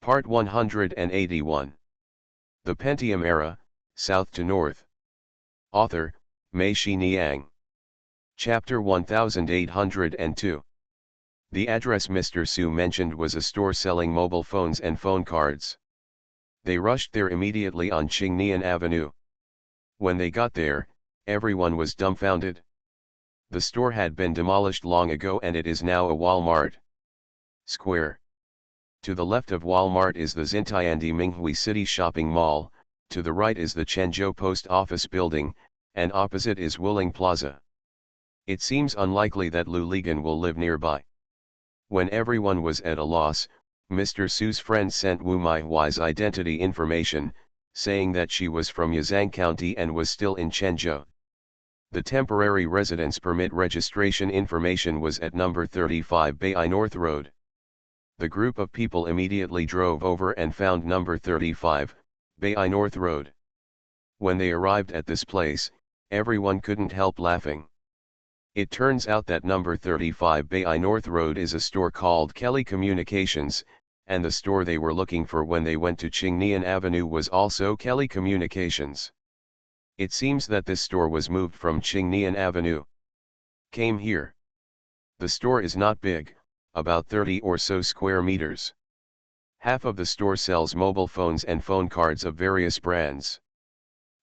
Part 181. The Pentium Era, South to North. Author, Mei-Shi Niang. Chapter 1802. The address Mr. Su mentioned was a store selling mobile phones and phone cards. They rushed there immediately on Qingnian Avenue. When they got there, everyone was dumbfounded. The store had been demolished long ago and it is now a Walmart Square. To the left of Walmart is the Xintiandi Minghui City Shopping Mall, to the right is the Quanzhou Post Office Building, and opposite is Wuling Plaza. It seems unlikely that Lu Ligan will live nearby. When everyone was at a loss, Mr. Su's friend sent Wu Maihuai's identity information, saying that she was from Yazang County and was still in Quanzhou. The temporary residence permit registration information was at number 35 Beihai North Road. The group of people immediately drove over and found number 35, Beihai North Road. When they arrived at this place, everyone couldn't help laughing. It turns out that number 35 Beihai North Road is a store called Kelly Communications, and the store they were looking for when they went to Qingnian Avenue was also Kelly Communications. It seems that this store was moved from Qingnian Avenue. Came here. The store is not big, about 30 or so square meters. Half of the store sells mobile phones and phone cards of various brands.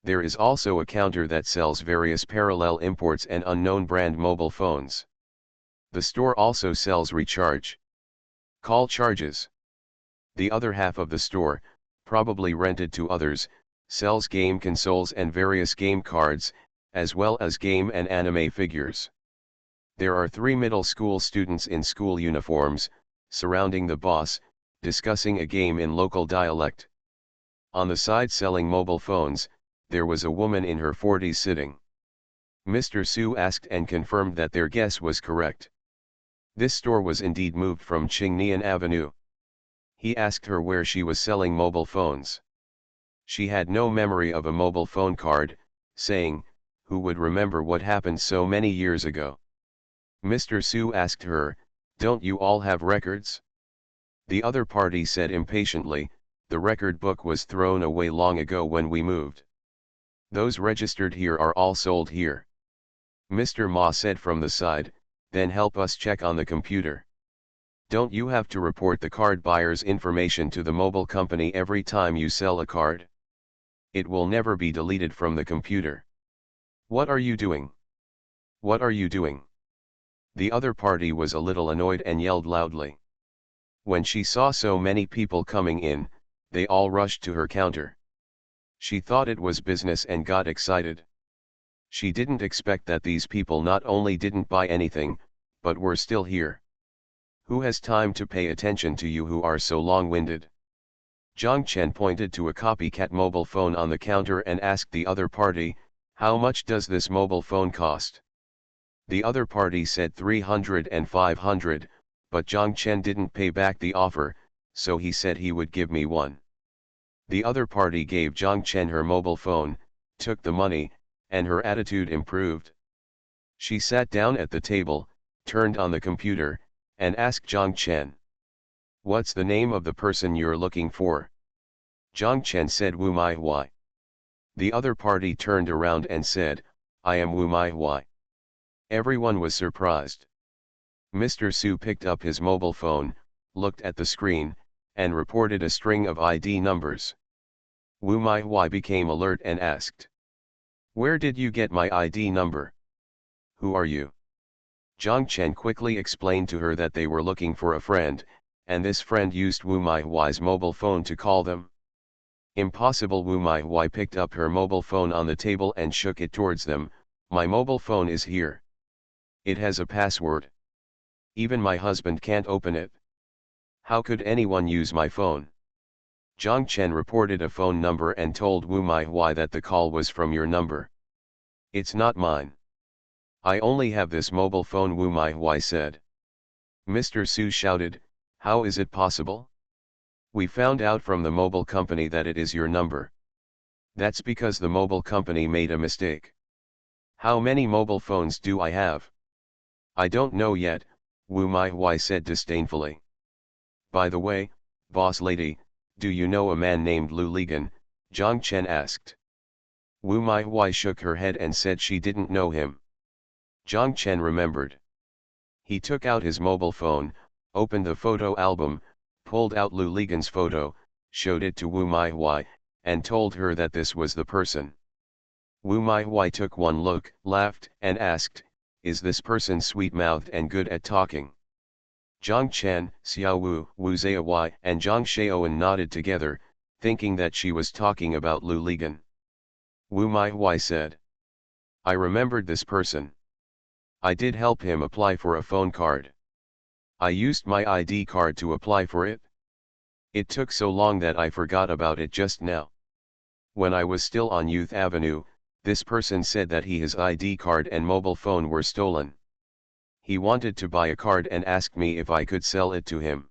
There is also a counter that sells various parallel imports and unknown brand mobile phones. The store also sells recharge call charges. The other half of the store, probably rented to others, sells game consoles and various game cards, as well as game and anime figures. There are 3 middle school students in school uniforms, surrounding the boss, discussing a game in local dialect. On the side selling mobile phones, there was a woman in her 40s sitting. Mr. Su asked and confirmed that their guess was correct. This store was indeed moved from Qingnian Avenue. He asked her where she was selling mobile phones. She had no memory of a mobile phone card, saying, "Who would remember what happened so many years ago?" Mr. Su asked her, "Don't you all have records?" The other party said impatiently, "The record book was thrown away long ago when we moved. Those registered here are all sold here." Mr. Ma said from the side, "Then help us check on the computer. Don't you have to report the card buyer's information to the mobile company every time you sell a card? It will never be deleted from the computer. What are you doing? What are you doing?" The other party was a little annoyed and yelled loudly. When she saw so many people coming in, they all rushed to her counter. She thought it was business and got excited. She didn't expect that these people not only didn't buy anything, but were still here. Who has time to pay attention to you who are so long-winded? Zhang Chen pointed to a copycat mobile phone on the counter and asked the other party, "How much does this mobile phone cost?" The other party said 300 and 500, but Zhang Chen didn't pay back the offer, so he said he would give me one. The other party gave Zhang Chen her mobile phone, took the money, and her attitude improved. She sat down at the table, turned on the computer, and asked Zhang Chen, "What's the name of the person you're looking for?" Zhang Chen said Wu Maihuai. The other party turned around and said, "I am Wu Maihuai." Everyone was surprised. Mr. Su picked up his mobile phone, looked at the screen, and reported a string of ID numbers. Wu Maihuai became alert and asked, "Where did you get my ID number? Who are you?" Zhang Chen quickly explained to her that they were looking for a friend, and this friend used Wu Maihuai's mobile phone to call them. Impossible. Wu Maihuai picked up her mobile phone on the table and shook it towards them. "My mobile phone is here. It has a password. Even my husband can't open it. How could anyone use my phone?" Zhang Chen reported a phone number and told Wu Maihuai that the call was from your number. "It's not mine. I only have this mobile phone," Wu Maihuai said. Mr. Su shouted, "How is it possible? We found out from the mobile company that it is your number. That's because the mobile company made a mistake. How many mobile phones do I have?" "I don't know yet," Wu Maihuai said disdainfully. "By the way, boss lady, "Do you know a man named Lu Ligan?" Zhang Chen asked. Wu Maihui shook her head and said she didn't know him. Zhang Chen remembered. He took out his mobile phone, opened the photo album, pulled out Lu Ligan's photo, showed it to Wu Maihui, and told her that this was the person. Wu Maihui took one look, laughed, and asked, "Is this person sweet-mouthed and good at talking?" Zhang Chen, Xiao Wu, Wu Zaihui, and Zhang Shaoan nodded together, thinking that she was talking about Lu Ligan. Wu Maihui said, "I remembered this person. I did help him apply for a phone card. I used my ID card to apply for it. It took so long that I forgot about it just now. When I was still on Youth Avenue, this person said that his ID card and mobile phone were stolen. He wanted to buy a card and asked me if I could sell it to him.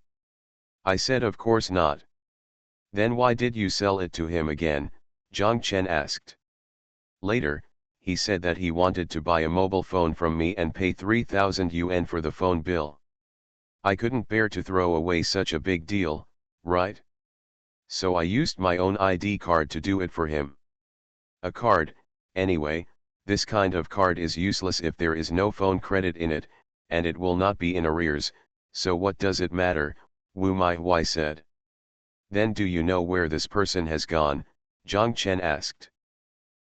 I said of course not." "Then why did you sell it to him again?" Zhang Chen asked. "Later, he said that he wanted to buy a mobile phone from me and pay 3,000 yuan for the phone bill. I couldn't bear to throw away such a big deal, right? So I used my own ID card to do it for him. A card, anyway, this kind of card is useless if there is no phone credit in it, and it will not be in arrears, so what does it matter?" Wu Maihui said. "Then do you know where this person has gone?" Zhang Chen asked.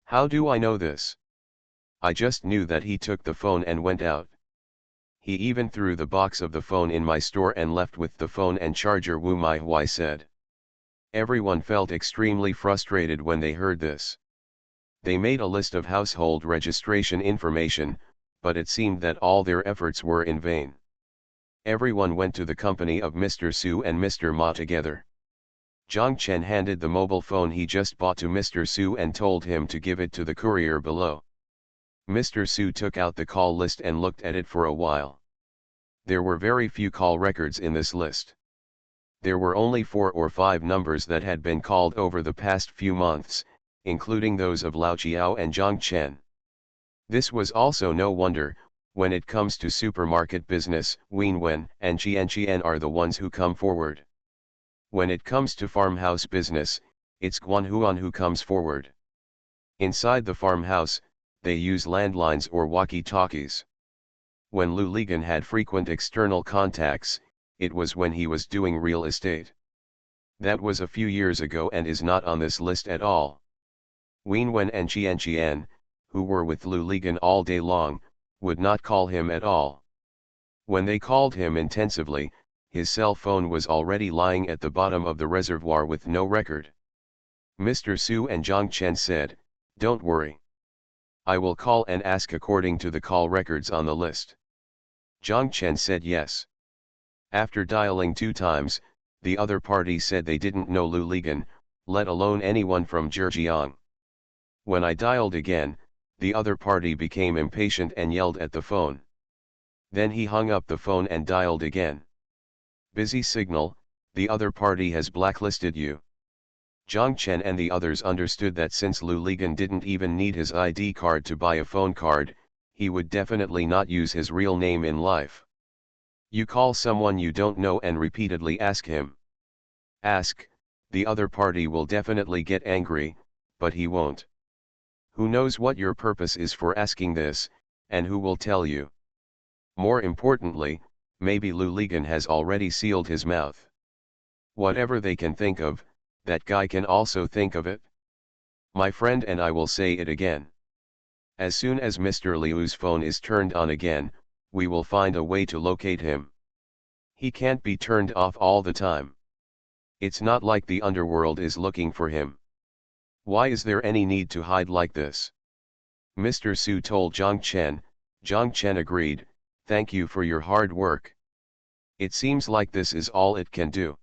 "How do I know this? I just knew that he took the phone and went out. He even threw the box of the phone in my store and left with the phone and charger," Wu Maihui said. Everyone felt extremely frustrated when they heard this. They made a list of household registration information, but it seemed that all their efforts were in vain. Everyone went to the company of Mr. Su and Mr. Ma together. Zhang Chen handed the mobile phone he just bought to Mr. Su and told him to give it to the courier below. Mr. Su took out the call list and looked at it for a while. There were very few call records in this list. There were only 4 or 5 numbers that had been called over the past few months, including those of Lao Chiao and Zhang Chen. This was also no wonder. When it comes to supermarket business, Wenwen and Qian are the ones who come forward. When it comes to farmhouse business, it's Guanhuan who comes forward. Inside the farmhouse, they use landlines or walkie-talkies. When Lu Ligan had frequent external contacts, it was when he was doing real estate. That was a few years ago and is not on this list at all. Wenwen and Qian, who were with Lu Ligan all day long, would not call him at all. When they called him intensively, his cell phone was already lying at the bottom of the reservoir with no record. Mr. Su and Zhang Chen said, "Don't worry. I will call and ask according to the call records on the list." Zhang Chen said yes. After dialing 2 times, the other party said they didn't know Lu Ligan, let alone anyone from Zhejiang. When I dialed again, the other party became impatient and yelled at the phone. Then he hung up the phone and dialed again. "Busy signal, the other party has blacklisted you." Zhang Chen and the others understood that since Lu Ligan didn't even need his ID card to buy a phone card, he would definitely not use his real name in life. You call someone you don't know and repeatedly ask him. Ask, the other party will definitely get angry, but he won't. Who knows what your purpose is for asking this, and who will tell you? More importantly, maybe Lu Ligan has already sealed his mouth. Whatever they can think of, that guy can also think of it. My friend, and I will say it again. As soon as Mr. Liu's phone is turned on again, we will find a way to locate him. He can't be turned off all the time. It's not like the underworld is looking for him. Why is there any need to hide like this? Mr. Su told Zhang Chen. Zhang Chen agreed, "Thank you for your hard work. It seems like this is all it can do."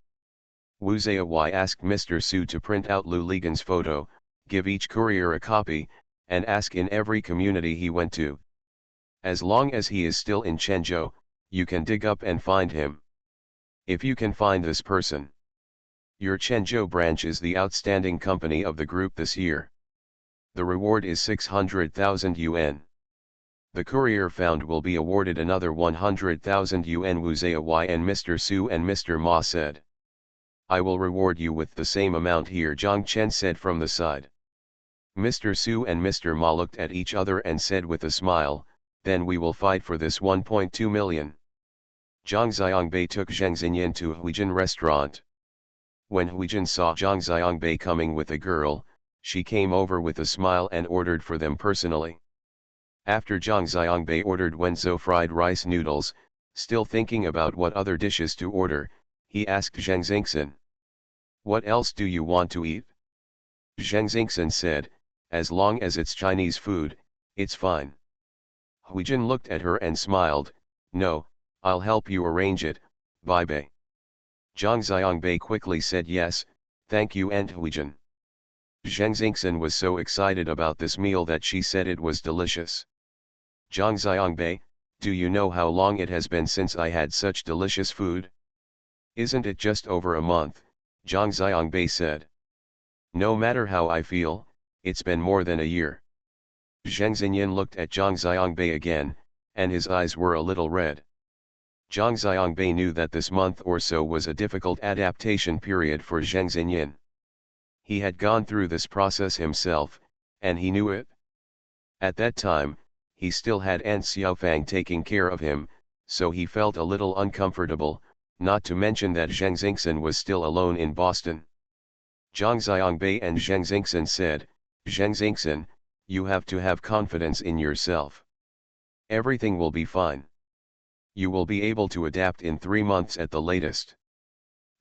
Wu Zaihui asked Mr. Su to print out Lu Ligan's photo, give each courier a copy, and ask in every community he went to. As long as he is still in Chenzhou, you can dig up and find him. If you can find this person, your Chenzhou branch is the outstanding company of the group this year. The reward is 600,000 yuan. The courier found will be awarded another 100,000 yuan, Wu Zaihui and Mr. Su and Mr. Ma said. I will reward you with the same amount here, Zhang Chen said from the side. Mr. Su and Mr. Ma looked at each other and said with a smile, then we will fight for this 1.2 million. Zhang Xiangbei took Zheng Xinyan to Huijin restaurant. When Huijin saw Zhang Xiangbei coming with a girl, she came over with a smile and ordered for them personally. After Zhang Xiangbei ordered Wenzhou fried rice noodles, still thinking about what other dishes to order, he asked Zheng Xingxin, "What else do you want to eat?" Zheng Xingxin said, "As long as it's Chinese food, it's fine." Huijin looked at her and smiled, "No, I'll help you arrange it, Bei." Zhang Xiangbei quickly said yes, "Thank you Aunt Huijin." Zheng Xingxin was so excited about this meal that she said it was delicious. "Zhang Xiangbei, do you know how long it has been since I had such delicious food?" "Isn't it just over a month?" Zhang Xiangbei said. "No matter how I feel, it's been more than a year." Zheng Xinyan looked at Zhang Xiangbei again, and his eyes were a little red. Zhang Xiangbei knew that this month or so was a difficult adaptation period for Zheng Xinyan. He had gone through this process himself, and he knew it. At that time, he still had Aunt Xiaofang taking care of him, so he felt a little uncomfortable, not to mention that Zheng Xingxin was still alone in Boston. Zhang Xiangbei and Zheng Xingxin said, "Zheng Xingxin, you have to have confidence in yourself. Everything will be fine. You will be able to adapt in 3 months at the latest."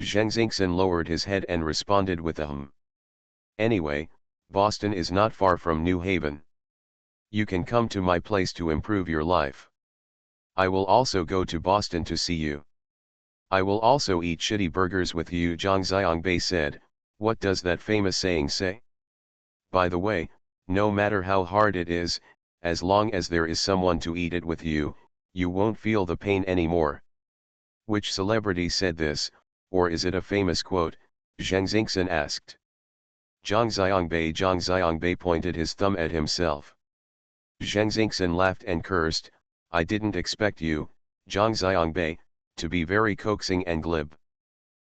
Zheng Xingxin lowered his head and responded with a hum. "Anyway, Boston is not far from New Haven. You can come to my place to improve your life. I will also go to Boston to see you. I will also eat shitty burgers with you," Zhang Xiangbei said. "What does that famous saying say? By the way, no matter how hard it is, as long as there is someone to eat it with you, you won't feel the pain anymore." "Which celebrity said this, or is it a famous quote?" Zheng Xingxin asked. Zhang Xiangbei pointed his thumb at himself. Zheng Xingxin laughed and cursed, "I didn't expect you, Zhang Xiangbei, to be very coaxing and glib."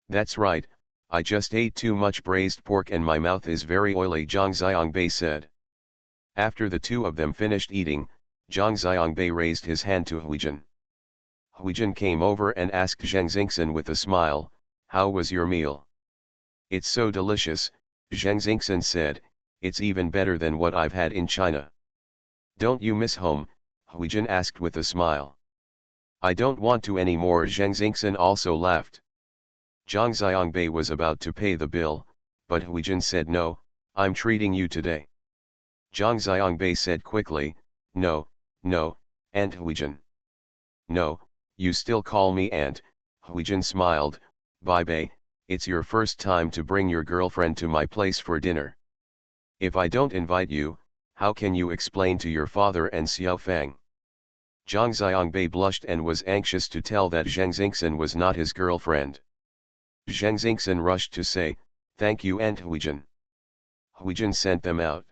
"That's right, I just ate too much braised pork and my mouth is very oily," Zhang Xiangbei said. After the two of them finished eating, Zhang Xiangbei raised his hand to Huijin. Huijin came over and asked Zheng Xingxin with a smile, "How was your meal?" "It's so delicious," Zheng Xingxin said, "it's even better than what I've had in China." "Don't you miss home?" Huijin asked with a smile. "I don't want to anymore," Zheng Xingxin also laughed. Zhang Xiangbei was about to pay the bill, but Huijin said, "No, I'm treating you today." Zhang Xiangbei said quickly, "No, no, Aunt Huijin." "No, you still call me Aunt." Huijin smiled, "Bei, it's your first time to bring your girlfriend to my place for dinner. If I don't invite you, how can you explain to your father and Xiaofang?" Zhang Xiangbei blushed and was anxious to tell that Zheng Xingxin was not his girlfriend. Zheng Xingxin rushed to say, "Thank you Aunt Huijin." Huijin sent them out.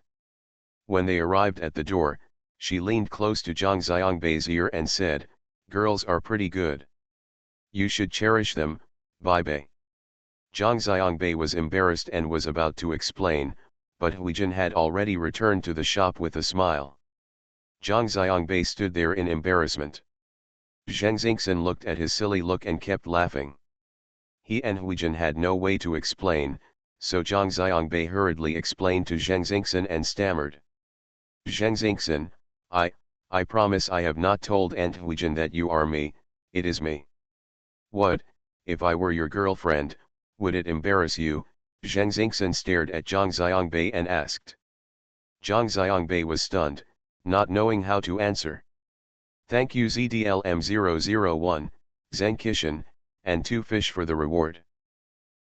When they arrived at the door, she leaned close to Zhang Xiangbei's ear and said, "Girls are pretty good. You should cherish them, Bei." Zhang Xiangbei was embarrassed and was about to explain, but Huijin had already returned to the shop with a smile. Zhang Xiangbei stood there in embarrassment. Zheng Xingxin looked at his silly look and kept laughing. He and Huijin had no way to explain, so Zhang Xiangbei hurriedly explained to Zheng Xingxin and stammered. "Zheng Xingxin, I promise I have not told Aunt Huijin that you are me, it is me." "What, if I were your girlfriend, would it embarrass you?" Zheng Xingxin stared at Zhang Xiangbei and asked. Zhang Xiangbei was stunned, not knowing how to answer. "Thank you ZDLM001, Zheng Kishan, and 2 fish for the reward.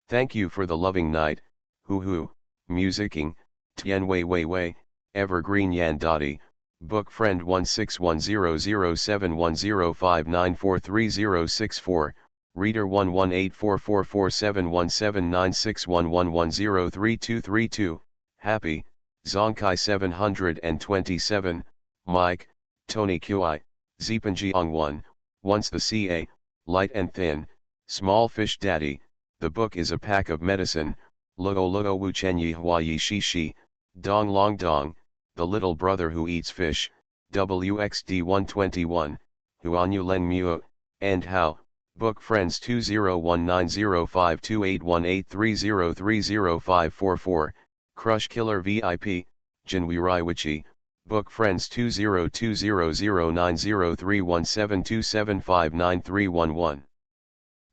Thank you for the loving night, hoo, musicking, Tian Wei, Evergreen Yan Dotty, book friend 1610071059430064, reader 11844471796111032232, happy, Zongkai 727, Mike, Tony Qi, Zipanjiang 1, once the CA, light and thin, small fish daddy, The book is a pack of medicine, Luo Luo Wu Chen Yi Hua Yi Shi Shi, Dong Long Dong, the little brother who eats fish, WXD 121, Huan Yu Len Muo, and How, Book Friends 201905281830305444, Crush Killer VIP, Jinwi Raiwichi, Book Friends 202009031727593111.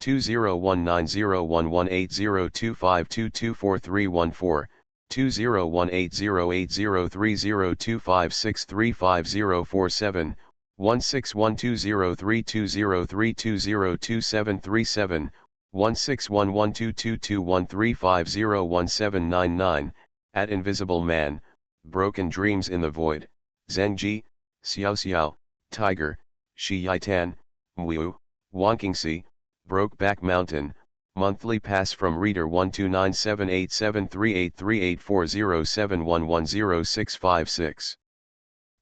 2019011802522434, 20180803030256355047, 1612032032027737, 16112223501799, at Invisible Man, Broken Dreams in the Void, Zhengji, Xiao Xiao, Tiger, Shi Yitan, Mu, Wonkingsi, Brokeback Mountain, monthly pass from reader 1297873838407110656.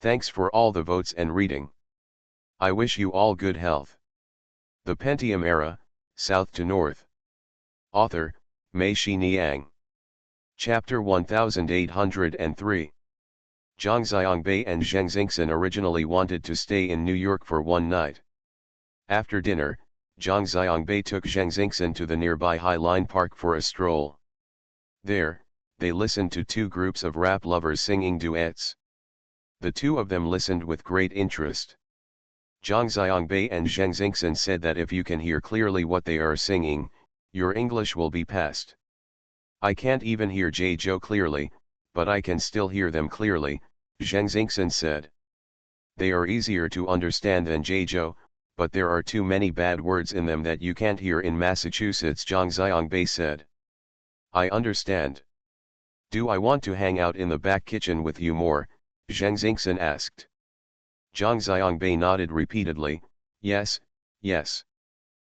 Thanks for all the votes and reading. I wish you all good health. The Pentium Era, South to North. Author, Mei Shi Niang. Chapter 1803. Zhang Xiangbei and Zheng Xingxin originally wanted to stay in New York for one night. After dinner, Zhang Xiangbei took Zheng Xingxin to the nearby High Line Park for a stroll. There, they listened to two groups of rap lovers singing duets. The two of them listened with great interest. Zhang Xiangbei and Zheng Xingxin said that if you can hear clearly what they are singing, your English will be passed. I can't even hear Zhou clearly, but I can still hear them clearly, Zheng Xingxin said. They are easier to understand than Zhou, but there are too many bad words in them that you can't hear in Massachusetts, Zhang Xiangbei said. I understand. Do I want to hang out in the back kitchen with you more? Zheng Xingxin asked. Zhang Xiangbei nodded repeatedly, yes, yes.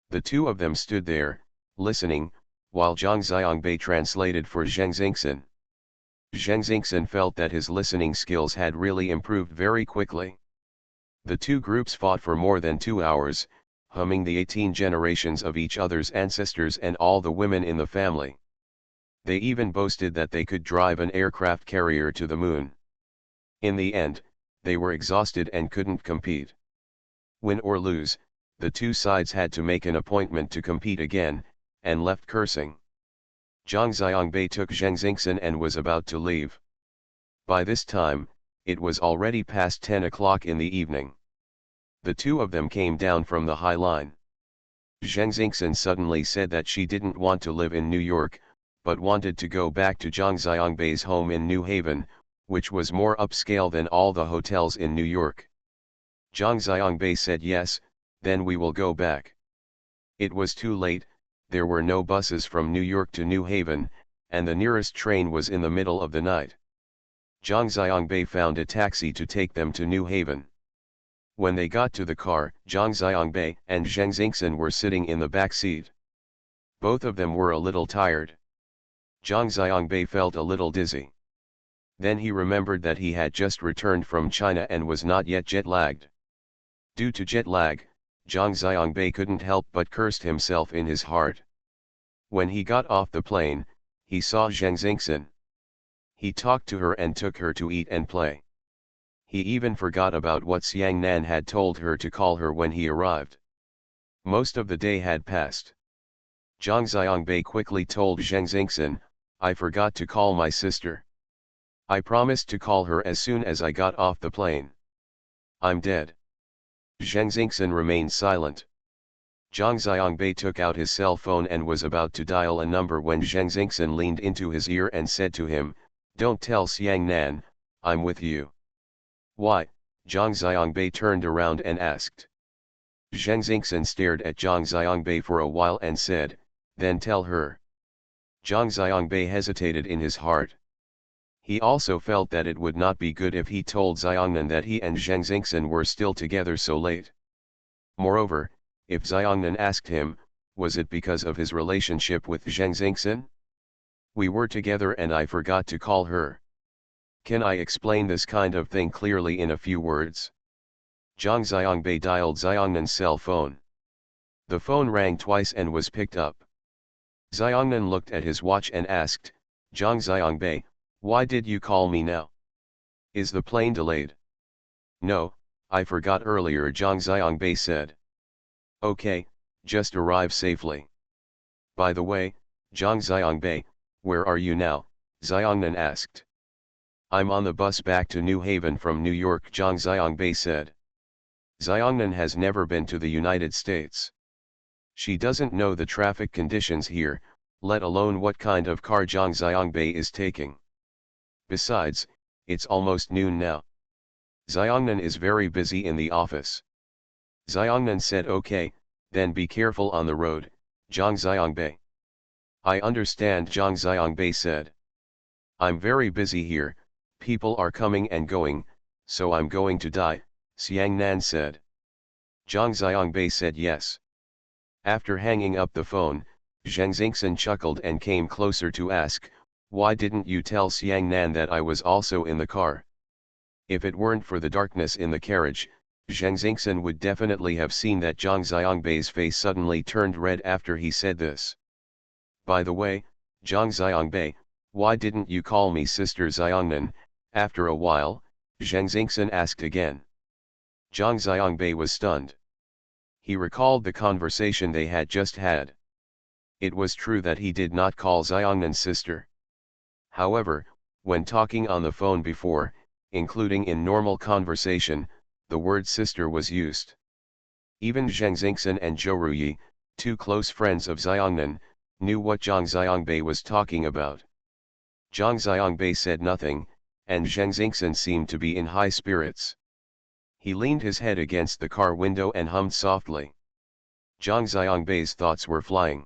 The two of them stood there, listening, while Zhang Xiangbei translated for Zheng Xingxin. Zheng Xingxin felt that his listening skills had really improved very quickly. The two groups fought for more than 2 hours, humming the 18 generations of each other's ancestors and all the women in the family. They even boasted that they could drive an aircraft carrier to the moon. In the end, they were exhausted and couldn't compete. Win or lose, the two sides had to make an appointment to compete again, and left cursing. Zhang Xiangbei took Zheng Xingxin and was about to leave. By this time, it was already past 10 o'clock in the evening. The two of them came down from the High Line. Zheng Xingxin suddenly said that she didn't want to live in New York, but wanted to go back to Zhang Xiangbei's home in New Haven, which was more upscale than all the hotels in New York. Zhang Xiangbei said yes, then we will go back. It was too late, there were no buses from New York to New Haven, and the nearest train was in the middle of the night. Zhang Xiangbei found a taxi to take them to New Haven. When they got to the car, Zhang Xiangbei and Zheng Xingxin were sitting in the back seat. Both of them were a little tired. Zhang Xiangbei felt a little dizzy. Then he remembered that he had just returned from China and was not yet jet-lagged. Due to jet lag, Zhang Xiangbei couldn't help but cursed himself in his heart. When he got off the plane, he saw Zheng Xingxin. He talked to her and took her to eat and play. He even forgot about what Xiang Nan had told her to call her when he arrived. Most of the day had passed. Zhang Xiangbei quickly told Zheng Xingxin, I forgot to call my sister. I promised to call her as soon as I got off the plane. I'm dead. Zheng Xingxin remained silent. Zhang Xiangbei took out his cell phone and was about to dial a number when Zheng Xingxin leaned into his ear and said to him, Don't tell Xiang Nan, I'm with you. Why? Zhang Xiangbei turned around and asked. Zheng Xingxin stared at Zhang Xiangbei for a while and said, Then tell her. Zhang Xiangbei hesitated in his heart. He also felt that it would not be good if he told Xiangnan that he and Zheng Xingxin were still together so late. Moreover, if Xiangnan asked him, was it because of his relationship with Zheng Xingxin? We were together and I forgot to call her. Can I explain this kind of thing clearly in a few words? Zhang Xiangbei dialed Xiangnan's cell phone. The phone rang twice and was picked up. Xiongnan looked at his watch and asked, Zhang Xiangbei, why did you call me now? Is the plane delayed? No, I forgot earlier, Zhang Xiangbei said. Okay, just arrive safely. By the way, Zhang Xiangbei, where are you now? Xiongnan asked. I'm on the bus back to New Haven from New York, Zhang Xiangbei said. Xiongnan has never been to the United States. She doesn't know the traffic conditions here, let alone what kind of car Zhang Xiangbei is taking. Besides, it's almost noon now. Xiongnan is very busy in the office. Xiongnan said, okay, then be careful on the road, Zhang Xiangbei. I understand, Zhang Xiangbei said. I'm very busy here, people are coming and going, so I'm going to die, Xiangnan said. Zhang Xiangbei said yes. After hanging up the phone, Zhang Xingxin chuckled and came closer to ask, why didn't you tell Xiangnan that I was also in the car? If it weren't for the darkness in the carriage, Zhang Xingxin would definitely have seen that Zhang Xiangbei's face suddenly turned red after he said this. By the way, Zhang Xiangbei, why didn't you call me Sister Xiongnan? After a while, Zhang Xingxin asked again. Zhang Xiangbei was stunned. He recalled the conversation they had just had. It was true that he did not call Xiongnan sister. However, when talking on the phone before, including in normal conversation, the word sister was used. Even Zhang Xingxin and Zhou Ruyi, two close friends of Xiongnan, knew what Zhang Xiangbei was talking about. Zhang Xiangbei said nothing, and Zhang Xingxin seemed to be in high spirits. He leaned his head against the car window and hummed softly. Zhang Xiangbei's thoughts were flying.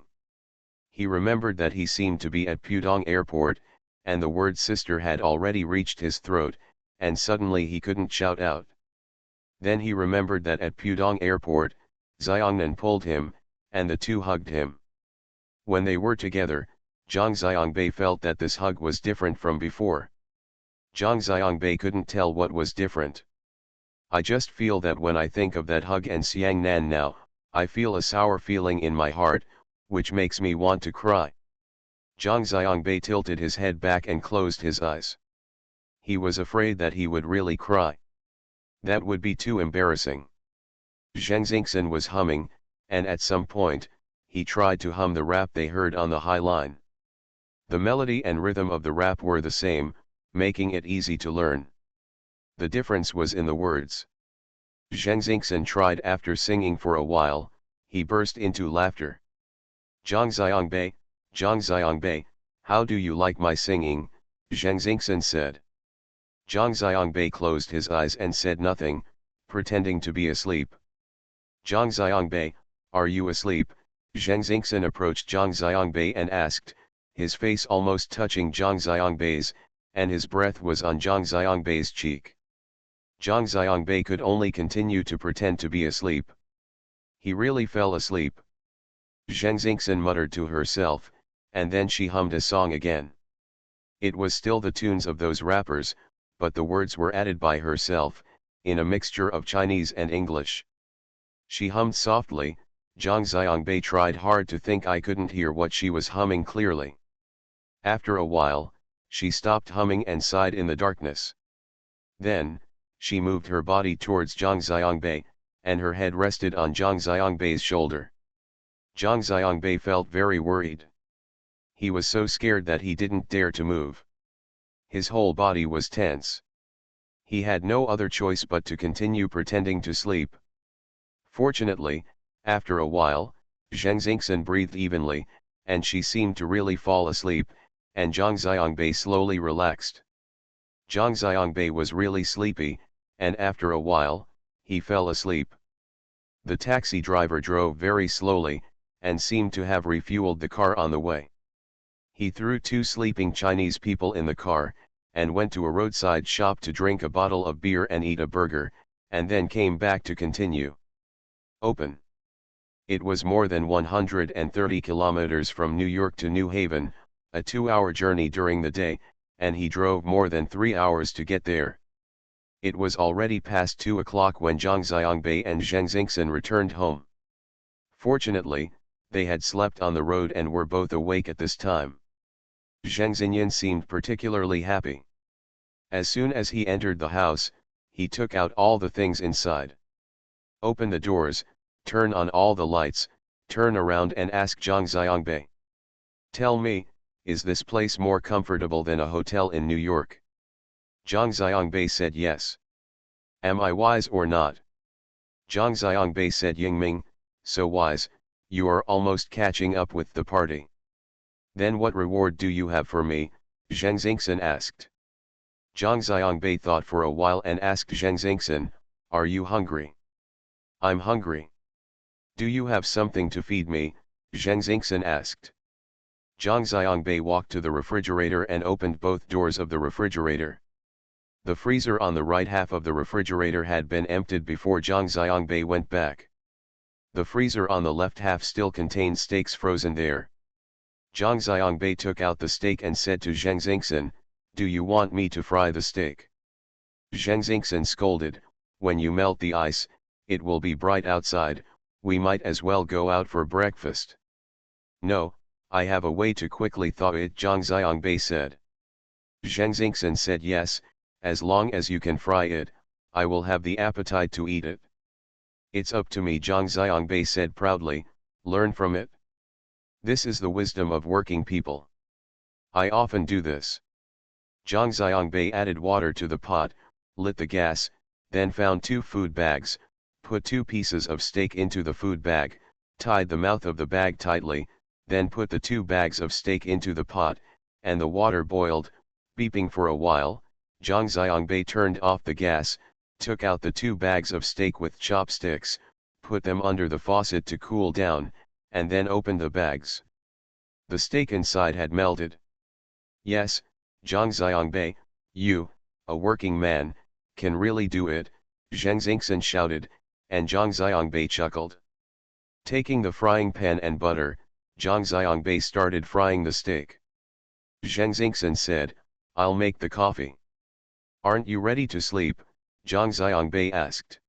He remembered that he seemed to be at Pudong Airport, and the word sister had already reached his throat, and suddenly he couldn't shout out. Then he remembered that at Pudong Airport, Xiongnan pulled him, and the two hugged him. When they were together, Zhang Xiangbei felt that this hug was different from before. Zhang Xiangbei couldn't tell what was different. I just feel that when I think of that hug and Xiangnan now, I feel a sour feeling in my heart, which makes me want to cry. Zhang Xiangbei tilted his head back and closed his eyes. He was afraid that he would really cry. That would be too embarrassing. Zhang Xingxin was humming, and at some point, he tried to hum the rap they heard on the high line. The melody and rhythm of the rap were the same, making it easy to learn. The difference was in the words. Zhang Xingxin tried. After singing for a while, he burst into laughter. Zhang Xiangbei, how do you like my singing? Zhang Xingxin said. Zhang Xiangbei closed his eyes and said nothing, pretending to be asleep. Zhang Xiangbei, are you asleep? Zhang Xingxin approached Zhang Xiangbei and asked, his face almost touching Zhang Xiangbei's, and his breath was on Zhang Xiangbei's cheek. Zhang Xiangbei could only continue to pretend to be asleep. He really fell asleep. Zhang Xingxin muttered to herself, and then she hummed a song again. It was still the tunes of those rappers, but the words were added by herself, in a mixture of Chinese and English. She hummed softly. Zhang Xiangbei tried hard to think. I couldn't hear what she was humming clearly. After a while, she stopped humming and sighed in the darkness. Then, she moved her body towards Zhang Xiangbei, and her head rested on Zhang Xiangbei's shoulder. Zhang Xiangbei felt very worried. He was so scared that he didn't dare to move. His whole body was tense. He had no other choice but to continue pretending to sleep. Fortunately, after a while, Zhang Xingxin breathed evenly, and she seemed to really fall asleep, and Zhang Xiangbei slowly relaxed. Zhang Xiangbei was really sleepy, and after a while, he fell asleep. The taxi driver drove very slowly, and seemed to have refueled the car on the way. He threw two sleeping Chinese people in the car, and went to a roadside shop to drink a bottle of beer and eat a burger, and then came back to continue. Open. It was more than 130 kilometers from New York to New Haven, a 2-hour journey during the day, and he drove more than 3 hours to get there. It was already past 2 o'clock when Zhang Xiangbei and Zhang Xingxin returned home. Fortunately, They had slept on the road and were both awake at this time. Zheng Xinyan seemed particularly happy. As soon as he entered the house, he took out all the things inside. Open the doors, turn on all the lights, turn around and ask Zhang Xiangbei. Tell me, is this place more comfortable than a hotel in New York? Zhang Xiangbei said yes. Am I wise or not? Zhang Xiangbei said, Yingming, so wise, you are almost catching up with the party. Then what reward do you have for me? Zheng Xingxin asked. Zhang Xiangbei thought for a while and asked Zheng Xingxin, are you hungry? I'm hungry. Do you have something to feed me? Zheng Xingxin asked. Zhang Xiangbei walked to the refrigerator and opened both doors of the refrigerator. The freezer on the right half of the refrigerator had been emptied before Zhang Xiangbei went back. The freezer on the left half still contained steaks frozen there. Zhang Xiangbei took out the steak and said to Zheng Xingxin, do you want me to fry the steak? Zheng Xingxin scolded, when you melt the ice, it will be bright outside, we might as well go out for breakfast. No, I have a way to quickly thaw it, Zhang Xiangbei said. Zheng Xingxin said yes, as long as you can fry it, I will have the appetite to eat it. It's up to me, Zhang Xiangbei said proudly, learn from it. This is the wisdom of working people. I often do this. Zhang Xiangbei added water to the pot, lit the gas, then found 2 food bags, put 2 pieces of steak into the food bag, tied the mouth of the bag tightly, then put the 2 bags of steak into the pot, and the water boiled, beeping for a while. Zhang Xiangbei turned off the gas, took out the 2 bags of steak with chopsticks, put them under the faucet to cool down, and then opened the bags. The steak inside had melted. Yes, Zhang Xiangbei, you, a working man, can really do it, Zheng Xingxin shouted, and Zhang Xiangbei chuckled. Taking the frying pan and butter, Zhang Xiangbei started frying the steak. Zheng Xingxin said, I'll make the coffee. Aren't you ready to sleep? Zhang Xiangbei asked.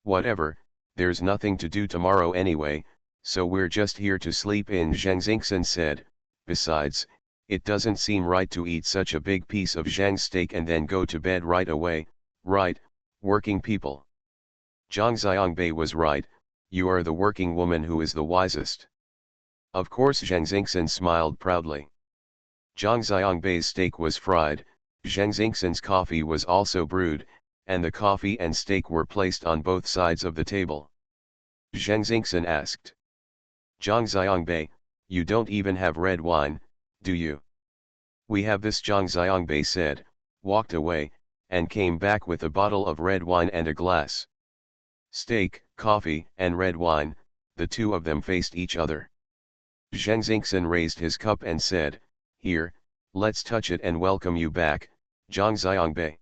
Whatever, there's nothing to do tomorrow anyway, so we're just here to sleep in, Zheng Xingxin said. Besides, it doesn't seem right to eat such a big piece of Zhang steak and then go to bed right away, right, working people? Zhang Xiangbei was right, you are the working woman who is the wisest. Of course, Zheng Xingxin smiled proudly. Zhang Xiangbei's steak was fried, Zheng Xingxin's coffee was also brewed, and the coffee and steak were placed on both sides of the table. Zheng Xingxin asked. Zhang Xiangbei, you don't even have red wine, do you? We have this, Zhang Xiangbei said, walked away, and came back with a bottle of red wine and a glass. Steak, coffee, and red wine, the 2 of them faced each other. Zheng Xingxin raised his cup and said, here, let's touch it and welcome you back, Zhang Xiangbei.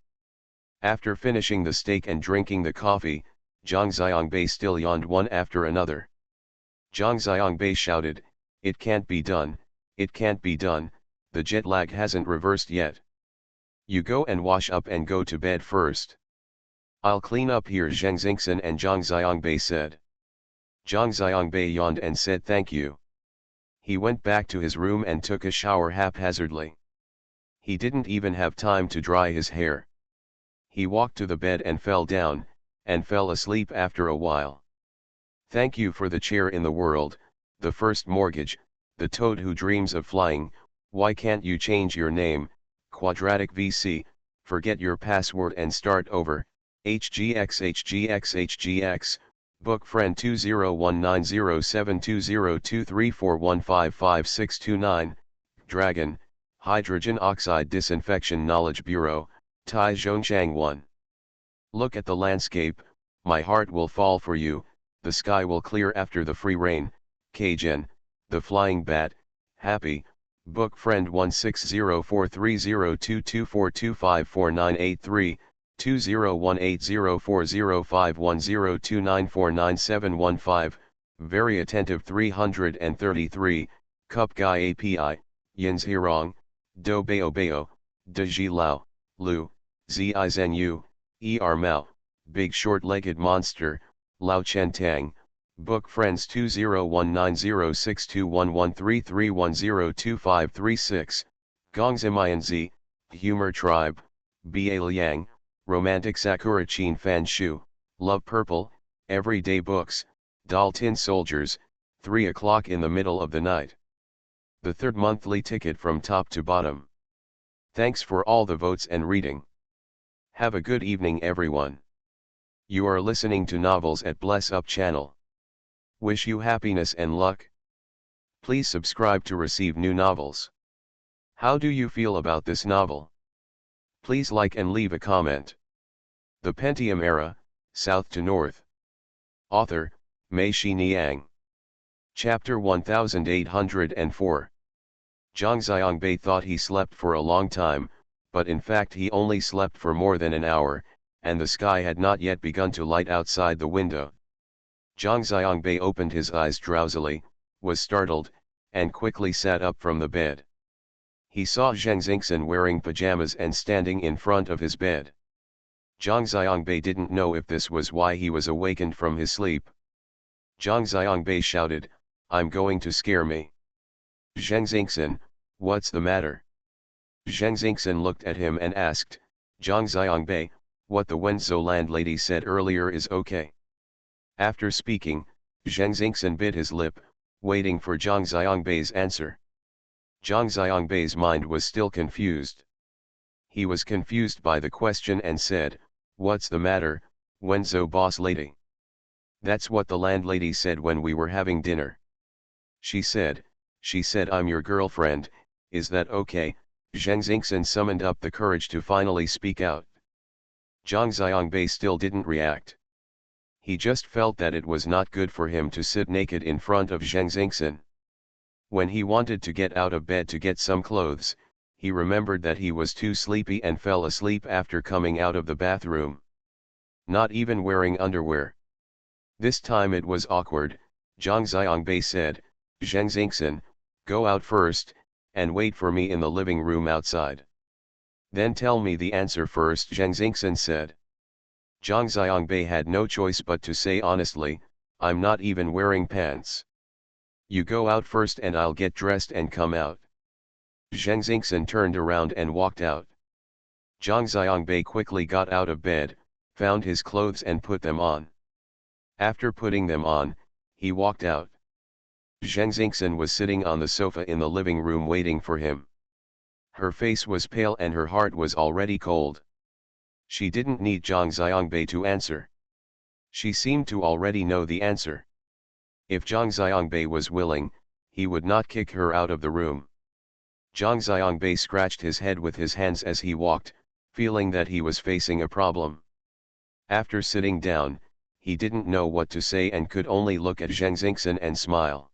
After finishing the steak and drinking the coffee, Zhang Xiangbei still yawned one after another. Zhang Xiangbei shouted, it can't be done, it can't be done, the jet lag hasn't reversed yet. You go and wash up and go to bed first. I'll clean up here, Zheng Xingxin and Zhang Xiangbei said. Zhang Xiangbei yawned and said thank you. He went back to his room and took a shower haphazardly. He didn't even have time to dry his hair. He walked to the bed and fell down, and fell asleep after a while. Thank you for the chair in the world, the first mortgage, the toad who dreams of flying, why can't you change your name, Quadratic VC, forget your password and start over, HGX, book friend 201907202341555629, Dragon, Hydrogen Oxide Disinfection Knowledge Bureau, Tai Zhongchang 1. Look at the landscape, my heart will fall for you, the sky will clear after the free rain, Kajin, the flying bat, happy, book friend 1604302242542983, 201804051029497115, very attentive 333, Cup Guy API, Yins Hirong, Do Bao Bao, De Ji Lao, Lu, Zi Zhen Yu, Er Mao, Big Short-Legged Monster, Lao Chen Tang, Book Friends 201906211331102536, Gongzimianzi, Humor Tribe, Ba Liang, Romantic Sakura Chin Fan Shu, Love Purple, Everyday Books, Doll Tin Soldiers, 3 o'clock in the middle of the night. The third monthly ticket from top to bottom. Thanks for all the votes and reading. Have a good evening everyone. You are listening to Novels at Bless Up channel. Wish you happiness and luck. Please subscribe to receive new novels. How do you feel about this novel? Please like and leave a comment. The Pentium Era, South to North. Author, Mei-Shi Niang. Chapter 1804. Zhang Xiangbei thought he slept for a long time, but in fact he only slept for more than an hour, and the sky had not yet begun to light outside the window. Zhang Xiangbei opened his eyes drowsily, was startled, and quickly sat up from the bed. He saw Zhang Xingxin wearing pajamas and standing in front of his bed. Zhang Xiangbei didn't know if this was why he was awakened from his sleep. Zhang Xiangbei shouted, "I'm going to scare me." Zhang Xingxin, what's the matter? Zhang Xingxin looked at him and asked, Zhang Xiangbei, what the Wenzhou landlady said earlier is okay. After speaking, Zhang Xingxin bit his lip, waiting for Zhang Xiangbei's answer. Zhang Xiangbei's mind was still confused. He was confused by the question and said, "What's the matter, Wenzhou boss lady?" "That's what the landlady said when we were having dinner. She said, I'm your girlfriend, is that okay?" Zhang Xingxin summoned up the courage to finally speak out. Zhang Xiangbei still didn't react. He just felt that it was not good for him to sit naked in front of Zhang Xingxin. When he wanted to get out of bed to get some clothes, he remembered that he was too sleepy and fell asleep after coming out of the bathroom. Not even wearing underwear. This time it was awkward. Zhang Xiangbei said, "Zhang Xingxin, go out first, and wait for me in the living room outside. Then tell me the answer first," Zhang Xingxin said. Zhang Xiangbei had no choice but to say honestly, "I'm not even wearing pants. You go out first and I'll get dressed and come out." Zhang Xingxin turned around and walked out. Zhang Xiangbei quickly got out of bed, found his clothes and put them on. After putting them on, he walked out. Zhang Xingxin was sitting on the sofa in the living room waiting for him. Her face was pale and her heart was already cold. She didn't need Zhang Xiangbei to answer. She seemed to already know the answer. If Zhang Xiangbei was willing, he would not kick her out of the room. Zhang Xiangbei scratched his head with his hands as he walked, feeling that he was facing a problem. After sitting down, he didn't know what to say and could only look at Zhang Xingxin and smile.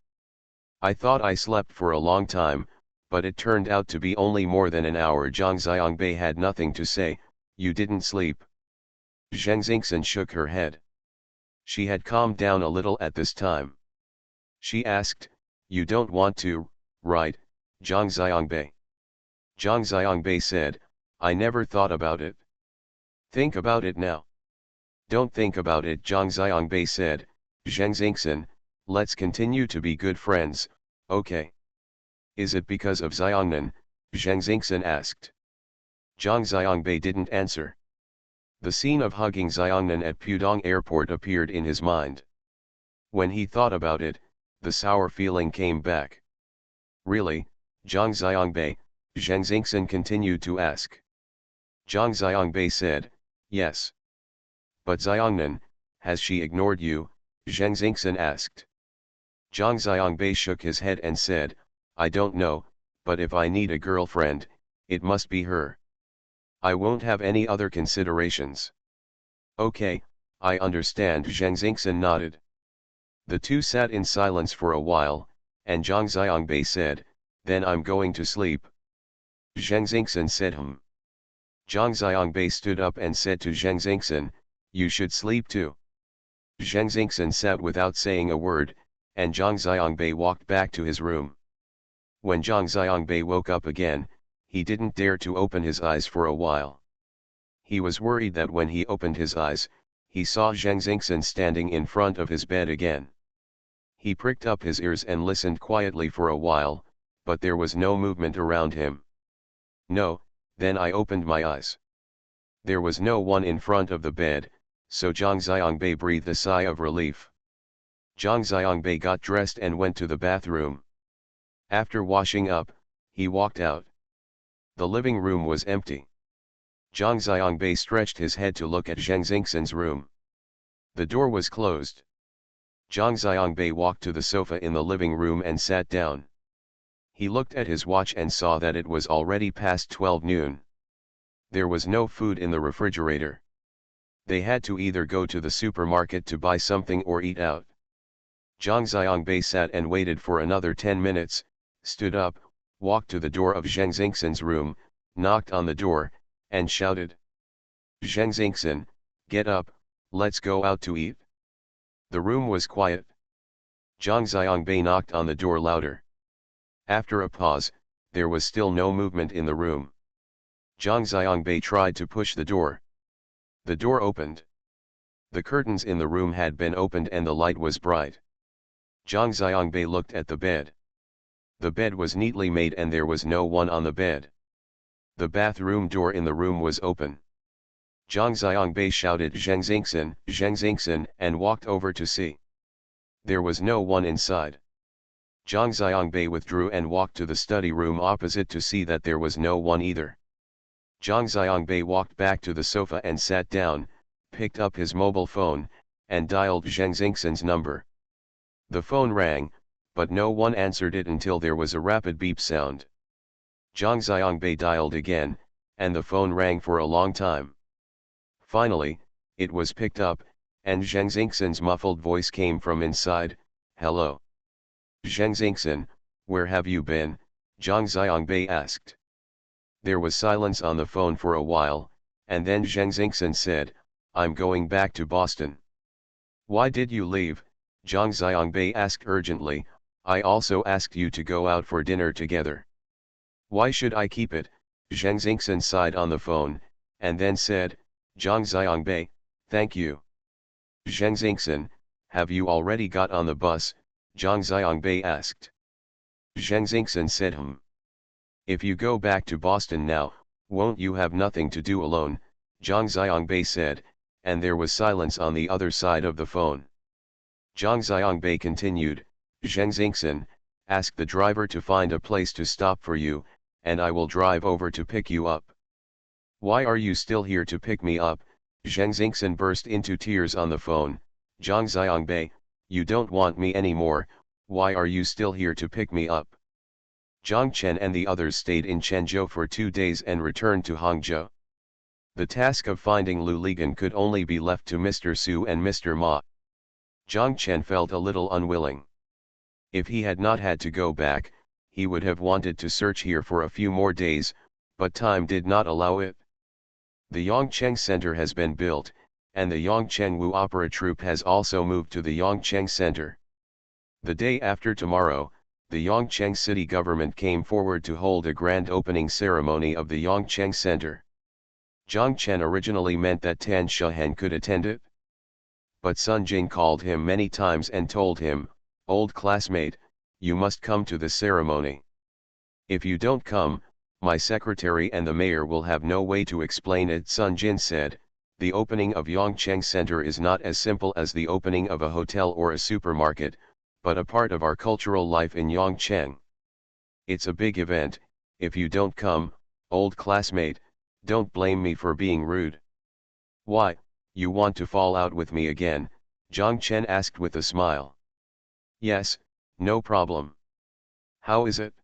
"I thought I slept for a long time, but it turned out to be only more than an hour." Zhang Xiangbei had nothing to say. "You didn't sleep?" Zhang Xingxin shook her head. She had calmed down a little at this time. She asked, "You don't want to, right, Zhang Xiangbei?" Zhang Xiangbei said, "I never thought about it." "Think about it now." "Don't think about it," Zhang Xiangbei said. "Zhang Xingxin, let's continue to be good friends, okay?" "Is it because of Xiangnan?" Zhang Xingxin asked. Zhang Xiangbei didn't answer. The scene of hugging Xiangnan at Pudong Airport appeared in his mind. When he thought about it, the sour feeling came back. "Really, Zhang Xiangbei?" Zhang Xingxin continued to ask. Zhang Xiangbei said, "Yes." "But Xiangnan, has she ignored you?" Zhang Xingxin asked. Zhang Xiangbei shook his head and said, "I don't know, but if I need a girlfriend, it must be her. I won't have any other considerations." "Okay, I understand." Zhang Xingxin nodded. The two sat in silence for a while, and Zhang Xiangbei said, "Then I'm going to sleep." Zhang Xingxin said Zhang Xiangbei stood up and said to Zhang Xingxin, "You should sleep too." Zhang Xingxin sat without saying a word, and Zhang Xiangbei walked back to his room. When Zhang Xiangbei woke up again, he didn't dare to open his eyes for a while. He was worried that when he opened his eyes, he saw Zhang Xingxin standing in front of his bed again. He pricked up his ears and listened quietly for a while, but there was no movement around him. No, then I opened my eyes. There was no one in front of the bed, so Zhang Xiangbei breathed a sigh of relief. Zhang Xiangbei got dressed and went to the bathroom. After washing up, he walked out. The living room was empty. Zhang Xiangbei stretched his head to look at Zheng Xingxin's room. The door was closed. Zhang Xiangbei walked to the sofa in the living room and sat down. He looked at his watch and saw that it was already past 12 noon. There was no food in the refrigerator. They had to either go to the supermarket to buy something or eat out. Zhang Xiangbei sat and waited for another 10 minutes, stood up, walked to the door of Zheng Xingxin's room, knocked on the door, and shouted, "Zheng Xingxin, get up, let's go out to eat." The room was quiet. Zhang Xiangbei knocked on the door louder. After a pause, there was still no movement in the room. Zhang Xiangbei tried to push the door. The door opened. The curtains in the room had been opened and the light was bright. Zhang Xiangbei looked at the bed. The bed was neatly made and there was no one on the bed. The bathroom door in the room was open. Zhang Xiangbei shouted Zheng Xingxin, and walked over to see. There was no one inside. Zhang Xiangbei withdrew and walked to the study room opposite to see that there was no one either. Zhang Xiangbei walked back to the sofa and sat down, picked up his mobile phone, and dialed Zheng Xingxin's number. The phone rang, but no one answered it until there was a rapid beep sound. Zhang Xiangbei dialed again, and the phone rang for a long time. Finally, it was picked up, and Zheng Xingxin's muffled voice came from inside, "Hello. Zheng Xingxin, where have you been?" Zhang Xiangbei asked. There was silence on the phone for a while, and then Zheng Xingxin said, "I'm going back to Boston." "Why did you leave?" Zhang Xiangbei asked urgently. "I also asked you to go out for dinner together." "Why should I keep it?" Zheng Xingxin sighed on the phone, and then said, "Zhang Xiangbei, thank you." "Zheng Xingxin, have you already got on the bus?" Zhang Xiangbei asked. Zheng Xingxin said, "If you go back to Boston now, won't you have nothing to do alone?" Zhang Xiangbei said, and there was silence on the other side of the phone. Zhang Xiangbei continued, "Zheng Xingxin, ask the driver to find a place to stop for you, and I will drive over to pick you up." "Why are you still here to pick me up?" Zheng Xingxin burst into tears on the phone. "Zhang Xiangbei, you don't want me anymore, why are you still here to pick me up?" Zhang Chen and the others stayed in Chenzhou for 2 days and returned to Hangzhou. The task of finding Lu Ligan could only be left to Mr. Su and Mr. Ma. Zhang Chen felt a little unwilling. If he had not had to go back, he would have wanted to search here for a few more days, but time did not allow it. The Yongcheng Center has been built, and the Yongcheng Wu Opera Troupe has also moved to the Yongcheng Center. The day after tomorrow, the Yongcheng city government came forward to hold a grand opening ceremony of the Yongcheng Center. Zhang Chen originally meant that Tan Shuhen could attend it. But Sun Jing called him many times and told him, "Old classmate, you must come to the ceremony. If you don't come, my secretary and the mayor will have no way to explain it." Sun Jin said, "The opening of Yongcheng Center is not as simple as the opening of a hotel or a supermarket, but a part of our cultural life in Yongcheng. It's a big event. If you don't come, old classmate, don't blame me for being rude." "Why, you want to fall out with me again?" Zhang Chen asked with a smile. "Yes, no problem." "How is it?"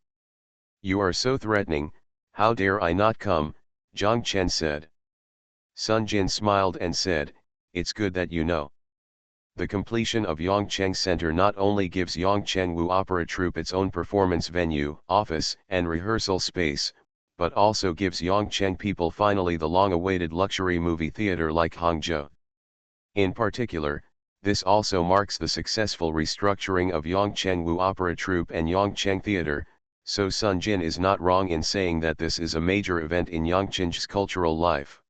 "You are so threatening, how dare I not come?" Zhang Chen said. Sun Jin smiled and said, "It's good that you know. The completion of Yongcheng Center not only gives Yongcheng Wu Opera Troupe its own performance venue, office, and rehearsal space, but also gives Yongcheng people finally the long-awaited luxury movie theater like Hangzhou. In particular, this also marks the successful restructuring of Yongcheng Wu Opera Troupe and Yongcheng Theater, so Sun Jin is not wrong in saying that this is a major event in Yongcheng's cultural life.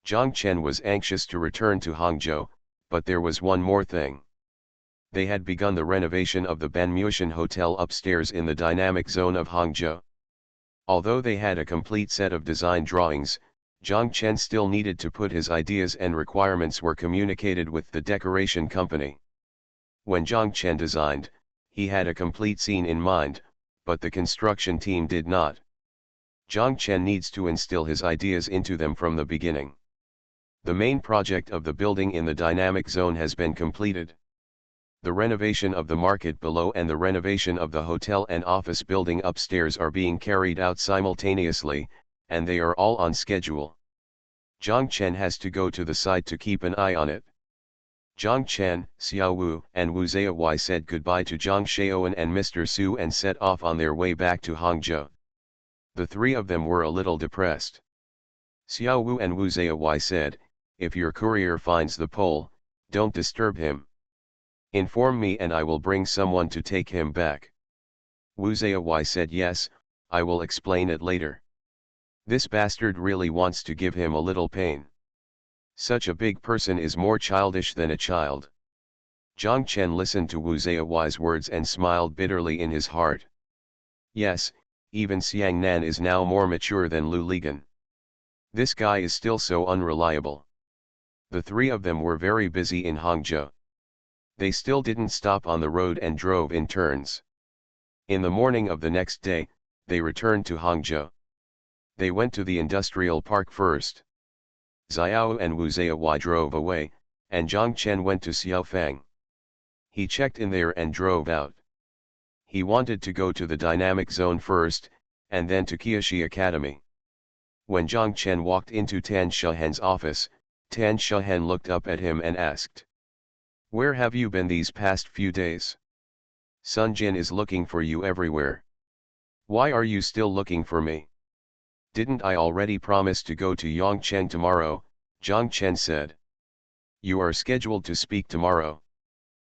Zhang Chen was anxious to return to Hangzhou, but there was one more thing. They had begun the renovation of the Banmushan Hotel upstairs in the dynamic zone of Hangzhou. Although they had a complete set of design drawings, Zhang Chen still needed to put his ideas and requirements were communicated with the decoration company. When Zhang Chen designed, he had a complete scene in mind, but the construction team did not. Zhang Chen needs to instill his ideas into them from the beginning. The main project of the building in the dynamic zone has been completed. The renovation of the market below and the renovation of the hotel and office building upstairs are being carried out simultaneously, and they are all on schedule. Zhang Chen has to go to the site to keep an eye on it. Zhang Chen, Xiao Wu, and Wu Ziyawai said goodbye to Zhang Shaoan and Mr. Su and set off on their way back to Hangzhou. The three of them were a little depressed. Xiao Wu and Wu Ziyawai said, "If your courier finds the pole, don't disturb him. Inform me and I will bring someone to take him back." Wu Ziyawai said, "Yes, I will explain it later. This bastard really wants to give him a little pain. Such a big person is more childish than a child." Zhang Chen listened to Wu Ziyawai's words and smiled bitterly in his heart. Yes, even Xiang Nan is now more mature than Lu Ligan. This guy is still so unreliable. The three of them were very busy in Hangzhou. They still didn't stop on the road and drove in turns. In the morning of the next day, they returned to Hangzhou. They went to the industrial park first. Xiao and Wu Ziyawai drove away, and Zhang Chen went to Xiaofang. He checked in there and drove out. He wanted to go to the dynamic zone first, and then to Kyoshi Academy. When Zhang Chen walked into Tan Shahan's office, Tan Shahan looked up at him and asked, "Where have you been these past few days? Sun Jin is looking for you everywhere. Why are you still looking for me?" "Didn't I already promise to go to Yongcheng tomorrow?" Zhang Chen said. "You are scheduled to speak tomorrow.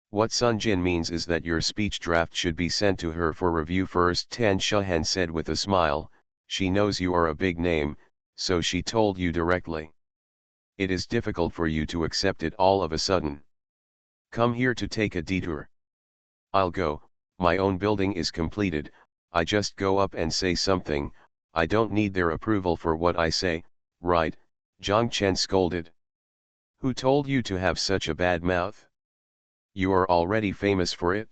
What Sun Jin means is that your speech draft should be sent to her for review first," Tan Shahan said with a smile. "She knows you are a big name, so she told you directly. It is difficult for you to accept it all of a sudden. Come here to take a detour." "I'll go, my own building is completed, I just go up and say something, I don't need their approval for what I say, right?" Zhang Chen scolded. "Who told you to have such a bad mouth? You are already famous for it.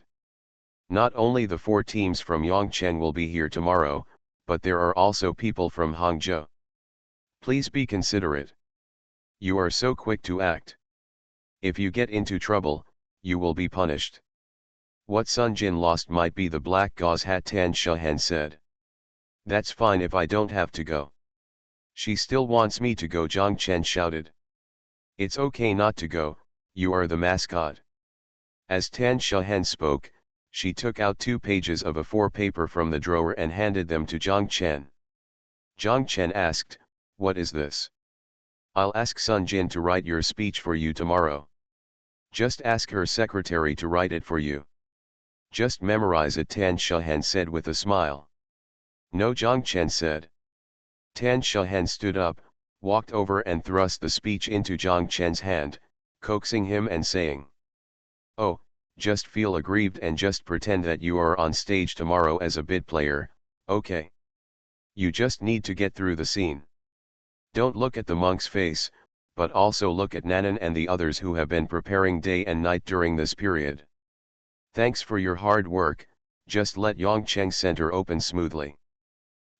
Not only the 4 teams from Yongcheng will be here tomorrow, but there are also people from Hangzhou. Please be considerate. You are so quick to act. If you get into trouble, you will be punished." "What Sun Jin lost might be the black gauze hat," Tan Shahan said. "That's fine if I don't have to go." "She still wants me to go," Zhang Chen shouted. "It's okay not to go, you are the mascot." As Tan Shahan spoke, she took out 2 pages of A4 paper from the drawer and handed them to Zhang Chen. Zhang Chen asked, "What is this?" "I'll ask Sun Jin to write your speech for you tomorrow. Just ask her secretary to write it for you. Just memorize it," Tan Shahan said with a smile. "No," Zhang Chen said. Tan Shahan stood up, walked over and thrust the speech into Zhang Chen's hand, coaxing him and saying, "Oh, just feel aggrieved and just pretend that you are on stage tomorrow as a bit player, okay? You just need to get through the scene. Don't look at the monk's face, but also look at Nanan and the others who have been preparing day and night during this period. Thanks for your hard work, just let Yongcheng Center open smoothly."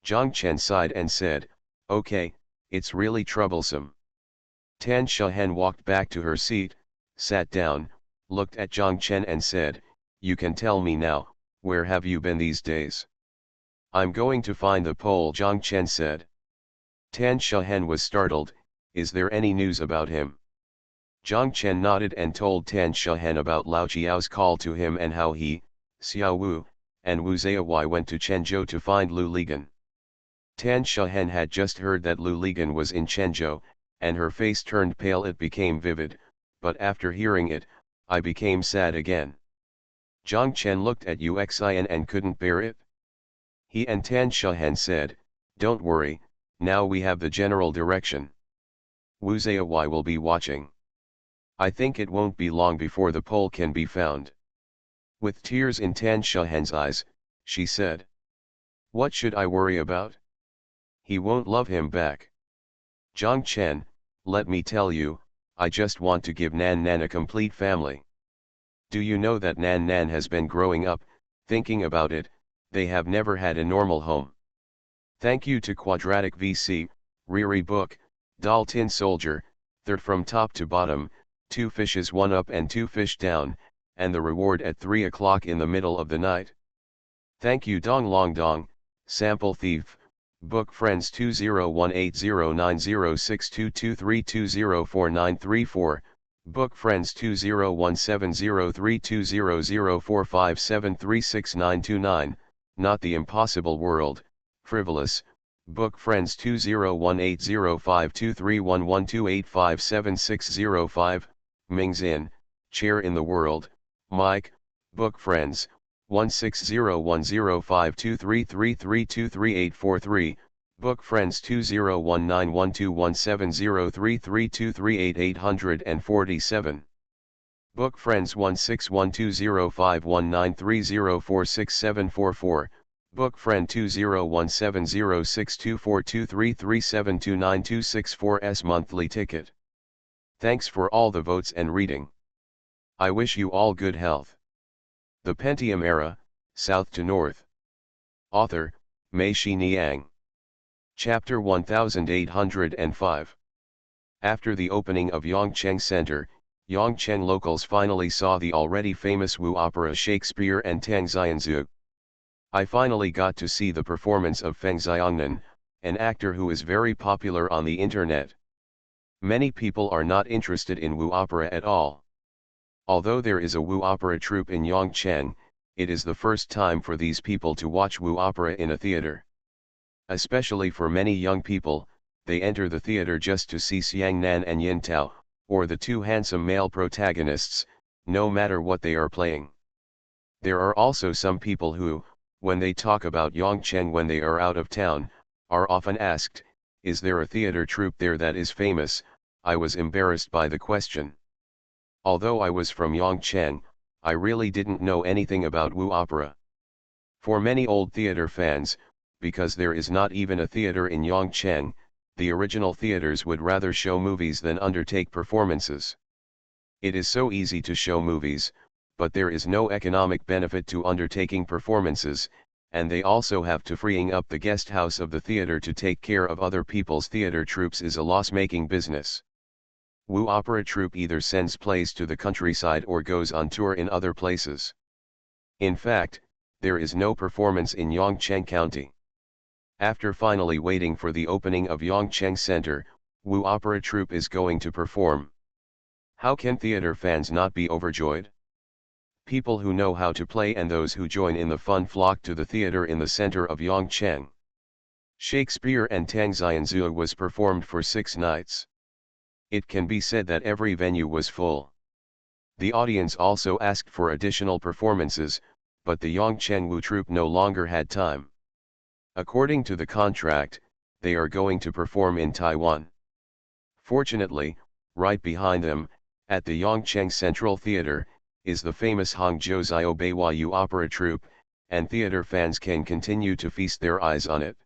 Zhang Chen sighed and said, "Okay, it's really troublesome." Tan Shahan walked back to her seat, sat down, looked at Zhang Chen and said, "You can tell me now, where have you been these days?" "I'm going to find the pole," Zhang Chen said. Tan Shahan was startled. "Is there any news about him?" Zhang Chen nodded and told Tan Shahan about Lao Jiao's call to him and how he, Xiao Wu, and Wu Ziyawai went to Chenzhou to find Lu Ligan. Tan Shahan had just heard that Lu Ligan was in Chenzhou, and her face turned pale. It became vivid, but after hearing it, I became sad again. Zhang Chen looked at Uxian and couldn't bear it. He and Tan Shahan said, "Don't worry, now we have the general direction. Wu Ziyawai will be watching. I think it won't be long before the pole can be found." With tears in Tan Shahan's eyes, she said. What should I worry about? He won't love him back. Jiang Chen, let me tell you, I just want to give Nan Nan a complete family. Do you know that Nan Nan has been growing up, thinking about it, they have never had a normal home. Thank you to Quadratic VC, Riri Book, Doll Tin Soldier, third from top to bottom, 2 fishes 1 up and 2 fish down, and the reward at 3 o'clock in the middle of the night. Thank you Dong Long Dong, Sample Thief, Book Friends 201809062232049344, Book Friends 201703200457366929, Not the Impossible World, Frivolous, Book Friends 201805231128576605, Ming's Inn, Chair in the World, Mike, Book Friends, 1601052333233843, Book Friends 201912170332388847. Book Friends 1612051930467744, Book Friend 2017062423372926 monthly ticket. Thanks for all the votes and reading. I wish you all good health. The Pentium Era, South to North. Author, Mei-Shi Niang. Chapter 1805. After the opening of Yongcheng Center, Yongcheng locals finally saw the already famous Wu opera Shakespeare and Tang Xianzhu. I finally got to see the performance of Feng Xiangnan, an actor who is very popular on the internet. Many people are not interested in Wu opera at all. Although there is a Wu opera troupe in Yongcheng, it is the first time for these people to watch Wu opera in a theater. Especially for many young people, they enter the theater just to see Xiang Nan and Yin Tao, or the two handsome male protagonists, no matter what they are playing. There are also some people who, when they talk about Yongcheng when they are out of town, are often asked, is there a theater troupe there that is famous? I was embarrassed by the question. Although I was from Yongcheng, I really didn't know anything about Wu opera. For many old theater fans, because there is not even a theater in Yongcheng, the original theaters would rather show movies than undertake performances. It is so easy to show movies, but there is no economic benefit to undertaking performances, and they also have to freeing up the guest house of the theater to take care of other people's theater troupes is a loss-making business. Wu opera troupe either sends plays to the countryside or goes on tour in other places. In fact, there is no performance in Yongcheng County. After finally waiting for the opening of Yongcheng Center, Wu opera troupe is going to perform. How can theater fans not be overjoyed? People who know how to play and those who join in the fun flock to the theater in the center of Yongcheng. Shakespeare and Tang Xianzhu was performed for 6 nights. It can be said that every venue was full. The audience also asked for additional performances, but the Yongcheng Wu troupe no longer had time. According to the contract, they are going to perform in Taiwan. Fortunately, right behind them, at the Yongcheng Central Theater, is the famous Hangzhou Xiao Beiwa Wu opera troupe, and theater fans can continue to feast their eyes on it.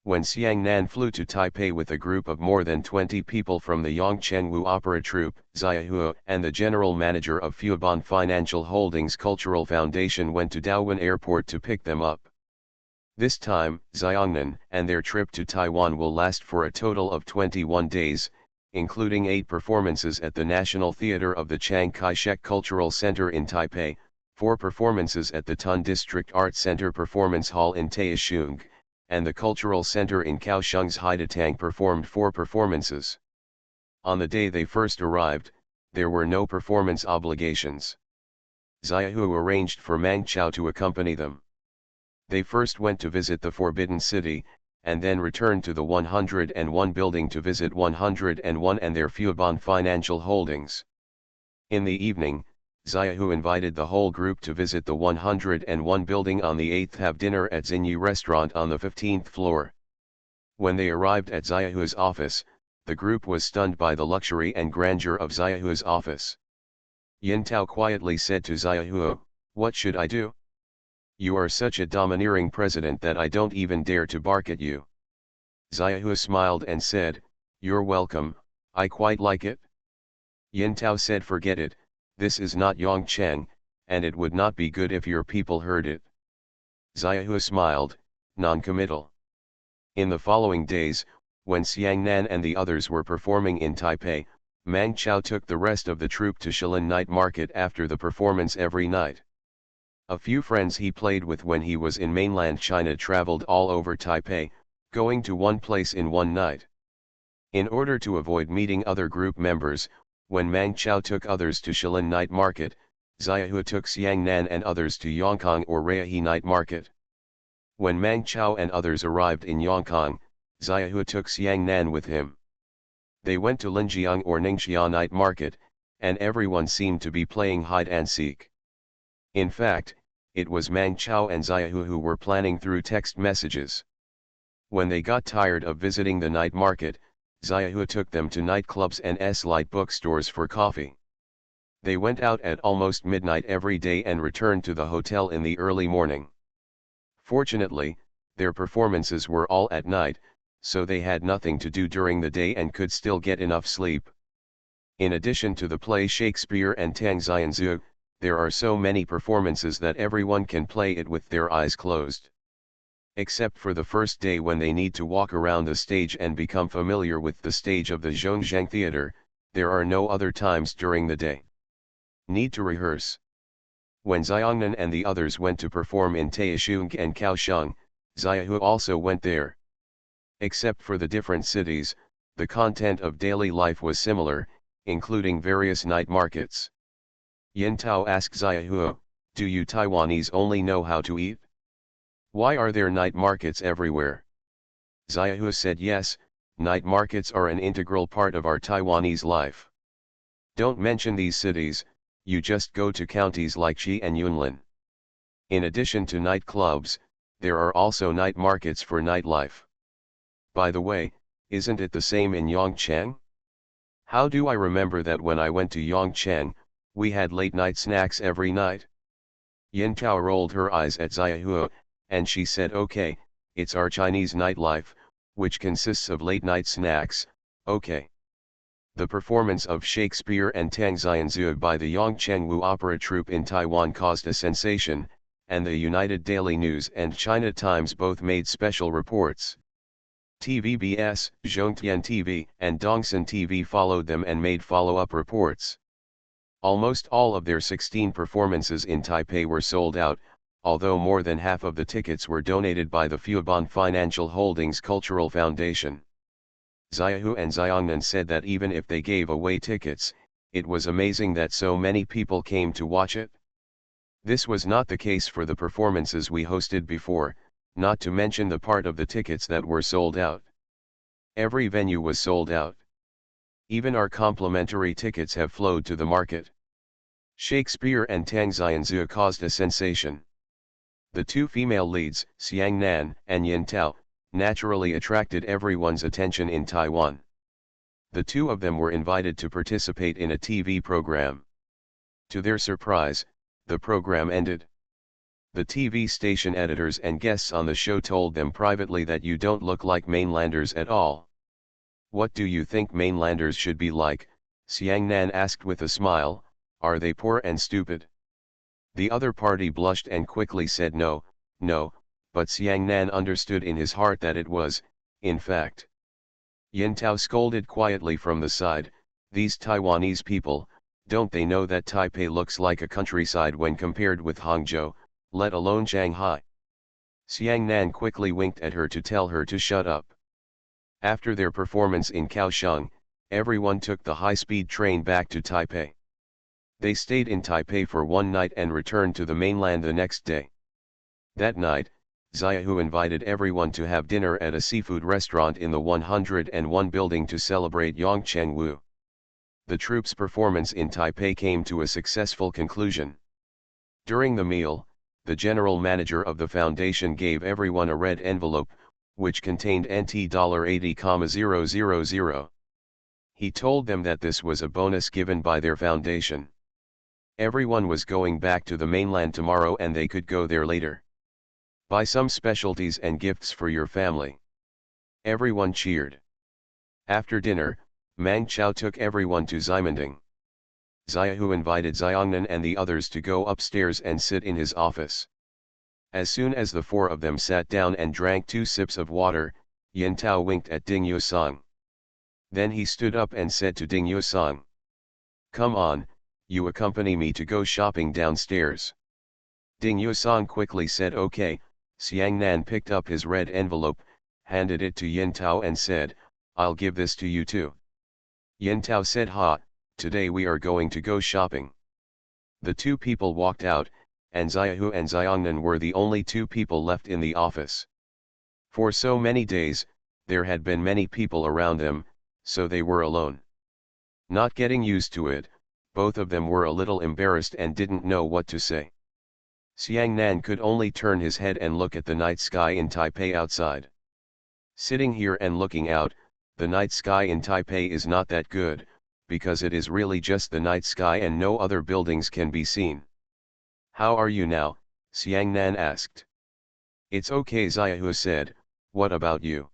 When Xiang Nan flew to Taipei with a group of more than 20 people from the Yongcheng Wu opera troupe, Xia Hua and the general manager of Fubon Financial Holdings Cultural Foundation went to Daowen Airport to pick them up. This time, Xiangnan and their trip to Taiwan will last for a total of 21 days, including 8 performances at the National Theater of the Chiang Kai-shek Cultural Center in Taipei, 4 performances at the Tun District Arts Center Performance Hall in Taisheng, and the Cultural Center in Kaohsiung's Haidatang performed 4 performances. On the day they first arrived, there were no performance obligations. Xiaohu arranged for Mang Chao to accompany them. They first went to visit the Forbidden City, and then returned to the 101 building to visit 101 and their Fubon Financial Holdings. In the evening, Xiaohu invited the whole group to visit the 101 building on the 8th, have dinner at Xinyu restaurant on the 15th floor. When they arrived at Xiaohu's office, the group was stunned by the luxury and grandeur of Xiaohu's office. Yin Tao quietly said to Xiaohu, What should I do? You are such a domineering president that I don't even dare to bark at you. Xiahua smiled and said, "You're welcome, I quite like it." Yin Tao said, "Forget it, this is not Yongchang, and it would not be good if your people heard it." Xiahua smiled, non-committal. In the following days, when Xiang Nan and the others were performing in Taipei, Mang Chao took the rest of the troupe to Shilin Night Market after the performance every night. A few friends he played with when he was in mainland China traveled all over Taipei, going to one place in one night. In order to avoid meeting other group members, when Mang Chao took others to Shilin Night Market, Xiahua took Xiang Nan and others to Yongkang or Reihe Night Market. When Mang Chao and others arrived in Yongkang, Xiahua took Xiang Nan with him. They went to Linjiang or Ningxia Night Market, and everyone seemed to be playing hide and seek. In fact, it was Mang Chao and Xiahua who were planning through text messages. When they got tired of visiting the night market, Xiahua took them to nightclubs and light bookstores for coffee. They went out at almost midnight every day and returned to the hotel in the early morning. Fortunately, their performances were all at night, so they had nothing to do during the day and could still get enough sleep. In addition to the play Shakespeare and Tang Xianzu, there are so many performances that everyone can play it with their eyes closed. Except for the first day when they need to walk around the stage and become familiar with the stage of the Zhongzheng Theater, there are no other times during the day. Need to rehearse. When Xiangnan and the others went to perform in Taisheng and Kaohsiung, Xiahua also went there. Except for the different cities, the content of daily life was similar, including various night markets. Yin Tao asked Xiahua, "Do you Taiwanese only know how to eat? Why are there night markets everywhere?" Xiahua said, "Yes, night markets are an integral part of our Taiwanese life. Don't mention these cities, you just go to counties like Xi and Yunlin. In addition to night clubs, there are also night markets for nightlife. By the way, isn't it the same in Yongchang? How do I remember that when I went to Yongchang, we had late night snacks every night?" Yin Tao rolled her eyes at Xiahua, and she said, "Okay, it's our Chinese nightlife, which consists of late night snacks, okay." The performance of Shakespeare and Tang Xianzu by the Yongchengwu Opera Troupe in Taiwan caused a sensation, and the United Daily News and China Times both made special reports. TVBS, Zhongtian TV, and Dongsan TV followed them and made follow-up reports. Almost all of their 16 performances in Taipei were sold out, although more than half of the tickets were donated by the Fubon Financial Holdings Cultural Foundation. Xiahua and Xiangnan said that even if they gave away tickets, it was amazing that so many people came to watch it. This was not the case for the performances we hosted before, not to mention the part of the tickets that were sold out. Every venue was sold out. Even our complimentary tickets have flowed to the market. Shakespeare and Tang Xianzu caused a sensation. The two female leads, Xiang Nan and Yin Tao, naturally attracted everyone's attention in Taiwan. The two of them were invited to participate in a TV program. To their surprise, the program ended. The TV station editors and guests on the show told them privately that you don't look like mainlanders at all. "What do you think mainlanders should be like?" Xiang Nan asked with a smile. "Are they poor and stupid?" The other party blushed and quickly said no, but Xiang Nan understood in his heart that it was, in fact. Yin Tao scolded quietly from the side, "These Taiwanese people, don't they know that Taipei looks like a countryside when compared with Hangzhou, let alone Shanghai?" Xiang Nan quickly winked at her to tell her to shut up. After their performance in Kaohsiung, everyone took the high-speed train back to Taipei. They stayed in Taipei for one night and returned to the mainland the next day. That night, Xiahua invited everyone to have dinner at a seafood restaurant in the 101 building to celebrate Yongchengwu. The troupe's performance in Taipei came to a successful conclusion. During the meal, the general manager of the foundation gave everyone a red envelope, which contained NT$80,000. He told them that this was a bonus given by their foundation. Everyone was going back to the mainland tomorrow and they could go there later. Buy some specialties and gifts for your family. Everyone cheered. After dinner, Mang Chao took everyone to Ximending. Xiaohu invited Xiongnan and the others to go upstairs and sit in his office. As soon as the four of them sat down and drank 2 sips of water, Yin Tao winked at Ding Yusong. Then he stood up and said to Ding Yusong, "Come on, you accompany me to go shopping downstairs." Ding Yusong quickly said okay. Xiang Nan picked up his red envelope, handed it to Yin Tao and said, "I'll give this to you too." Yin Tao said, "Ha, today we are going to go shopping." The 2 people walked out, and Xiaohu and Xiongnan were the only 2 people left in the office. For so many days, there had been many people around them, so they were alone. Not getting used to it, both of them were a little embarrassed and didn't know what to say. Xiang Nan could only turn his head and look at the night sky in Taipei outside. Sitting here and looking out, the night sky in Taipei is not that good, because it is really just the night sky and no other buildings can be seen. "How are you now?" Xiang Nan asked. "It's okay," Xiaohu said, "what about you?"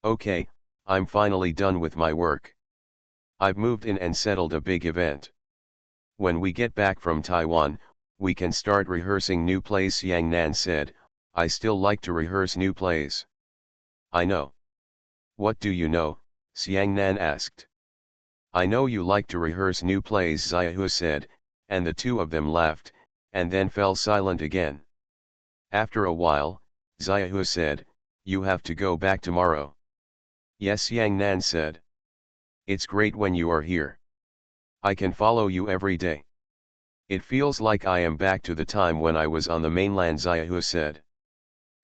"Okay, I'm finally done with my work. I've moved in and settled a big event. When we get back from Taiwan, we can start rehearsing new plays," Xiang Nan said. "I still like to rehearse new plays." "I know." "What do you know?" Xiang Nan asked. "I know you like to rehearse new plays," Xiaohu said, and the 2 of them laughed, and then fell silent again. After a while, Xiaohu said, "You have to go back tomorrow." "Yes," Xiang Nan said. "It's great when you are here. I can follow you every day. It feels like I am back to the time when I was on the mainland," Xiaohu said.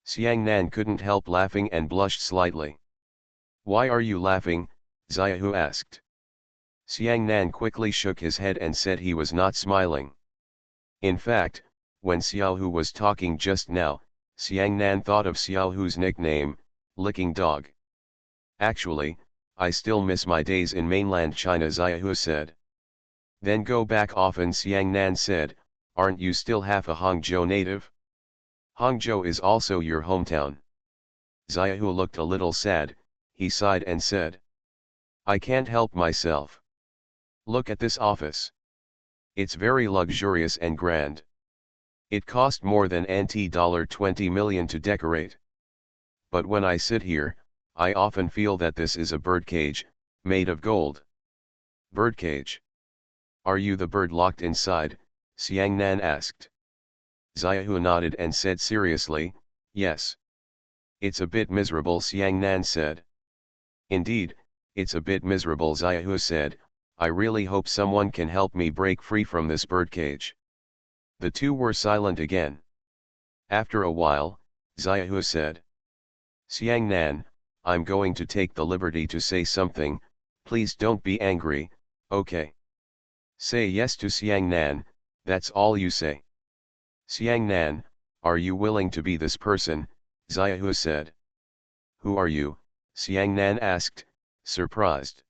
Xiang Nan couldn't help laughing and blushed slightly. "Why are you laughing?" Xiaohu asked. Xiang Nan quickly shook his head and said he was not smiling. In fact, when Xiaohu was talking just now, Xiang Nan thought of Xiaohu's nickname, Licking Dog. "Actually, I still miss my days in mainland China," Xiaohu said. "Then go back often," Xiang Nan said. "Aren't you still half a Hangzhou native? Hangzhou is also your hometown." Xiaohu looked a little sad. He sighed and said, "I can't help myself. Look at this office. It's very luxurious and grand. It cost more than $20 million to decorate. But when I sit here, I often feel that this is a birdcage, made of gold." "Birdcage? Are you the bird locked inside?" Xiang Nan asked. Xiaohu nodded and said seriously, "Yes." "It's a bit miserable," Xiang Nan said. "Indeed, it's a bit miserable," Xiaohu said. "I really hope someone can help me break free from this birdcage." The 2 were silent again. After a while, Xiaohu said, "Xiang Nan, I'm going to take the liberty to say something. Please don't be angry, okay? Say yes to Xiang Nan, that's all you say." "Xiang Nan, are you willing to be this person?" Xiaohu said. "Who are you?" Xiang Nan asked, surprised.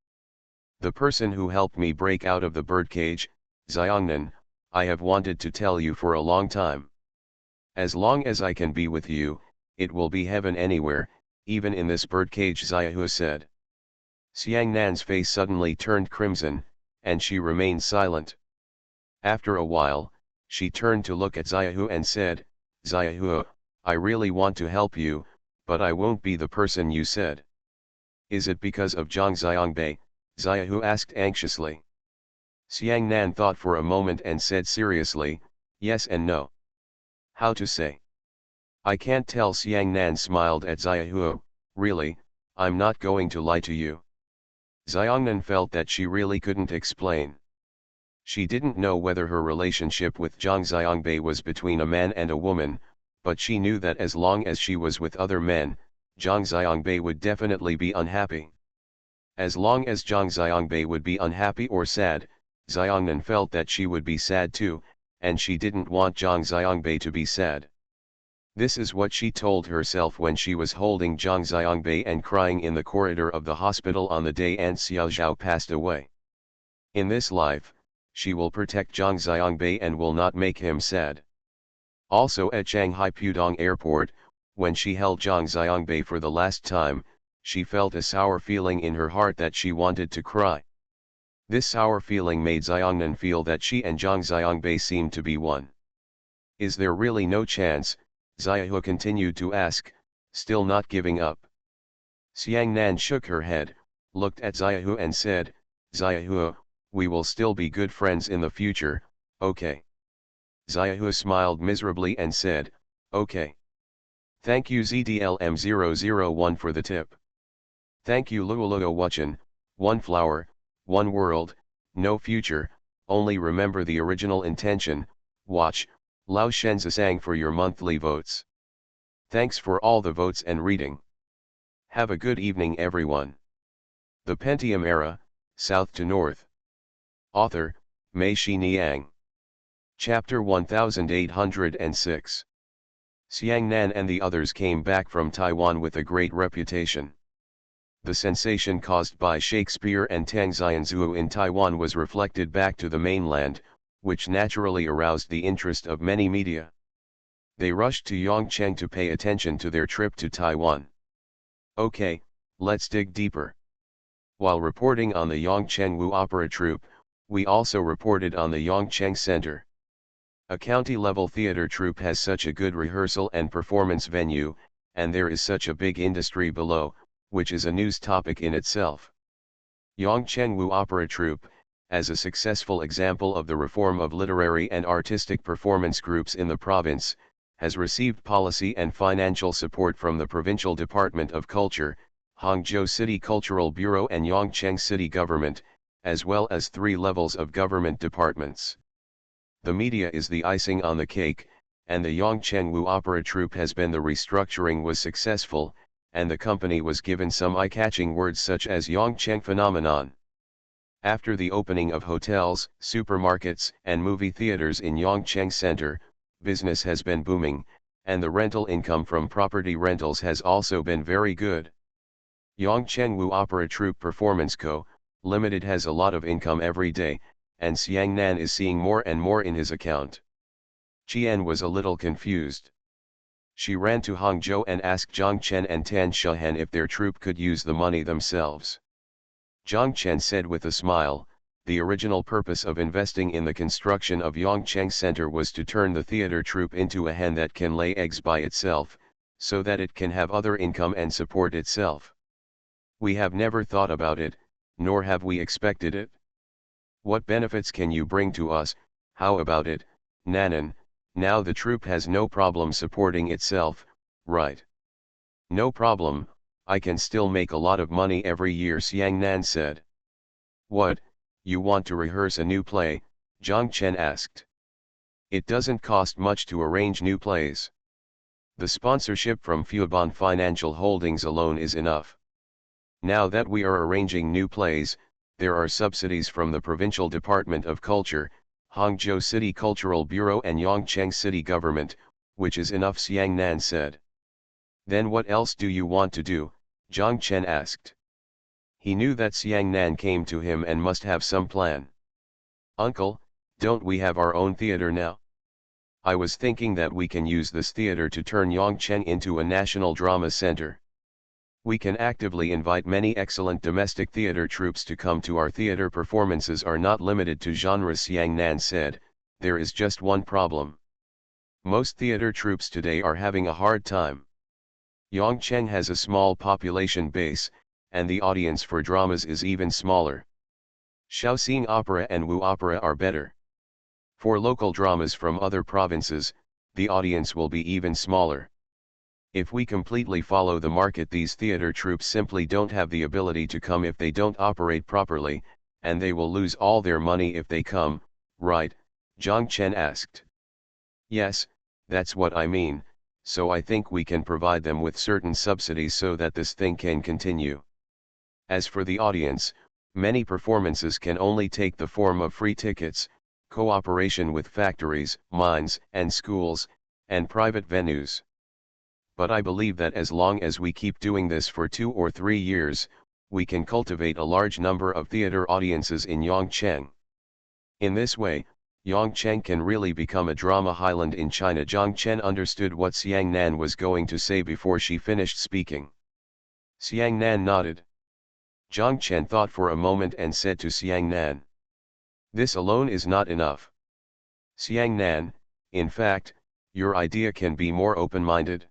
"The person who helped me break out of the birdcage, Xiongnan. I have wanted to tell you for a long time. As long as I can be with you, it will be heaven anywhere, even in this birdcage," Xiaohu said. Xiang Nan's face suddenly turned crimson, and she remained silent. After a while, she turned to look at Xiaohu and said, "Xiaohu, I really want to help you, but I won't be the person you said." "Is it because of Zhang Xiangbei?" Xiaohu asked anxiously. Xiang Nan thought for a moment and said seriously, "Yes and no." "How to say?" "I can't tell." Xiang Nan smiled at Xiaohu. "Really, I'm not going to lie to you." Xiongnan felt that she really couldn't explain. She didn't know whether her relationship with Zhang Xiangbei was between a man and a woman, but she knew that as long as she was with other men, Zhang Xiangbei would definitely be unhappy. As long as Zhang Xiangbei would be unhappy or sad, Xiongnan felt that she would be sad too, and she didn't want Zhang Xiangbei to be sad. This is what she told herself when she was holding Zhang Xiangbei and crying in the corridor of the hospital on the day Aunt Xiaozhao passed away. In this life, She will protect Zhang Xiangbei and will not make him sad. Also at Shanghai Pudong Airport, when she held Zhang Xiangbei for the last time, she felt a sour feeling in her heart that she wanted to cry. This sour feeling made Xiangnan feel that she and Zhang Xiangbei seemed to be one. Is there really no chance? Xiaohu continued to ask, still not giving up. Xiangnan shook her head, looked at Xiaohu and said, Xiaohu, we will still be good friends in the future, okay? Xiaohu smiled miserably and said, okay. Thank you ZDLM001 for the tip. Thank you Luoluo Wuchen, one flower, one world, no future, only remember the original intention, watch, Lao Shenzasang for your monthly votes. Thanks for all the votes and reading. Have a good evening everyone. The Pentium Era, South to North. Author, Mei Xiniang. Chapter 1806. Xiangnan and the others came back from Taiwan with a great reputation. The sensation caused by Shakespeare and Tang Xianzhuo in Taiwan was reflected back to the mainland, which naturally aroused the interest of many media. They rushed to Yongcheng to pay attention to their trip to Taiwan. Okay, let's dig deeper. While reporting on the Yongcheng Wu Opera Troupe, we also reported on the Yongcheng Center. A county-level theater troupe has such a good rehearsal and performance venue, and there is such a big industry below, which is a news topic in itself. Yongcheng Wu Opera Troupe, as a successful example of the reform of literary and artistic performance groups in the province, has received policy and financial support from the Provincial Department of Culture, Hangzhou City Cultural Bureau and Yongcheng City Government, as well as 3 levels of government departments. The media is the icing on the cake, and the Yongcheng Wu Opera Troupe the restructuring was successful, and the company was given some eye-catching words such as Yongcheng Phenomenon. After the opening of hotels, supermarkets, and movie theaters in Yongcheng Center, business has been booming, and the rental income from property rentals has also been very good. Yongcheng Wu Opera Troupe Performance Co., Limited has a lot of income every day, and Xiangnan is seeing more and more in his account. Qian was a little confused. She ran to Hangzhou and asked Zhang Chen and Tan Shehen if their troupe could use the money themselves. Zhang Chen said with a smile, the original purpose of investing in the construction of Yongcheng Center was to turn the theater troupe into a hen that can lay eggs by itself, so that it can have other income and support itself. We have never thought about it, nor have we expected it. What benefits can you bring to us? How about it, Nanan? Now the troupe has no problem supporting itself, right? No problem, I can still make a lot of money every year, Xiangnan said. What, you want to rehearse a new play? Zhang Chen asked. It doesn't cost much to arrange new plays. The sponsorship from Fubon Financial Holdings alone is enough. Now that we are arranging new plays, there are subsidies from the Provincial Department of Culture, Hangzhou City Cultural Bureau and Yongcheng City Government, which is enough, Xiangnan said. Then what else do you want to do? Zhang Chen asked. He knew that Xiangnan came to him and must have some plan. Uncle, don't we have our own theater now? I was thinking that we can use this theater to turn Yongcheng into a national drama center. We can actively invite many excellent domestic theater troupes to come to our theater. Performances are not limited to genres, Xiangnan said, there is just one problem. Most theater troupes today are having a hard time. Yongcheng has a small population base, and the audience for dramas is even smaller. Shaoxing opera and Wu opera are better. For local dramas from other provinces, the audience will be even smaller. If we completely follow the market, these theater troupes simply don't have the ability to come if they don't operate properly, and they will lose all their money if they come, right? Zhang Chen asked. Yes, that's what I mean, so I think we can provide them with certain subsidies so that this thing can continue. As for the audience, many performances can only take the form of free tickets, cooperation with factories, mines, and schools, and private venues. But I believe that as long as we keep doing this for 2 or 3 years, we can cultivate a large number of theater audiences in Yongcheng. In this way, Yongcheng can really become a drama highland in China. Zhang Chen understood what Xiang Nan was going to say before she finished speaking. Xiang Nan nodded. Zhang Chen thought for a moment and said to Xiang Nan, "This alone is not enough. Xiang Nan, in fact, your idea can be more open-minded.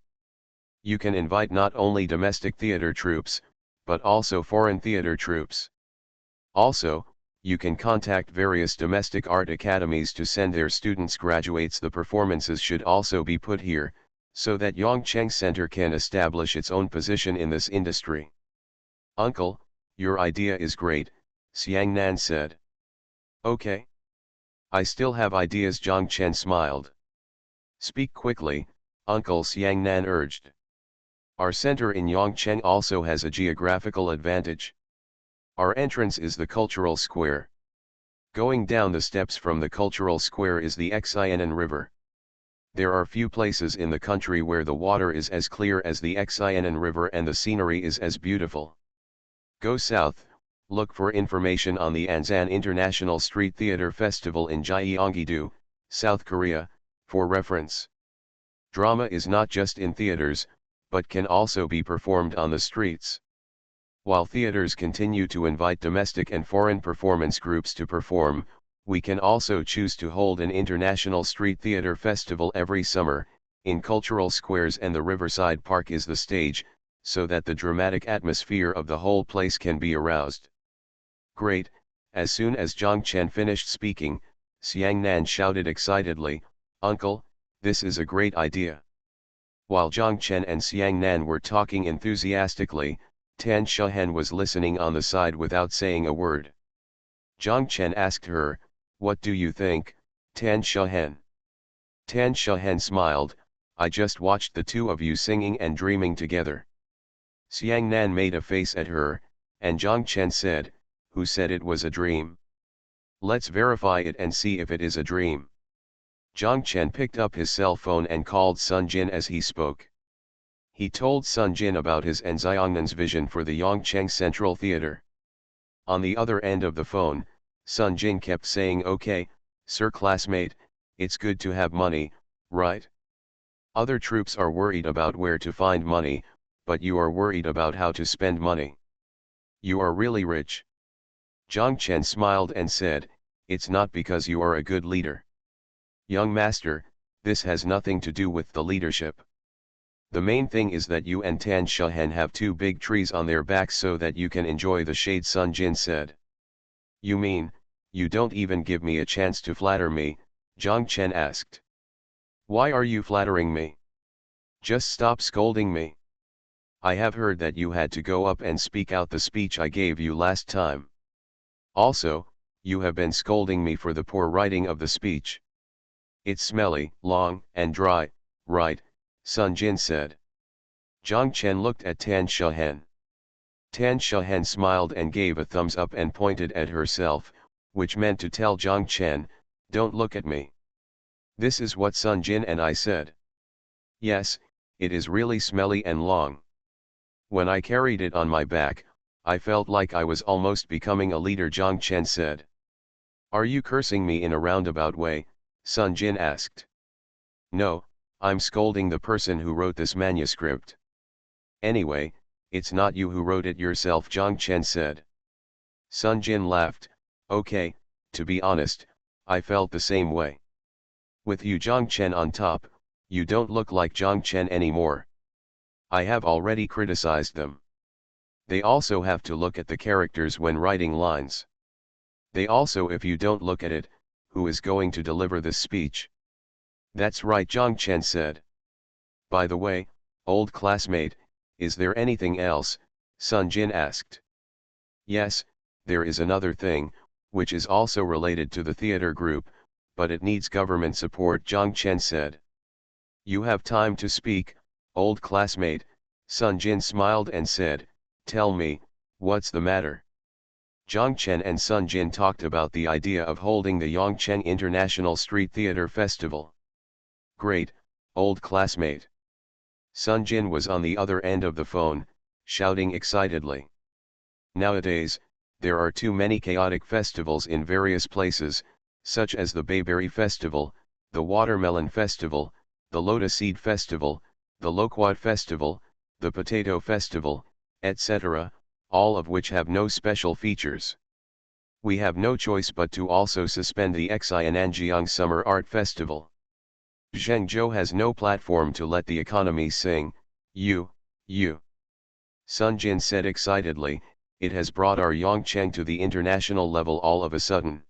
You can invite not only domestic theater troupes, but also foreign theater troupes. Also, you can contact various domestic art academies to send their students graduates. The performances should also be put here, so that Yongcheng Center can establish its own position in this industry." "Uncle, your idea is great," Xiang Nan said. "Okay. I still have ideas." Zhang Chen smiled. "Speak quickly, Uncle," Xiang Nan urged. "Our center in Yongcheng also has a geographical advantage. Our entrance is the cultural square. Going down the steps from the cultural square is the Xianan River. There are few places in the country where the water is as clear as the Xianan River and the scenery is as beautiful. Go south, look for information on the Ansan International Street Theater Festival in Gyeonggi-do, South Korea, for reference. Drama is not just in theaters, but can also be performed on the streets. While theaters continue to invite domestic and foreign performance groups to perform, we can also choose to hold an international street theater festival every summer, in cultural squares, and the Riverside Park is the stage, so that the dramatic atmosphere of the whole place can be aroused." "Great!" As soon as Zhang Chen finished speaking, Xiang Nan shouted excitedly, "Uncle, this is a great idea." While Zhang Chen and Xiang Nan were talking enthusiastically, Tan Shehen was listening on the side without saying a word. Zhang Chen asked her, "What do you think, Tan Shehen?" Tan Shehen smiled, "I just watched the two of you singing and dreaming together." Xiang Nan made a face at her, and Zhang Chen said, "Who said it was a dream? Let's verify it and see if it is a dream." Zhang Chen picked up his cell phone and called Sun Jin as he spoke. He told Sun Jin about his and Xiangnan's vision for the Yongcheng Central Theater. On the other end of the phone, Sun Jin kept saying, "Okay, sir classmate, it's good to have money, right? Other troops are worried about where to find money, but you are worried about how to spend money. You are really rich." Zhang Chen smiled and said, "It's not because you are a good leader. Young master, this has nothing to do with the leadership. The main thing is that you and Tan Shehen have two big trees on their backs so that you can enjoy the shade," Sun Jin said. "You mean, you don't even give me a chance to flatter me?" Zhang Chen asked. "Why are you flattering me? Just stop scolding me. I have heard that you had to go up and speak out the speech I gave you last time. Also, you have been scolding me for the poor writing of the speech. It's smelly, long, and dry, right?" Sun Jin said. Zhang Chen looked at Tan Shehen. Tan Shehen smiled and gave a thumbs up and pointed at herself, which meant to tell Zhang Chen, "Don't look at me. This is what Sun Jin and I said. Yes, it is really smelly and long. When I carried it on my back, I felt like I was almost becoming a leader," Zhang Chen said. "Are you cursing me in a roundabout way?" Sun Jin asked. "No, I'm scolding the person who wrote this manuscript." "Anyway, it's not you who wrote it yourself," Zhang Chen said. Sun Jin laughed, "Okay, to be honest, I felt the same way. With you Zhang Chen on top, you don't look like Zhang Chen anymore. I have already criticized them. They also have to look at the characters when writing lines. They also, if you don't look at it, who is going to deliver this speech?" "That's right," Zhang Chen said. "By the way, old classmate, is there anything else?" Sun Jin asked. "Yes, there is another thing, which is also related to the theater group, but it needs government support," Zhang Chen said. "You have time to speak, old classmate," Sun Jin smiled and said, "Tell me, what's the matter?" Zhang Chen and Sun Jin talked about the idea of holding the Yongcheng International Street Theater Festival. "Great, old classmate." Sun Jin was on the other end of the phone, shouting excitedly. "Nowadays, there are too many chaotic festivals in various places, such as the Bayberry Festival, the Watermelon Festival, the Lotus Seed Festival, the Loquat Festival, the Potato Festival, etc., all of which have no special features. We have no choice but to also suspend the Xiananjiang Summer Art Festival. Zhengzhou has no platform to let the economy sing, you. Sun Jin said excitedly, it has brought our Yongcheng to the international level all of a sudden.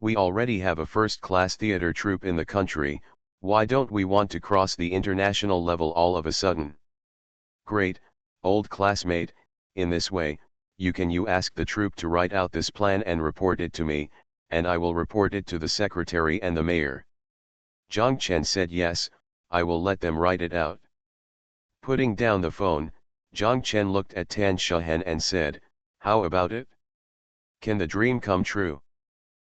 We already have a first-class theater troupe in the country, why don't we want to cross the international level all of a sudden? Great, old classmate, in this way, you ask the troupe to write out this plan and report it to me, and I will report it to the secretary and the mayor. Zhang Chen said yes, I will let them write it out. Putting down the phone, Zhang Chen looked at Tan Shahen and said, how about it? Can the dream come true?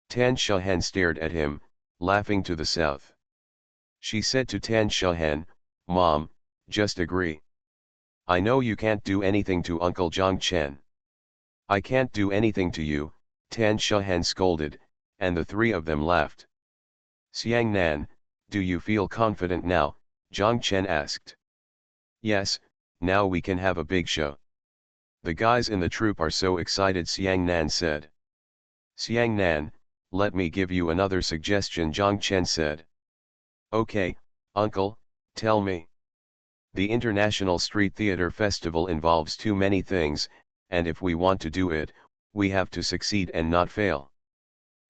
Tan Shahen stared at him, laughing to the south. She said to Tan Shahen, Mom, just agree. I know you can't do anything to Uncle Zhang Chen. I can't do anything to you, Tan Shahen scolded, and the three of them laughed. Xiang Nan, do you feel confident now? Zhang Chen asked. Yes, now we can have a big show. The guys in the troupe are so excited, Xiang Nan said. Xiang Nan, let me give you another suggestion, Zhang Chen said. Okay, uncle, tell me. The International Street Theater Festival involves too many things, and if we want to do it, we have to succeed and not fail.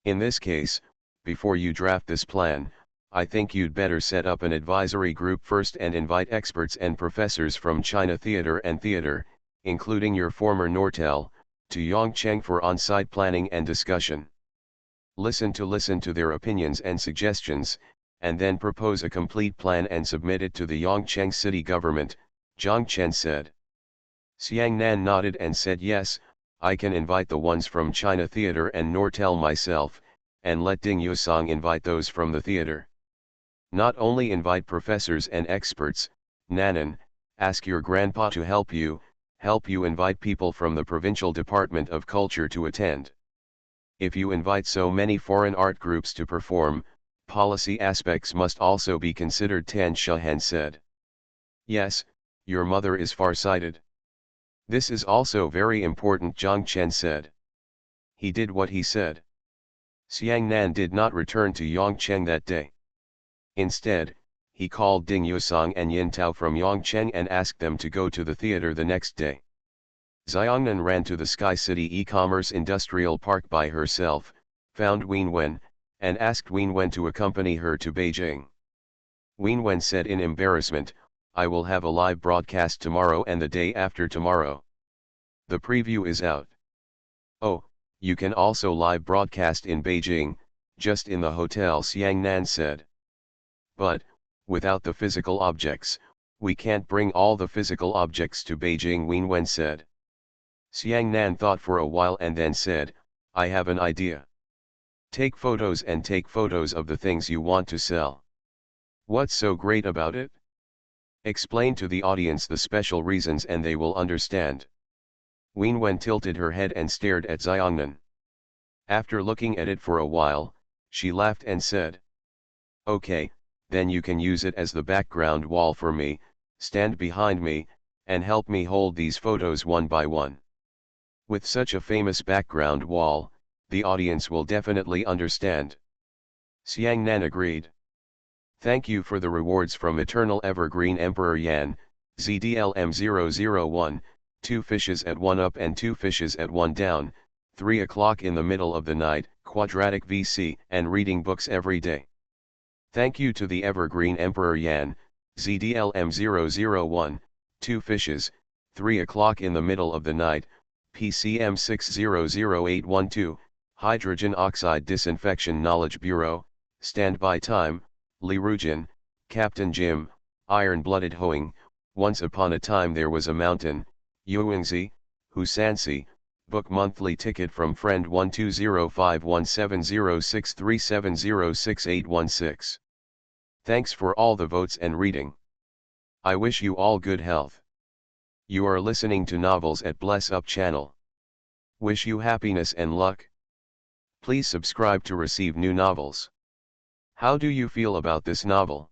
In this case, before you draft this plan, I think you'd better set up an advisory group first and invite experts and professors from China Theater and Theater, including your former Nortel, to Yongcheng for on-site planning and discussion. Listen to their opinions and suggestions, and then propose a complete plan and submit it to the Yongcheng city government, Zhang Chen said. Xiang Nan nodded and said yes, I can invite the ones from China Theater and Nortel myself, and let Ding Yusong invite those from the theater. Not only invite professors and experts, Nanan, ask your grandpa to help you invite people from the Provincial Department of Culture to attend. If you invite so many foreign art groups to perform, policy aspects must also be considered, Tan Shahen said. Yes, your mother is far-sighted. This is also very important, Zhang Chen said. He did what he said. Xiang Nan did not return to Yongcheng that day. Instead, he called Ding Yusong and Yin Tao from Yongcheng and asked them to go to the theater the next day. Xiangnan ran to the Sky City E-Commerce Industrial Park by herself, found Wenwen, and asked Wenwen to accompany her to Beijing. Wenwen said in embarrassment, I will have a live broadcast tomorrow and the day after tomorrow. The preview is out. Oh, you can also live broadcast in Beijing, just in the hotel, Xiang Nan said. But, without the physical objects, we can't bring all the physical objects to Beijing, Wenwen said. Xiang Nan thought for a while and then said, I have an idea. Take photos of the things you want to sell. What's so great about it? Explain to the audience the special reasons and they will understand. Wenwen tilted her head and stared at Xiangnan. After looking at it for a while, she laughed and said, okay, then you can use it as the background wall for me, stand behind me, and help me hold these photos one by one. With such a famous background wall, the audience will definitely understand. Xiang Nan agreed. Thank you for the rewards from Eternal Evergreen Emperor Yan, ZDLM001, 2 fishes at 1 up and 2 fishes at 1 down, 3 o'clock in the middle of the night, quadratic VC, and reading books every day. Thank you to the Evergreen Emperor Yan, ZDLM001, 2 fishes, 3 o'clock in the middle of the night, PCM 600812, Hydrogen Oxide Disinfection Knowledge Bureau, Standby Time, Li Rujin, Captain Jim, Iron-Blooded Hoing, Once Upon a Time There Was a Mountain, Yuengzi, Husansi, Book Monthly Ticket from Friend 1205170637066816. Thanks for all the votes and reading. I wish you all good health. You are listening to novels at Bless Up channel. Wish you happiness and luck. Please subscribe to receive new novels. How do you feel about this novel?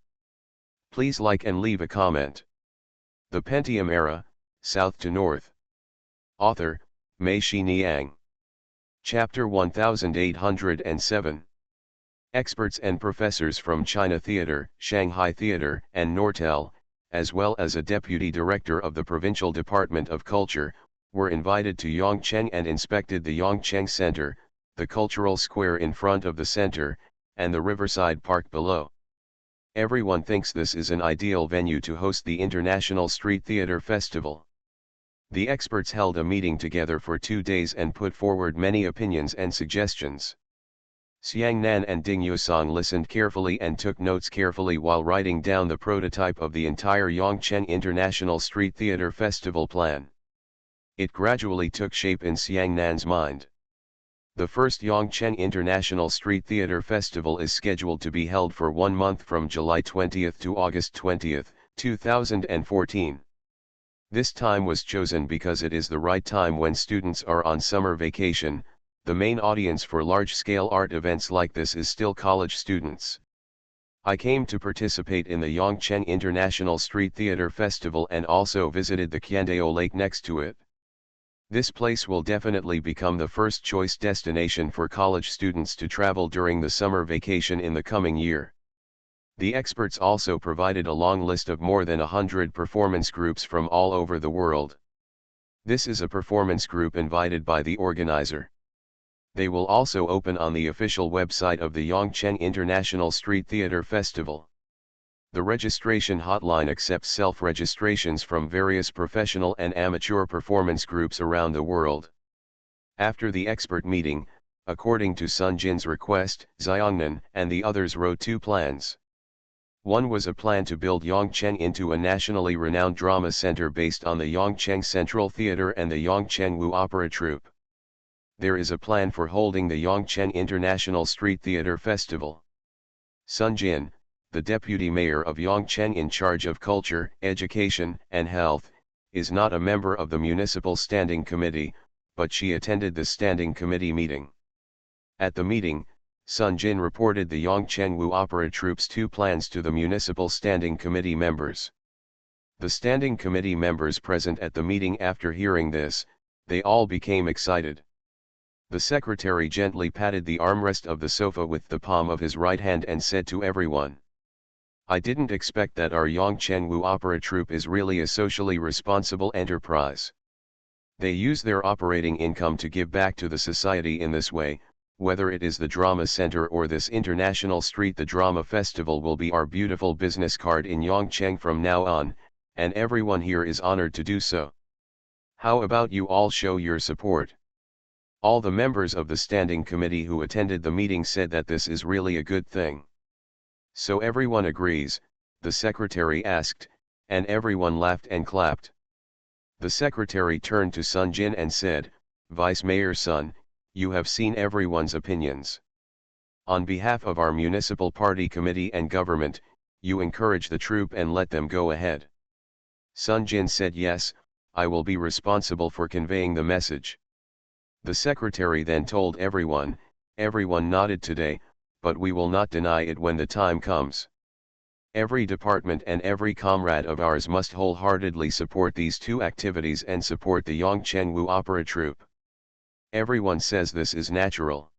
Please like and leave a comment. The Pentium Era, South to North. Author, Mei-Shi Niang. Chapter 1807. Experts and professors from China Theater, Shanghai Theater, and Nortel, as well as a deputy director of the Provincial Department of Culture, were invited to Yongcheng and inspected the Yongcheng Center, the cultural square in front of the center, and the riverside park below. Everyone thinks this is an ideal venue to host the International Street Theater Festival. The experts held a meeting together for 2 days and put forward many opinions and suggestions. Xiang Nan and Ding Yusong listened carefully and took notes carefully while writing down the prototype of the entire Yongcheng International Street Theater Festival plan. It gradually took shape in Xiang Nan's mind. The first Yongcheng International Street Theater Festival is scheduled to be held for 1 month from July 20th to August 20th, 2014. This time was chosen because it is the right time when students are on summer vacation. The main audience for large-scale art events like this is still college students. I came to participate in the Yongcheng International Street Theater Festival and also visited the Qiandao Lake next to it. This place will definitely become the first choice destination for college students to travel during the summer vacation in the coming year. The experts also provided a long list of more than 100 performance groups from all over the world. This is a performance group invited by the organizer. They will also open on the official website of the Yongcheng International Street Theater Festival. The registration hotline accepts self-registrations from various professional and amateur performance groups around the world. After the expert meeting, according to Sun Jin's request, Xiangnan and the others wrote 2 plans. One was a plan to build Yongcheng into a nationally renowned drama center based on the Yongcheng Central Theater and the Yongcheng Wu Opera Troupe. There is a plan for holding the Yongcheng International Street Theater Festival. Sun Jin, the deputy mayor of Yongcheng in charge of culture, education, and health, is not a member of the municipal standing committee, but she attended the standing committee meeting. At the meeting, Sun Jin reported the Yongcheng Wu Opera Troupe's 2 plans to the municipal standing committee members. The standing committee members present at the meeting, after hearing this, they all became excited. The secretary gently patted the armrest of the sofa with the palm of his right hand and said to everyone, "I didn't expect that our Yongcheng Wu Opera Troupe is really a socially responsible enterprise. They use their operating income to give back to the society in this way. Whether it is the drama center or this International Street, the drama festival will be our beautiful business card in Yongcheng from now on, and everyone here is honored to do so. How about you all show your support?" All the members of the standing committee who attended the meeting said that this is really a good thing. "So everyone agrees?" the secretary asked, and everyone laughed and clapped. The secretary turned to Sun Jin and said, "Vice Mayor Sun, you have seen everyone's opinions. On behalf of our municipal party committee and government, you encourage the troupe and let them go ahead." Sun Jin said, "Yes, I will be responsible for conveying the message." The secretary then told everyone nodded today, but we will not deny it when the time comes. Every department and every comrade of ours must wholeheartedly support these 2 activities and support the Yongcheng Wu Opera Troupe. Everyone says this is natural.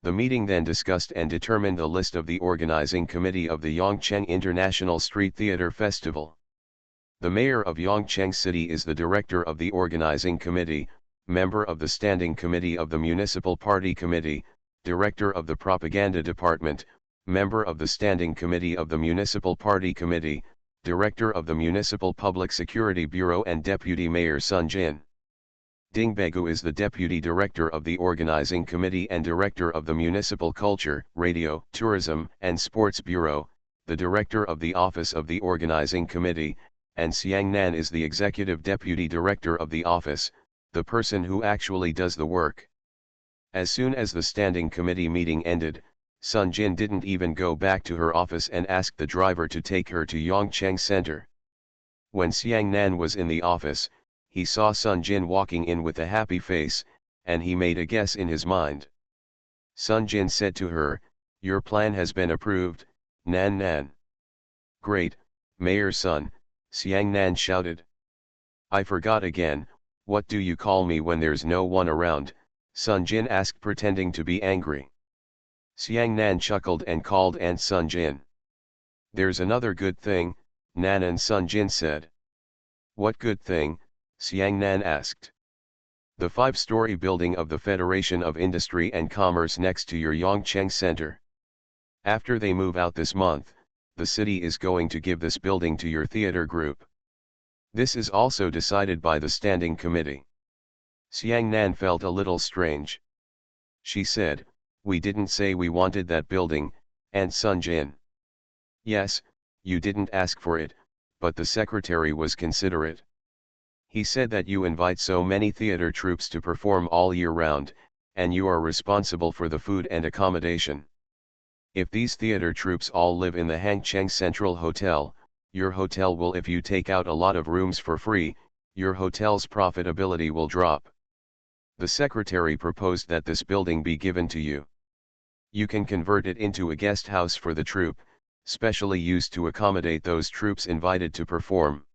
The meeting then discussed and determined a list of the organizing committee of the Yongcheng International Street Theater Festival. The mayor of Yongcheng City is the director of the organizing committee, member of the standing committee of the municipal party committee, director of the propaganda department, member of the standing committee of the municipal party committee, director of the municipal public security bureau, and deputy mayor Sun Jin. Ding Begu is the deputy director of the organizing committee and director of the municipal culture, radio, tourism, and sports bureau, the director of the office of the organizing committee, and Xiang Nan is the executive deputy director of the office, the person who actually does the work. As soon as the standing committee meeting ended, Sun Jin didn't even go back to her office and asked the driver to take her to Yongcheng Center. When Xiang Nan was in the office, he saw Sun Jin walking in with a happy face, and he made a guess in his mind. Sun Jin said to her, "Your plan has been approved, Nan Nan." "Great, Mayor's son," Xiang Nan shouted. "I forgot again, what do you call me when there's no one around?" Sun Jin asked, pretending to be angry. Xiang Nan chuckled and called Aunt Sun Jin. "There's another good thing," Nan and Sun Jin said. "What good thing?" Xiang Nan asked. "The 5-story building of the Federation of Industry and Commerce next to your Yongcheng Center. After they move out this month, the city is going to give this building to your theater group. This is also decided by the standing committee." Xiang Nan felt a little strange. She said, "We didn't say we wanted that building, Aunt Sun Jin." "Yes, you didn't ask for it, but the secretary was considerate. He said that you invite so many theater troupes to perform all year round, and you are responsible for the food and accommodation. If these theater troupes all live in the Hangcheng Central Hotel, your hotel will, if you take out a lot of rooms for free, your hotel's profitability will drop. The secretary proposed that this building be given to you. You can convert it into a guest house for the troupe, specially used to accommodate those troupes invited to perform.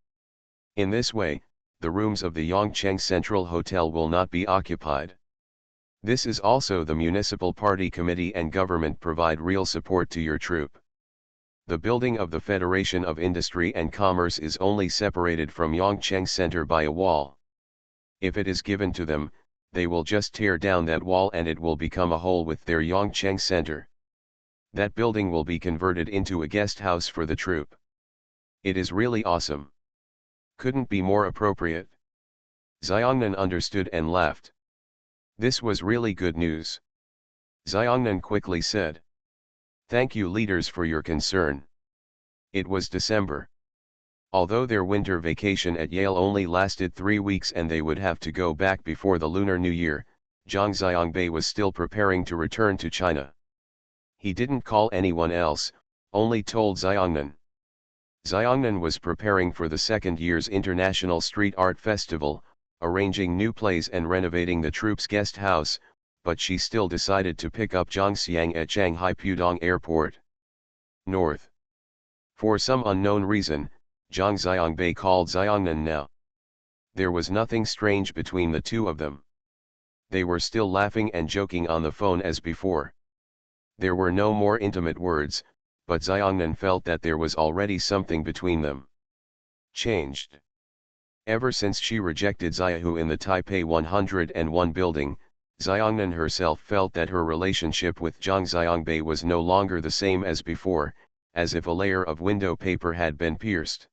In this way, the rooms of the Yongcheng Central Hotel will not be occupied. This is also the municipal party committee and government provide real support to your troupe. The building of the Federation of Industry and Commerce is only separated from Yongcheng Center by a wall. If it is given to them, they will just tear down that wall and it will become a whole with their Yongcheng Center. That building will be converted into a guest house for the troupe. It is really awesome. Couldn't be more appropriate." Xiongnan understood and laughed. This was really good news. Xiongnan quickly said, "Thank you leaders for your concern." It was December. Although their winter vacation at Yale only lasted 3 weeks and they would have to go back before the Lunar New Year, Zhang Xiangbei was still preparing to return to China. He didn't call anyone else, only told Xiongnan. Xiongnan was preparing for the second year's International Street Art Festival, arranging new plays and renovating the troupe's guest house, but she still decided to pick up Zhang Xiang at Shanghai Pudong Airport. North. For some unknown reason, Zhang Xiangbei called Xiongnan now. There was nothing strange between the two of them. They were still laughing and joking on the phone as before. There were no more intimate words, but Xiongnan felt that there was already something between them. Changed. Ever since she rejected Xiaohu in the Taipei 101 building, Xiongnan herself felt that her relationship with Zhang Xiangbei was no longer the same as before, as if a layer of window paper had been pierced.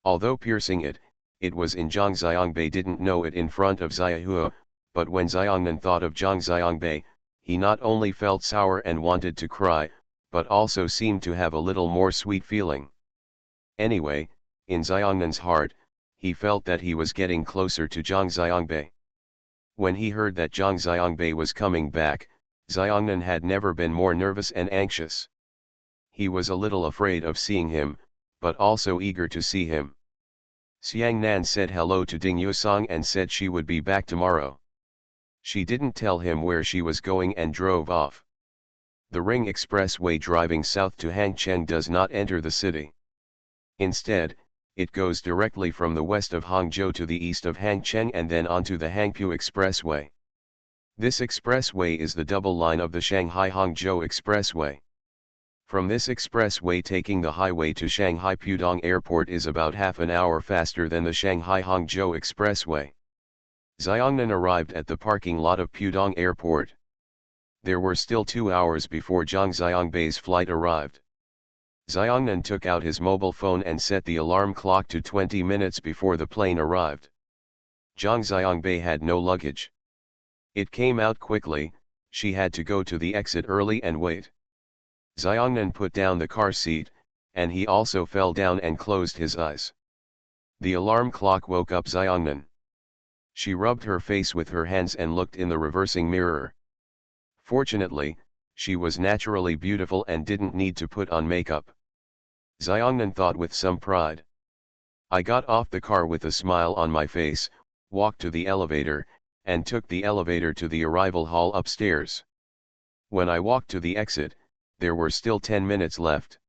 Although piercing it, it was in Zhang Xiangbei didn't know it in front of Xiaohu, but when Xiongnan thought of Zhang Xiangbei, he not only felt sour and wanted to cry, but also seemed to have a little more sweet feeling. Anyway, in Xiongnan's heart, he felt that he was getting closer to Zhang Xiangbei. When he heard that Zhang Xiangbei was coming back, Xiongnan had never been more nervous and anxious. He was a little afraid of seeing him, but also eager to see him. Xiang Nan said hello to Ding Yusong and said she would be back tomorrow. She didn't tell him where she was going and drove off. The Ring Expressway driving south to Hangcheng does not enter the city. Instead, it goes directly from the west of Hangzhou to the east of Hangcheng and then onto the Hangpu Expressway. This expressway is the double line of the Shanghai-Hangzhou Expressway. From this expressway taking the highway to Shanghai Pudong Airport is about half an hour faster than the Shanghai-Hangzhou Expressway. Xiongnan arrived at the parking lot of Pudong Airport. There were still 2 hours before Zhang Xiangbei's flight arrived. Xiongnan took out his mobile phone and set the alarm clock to 20 minutes before the plane arrived. Zhang Xiangbei had no luggage. It came out quickly, she had to go to the exit early and wait. Xiongnan put down the car seat, and he also fell down and closed his eyes. The alarm clock woke up Xiongnan. She rubbed her face with her hands and looked in the reversing mirror. Fortunately, she was naturally beautiful and didn't need to put on makeup. Xiongnan thought with some pride. I got off the car with a smile on my face, walked to the elevator, and took the elevator to the arrival hall upstairs. When I walked to the exit, there were still 10 minutes left.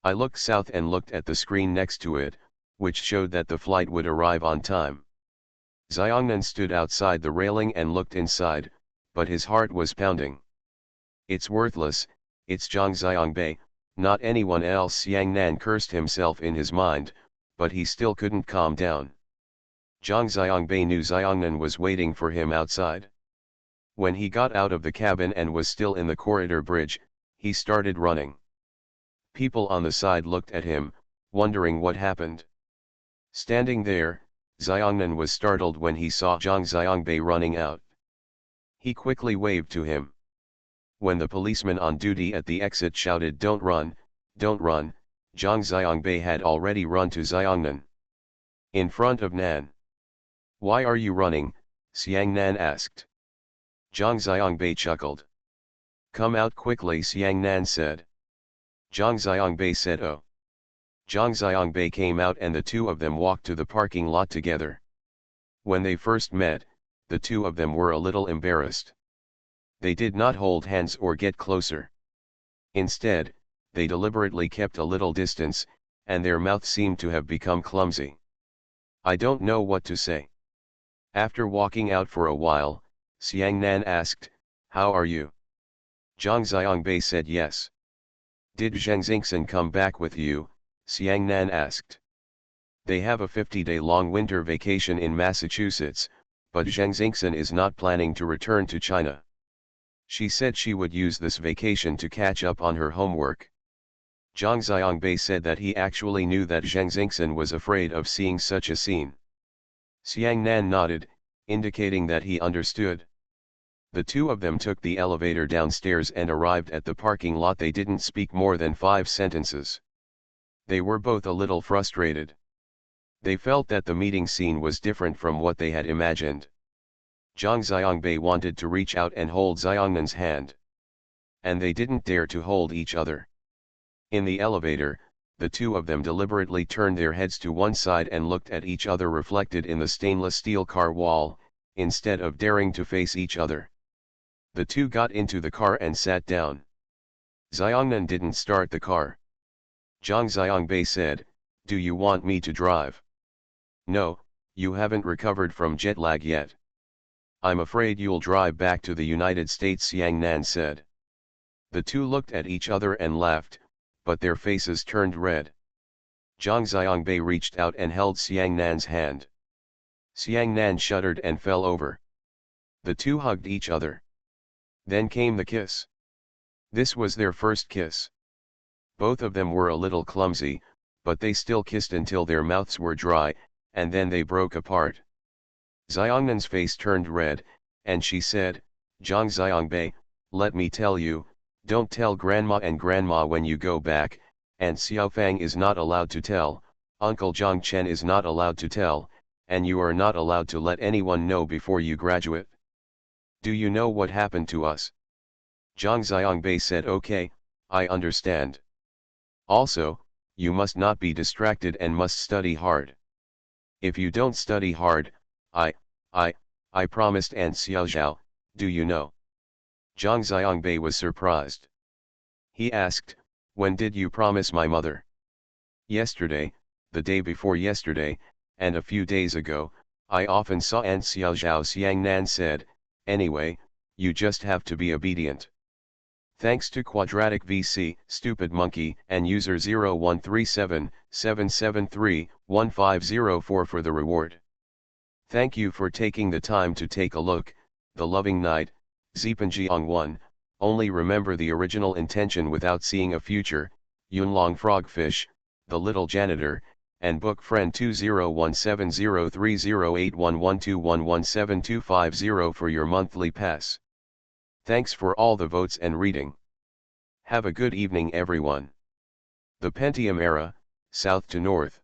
I looked south and looked at the screen next to it, which showed that the flight would arrive on time. Xiongnan stood outside the railing and looked inside, but his heart was pounding. It's worthless, it's Zhang Xiangbei, not anyone else. Xiangnan cursed himself in his mind, but he still couldn't calm down. Zhang Xiangbei knew Xiongnan was waiting for him outside. When he got out of the cabin and was still in the corridor bridge, he started running. People on the side looked at him, wondering what happened. Standing there, Xiongnan was startled when he saw Zhang Xiangbei running out. He quickly waved to him. When the policeman on duty at the exit shouted, "Don't run, don't run," Zhang Xiangbei had already run to Xiongnan. In front of Nan. "Why are you running?" Xiangnan asked. Zhang Xiangbei chuckled. "Come out quickly," Xiangnan said. Zhang Xiangbei said, "Oh." Zhang Xiangbei came out and the two of them walked to the parking lot together. When they first met, the two of them were a little embarrassed. They did not hold hands or get closer. Instead, they deliberately kept a little distance, and their mouths seemed to have become clumsy. "I don't know what to say." After walking out for a while, Xiangnan asked, "How are you?" Zhang Xiangbei said yes. "Did Zheng Xingxin come back with you?" Xiangnan asked. "They have a 50-day-long winter vacation in Massachusetts, but Zheng Xingxin is not planning to return to China. She said she would use this vacation to catch up on her homework." Zhang Xiangbei said that he actually knew that Zheng Xingxin was afraid of seeing such a scene. Xiangnan nodded, indicating that he understood. The two of them took the elevator downstairs and arrived at the parking lot. They didn't speak more than 5 sentences. They were both a little frustrated. They felt that the meeting scene was different from what they had imagined. Zhang Xiangbei wanted to reach out and hold Xiangnan's hand. And they didn't dare to hold each other. In the elevator, the two of them deliberately turned their heads to one side and looked at each other reflected in the stainless steel car wall, instead of daring to face each other. The two got into the car and sat down. Xiongnan didn't start the car. Zhang Xiangbei said, "Do you want me to drive?" "No, you haven't recovered from jet lag yet." "I'm afraid you'll drive back to the United States," Xiangnan said. The two looked at each other and laughed, but their faces turned red. Zhang Xiangbei reached out and held Xiangnan's hand. Xiangnan shuddered and fell over. The two hugged each other. Then came the kiss. This was their first kiss. Both of them were a little clumsy, but they still kissed until their mouths were dry, and then they broke apart. Xiangnan's face turned red, and she said, "Zhang Xiangbei, let me tell you, don't tell Grandma and Grandma when you go back, and Xiaofang is not allowed to tell, Uncle Zhang Chen is not allowed to tell, and you are not allowed to let anyone know before you graduate. Do you know what happened to us?" Zhang Xiangbei said, "Okay, I understand. Also, you must not be distracted and must study hard. If you don't study hard, I promised Aunt Xiaozhao, do you know?" Zhang Xiangbei was surprised. He asked, "When did you promise my mother?" "Yesterday, the day before yesterday, and a few days ago. I often saw Aunt Xiaozhao," Xiangnan said. "Anyway, you just have to be obedient." Thanks to Quadratic VC, Stupid Monkey, and user 0137773150 for the reward. Thank you for taking the time to take a look. The Loving Night, Zipanjiang 1, Only Remember the Original Intention Without Seeing a Future, Yunlong Frogfish, The Little Janitor, and Book Friend 2017030811211725 for your monthly pass. Thanks for all the votes and reading. Have a good evening everyone. The Pentium Era, South to North.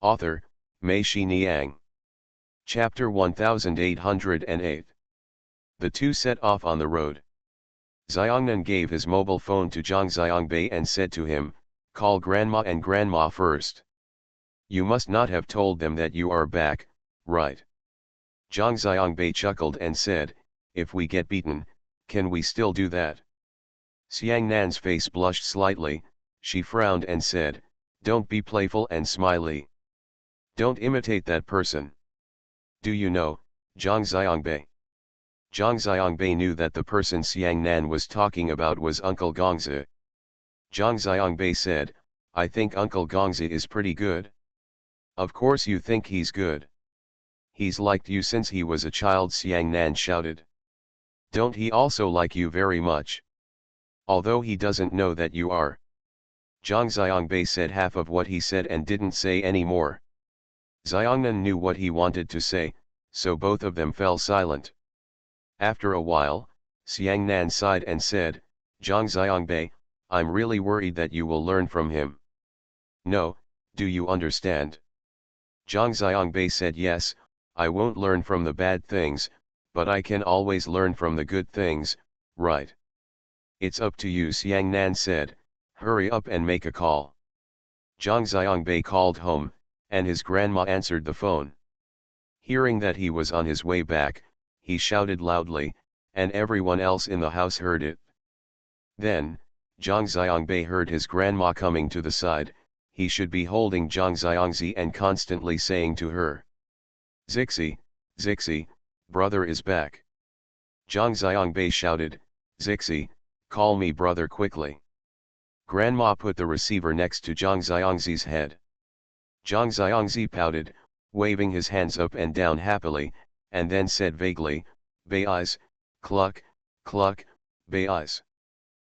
Author, Mei Shi Niang. Chapter 1808. The two set off on the road. Xiongnan gave his mobile phone to Zhang Xiangbei and said to him, "Call Grandma and Grandma first. You must not have told them that you are back, right?" Zhang Xiangbei chuckled and said, "If we get beaten, Can we still do that? Xiang Nan's face blushed slightly, she frowned and said, don't be playful and smiley. Don't imitate that person. Do you know, Zhang Xiangbei? Zhang Xiangbei knew that the person Xiang Nan was talking about was Uncle Gongzi. Zhang Xiangbei said, I think Uncle Gongzi is pretty good. Of course you think he's good. He's liked you since he was a child, Xiang Nan shouted. Don't he also like you very much? Although he doesn't know that you are. Zhang Xiangbei said half of what he said and didn't say any more. Xiangnan knew what he wanted to say, so both of them fell silent. After a while, Xiang Nan sighed and said, Zhang Xiangbei, I'm really worried that you will learn from him. No, do you understand? Zhang Xiangbei said, yes, I won't learn from the bad things, but I can always learn from the good things, right? It's up to you, Xiang Nan said, hurry up and make a call. Zhang Xiangbei called home, and his grandma answered the phone. Hearing that he was on his way back, he shouted loudly, and everyone else in the house heard it. Then, Zhang Xiangbei heard his grandma coming to the side. He should be holding Zhang Xiangzi and constantly saying to her, Zixi, Zixi, brother is back. Zhang Xiangbei shouted, Zixi, call me brother quickly. Grandma put the receiver next to Zhang Xiangzi's head. Zhang Xiangzi pouted, waving his hands up and down happily, and then said vaguely, Bay eyes, cluck, cluck, bay eyes.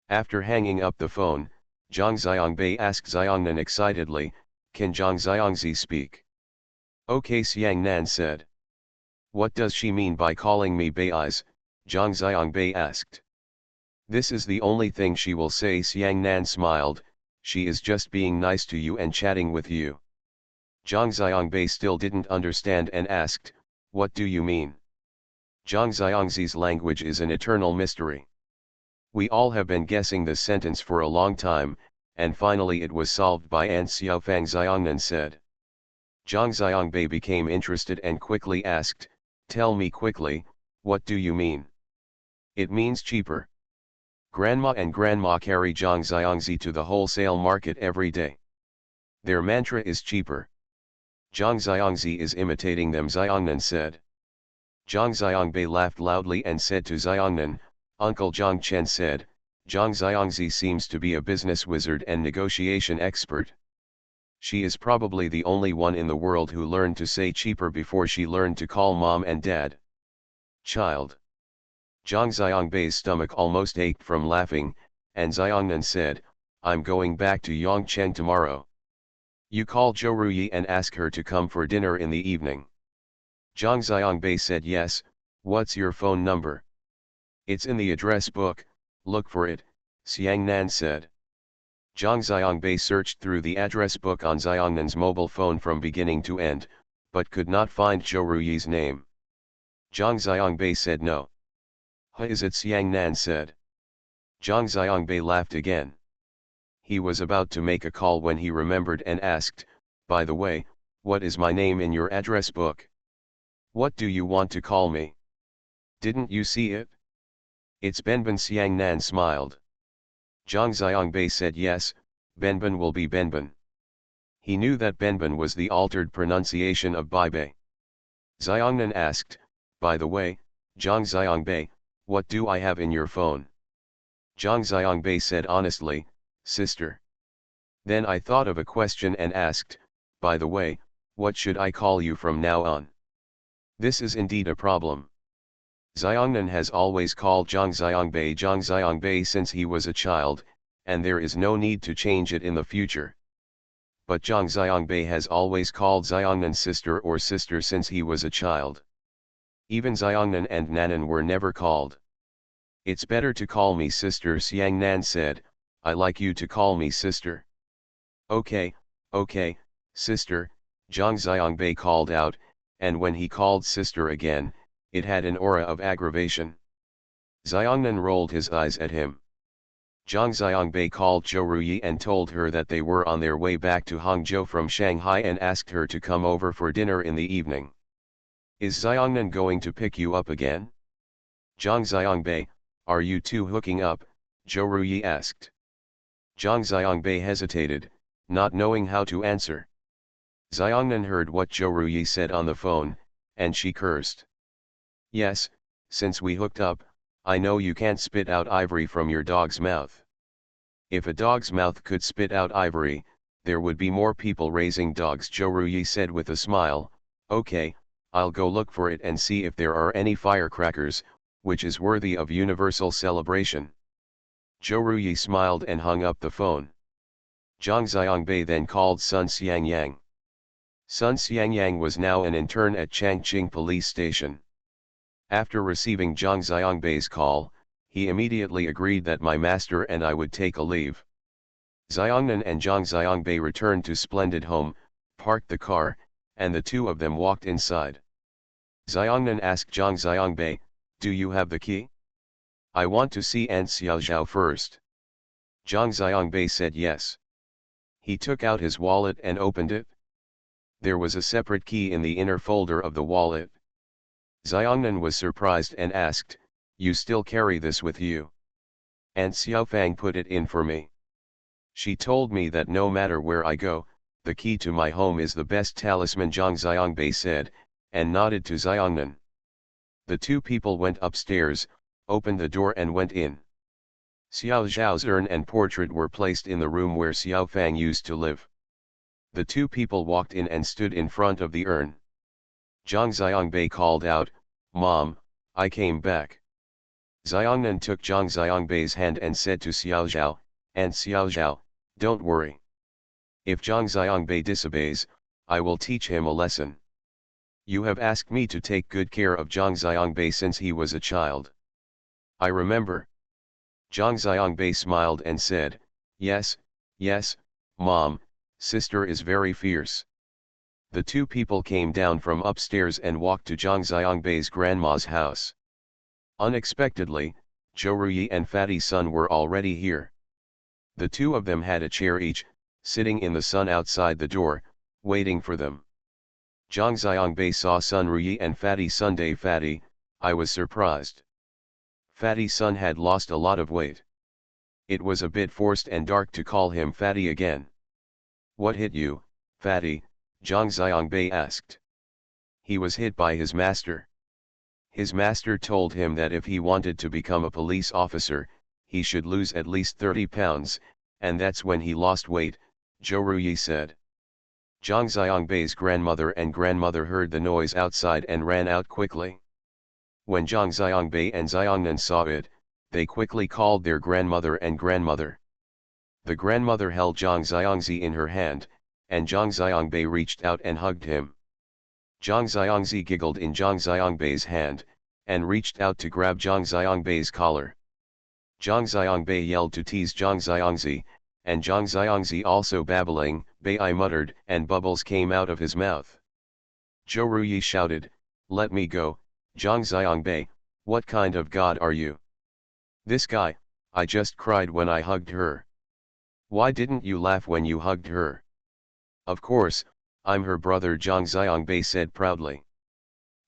After hanging up the phone, Zhang Xiangbei asked Xiangnan excitedly, can Zhang Xiangzi speak? Okay, Xiang Nan said. What does she mean by calling me bay eyes? Zhang Xiangbei asked. This is the only thing she will say, Xiang Nan smiled, she is just being nice to you and chatting with you. Zhang Xiangbei still didn't understand and asked, what do you mean? Zhang Xiangzi's language is an eternal mystery. We all have been guessing this sentence for a long time, and finally it was solved by An Xiaofang, Xiangnan said. Zhang Xiangbei became interested and quickly asked, tell me quickly, what do you mean? It means cheaper. Grandma and Grandma carry Zhang Xiangzi to the wholesale market every day. Their mantra is cheaper. Zhang Xiangzi is imitating them, Xiangnan said. Zhang Xiangbei laughed loudly and said to Xiangnan, Uncle Zhang Chen said, Zhang Xiangzi seems to be a business wizard and negotiation expert. She is probably the only one in the world who learned to say cheaper before she learned to call mom and dad child. Zhang Xiangbei's stomach almost ached from laughing, and Xiangnan said, I'm going back to Yongcheng tomorrow. You call Zhou Ruyi and ask her to come for dinner in the evening. Zhang Xiangbei said, yes, what's your phone number? It's in the address book, look for it, Xiang Nan said. Zhang Xiangbei searched through the address book on Xiangnan's mobile phone from beginning to end, but could not find Zhou Ruyi's name. Zhang Xiangbei said no. Is it, Xiang Nan said. Zhang Xiangbei laughed again. He was about to make a call when he remembered and asked, by the way, what is my name in your address book? What do you want to call me? Didn't you see it? It's Benben, Xiang Nan smiled. Zhang Xiangbei said yes, Benben will be Benben. He knew that Benben was the altered pronunciation of Baibei. Xiangnan asked, by the way, Zhang Xiangbei, what do I have in your phone? Zhang Xiangbei said honestly, sister. Then I thought of a question and asked, by the way, what should I call you from now on? This is indeed a problem. Xiangnan has always called Zhang Xiangbei since he was a child, and there is no need to change it in the future. But Zhang Xiangbei has always called Xiangnan sister or sister since he was a child. Even Xiangnan and Nanan were never called. It's better to call me sister, Xiang Nan said, I like you to call me sister. Okay, sister, Zhang Xiangbei called out, and when he called sister again, it had an aura of aggravation. Xiangnan rolled his eyes at him. Zhang Xiangbei called Zhou Ruyi and told her that they were on their way back to Hangzhou from Shanghai and asked her to come over for dinner in the evening. Is Xiangnan going to pick you up again? Zhang Xiangbei, Are you two hooking up? Zhou Ruyi asked. Zhang Xiangbei hesitated, not knowing how to answer. Xiangnan heard what Zhou Ruyi said on the phone, and she cursed. Yes, since we hooked up, I know you can't spit out ivory from your dog's mouth. If a dog's mouth could spit out ivory, there would be more people raising dogs, Zhou Ruyi said with a smile. Okay, I'll go look for it and see if there are any firecrackers, which is worthy of universal celebration. Zhou Ruyi smiled and hung up the phone. Zhang Xiangbei then called Sun Xiangyang. Sun Xiangyang was now an intern at Changqing Police Station. After receiving Zhang Xiangbei's call, he immediately agreed that my master and I would take a leave. Xiangnan and Zhang Xiangbei returned to splendid home, parked the car, and the two of them walked inside. Xiangnan asked Zhang Xiangbei, "Do you have the key? I want to see Aunt Xiaozhao first." Zhang Xiangbei said yes. He took out his wallet and opened it. There was a separate key in the inner folder of the wallet. Xiangnan was surprised and asked, "You still carry this with you?" Aunt Xiaofang put it in for me. She told me that no matter where I go, the key to my home is the best talisman, Zhang Xiangbei said, and nodded to Xiangnan. The two people went upstairs, opened the door and went in. Xiao Zhao's urn and portrait were placed in the room where Xiao Fang used to live. The two people walked in and stood in front of the urn. Zhang Xiangbei called out, "Mom, I came back." Xiangnan took Zhang Xiangbei's hand and said to Xiao Zhao, "Aunt Xiao Zhao, don't worry. If Zhang Xiangbei disobeys, I will teach him a lesson. You have asked me to take good care of Zhang Xiangbei since he was a child." "I remember." Zhang Xiangbei smiled and said, "Yes, yes, Mom, sister is very fierce." The two people came down from upstairs and walked to Zhang Xiangbei's grandma's house. Unexpectedly, Zhou Ruyi and Fatty Sun were already here. The two of them had a chair each, sitting in the sun outside the door, waiting for them. Zhang Xiangbei saw Sun Ruyi and Fatty Sunday. "Fatty, I was surprised." Fatty Sun had lost a lot of weight. It was a bit forced and dark to call him Fatty again. "What hit you, Fatty?" Zhang Xiangbei asked. "He was hit by his master. His master told him that if he wanted to become a police officer, he should lose at least 30 pounds, and that's when he lost weight," Zhou Ruyi said. Zhang Xiangbei's grandmother and grandmother heard the noise outside and ran out quickly. When Zhang Xiangbei and Xiangnan saw it, they quickly called their grandmother and grandmother. The grandmother held Zhang Xiangzi in her hand, and Zhang Xiangbei reached out and hugged him. Zhang Xiangzi giggled in Zhang Xiangbei's hand, and reached out to grab Zhang Xiangbei's collar. Zhang Xiangbei yelled to tease Zhang Xiangzi, and Zhang Xiangzi also babbling, "Bei," I muttered, and bubbles came out of his mouth. Zhou Ruyi shouted, "Let me go, Zhang Xiangbei, what kind of god are you?" "This guy, I just cried when I hugged her." "Why didn't you laugh when you hugged her?" "Of course, I'm her brother," Zhang Xiangbei said proudly.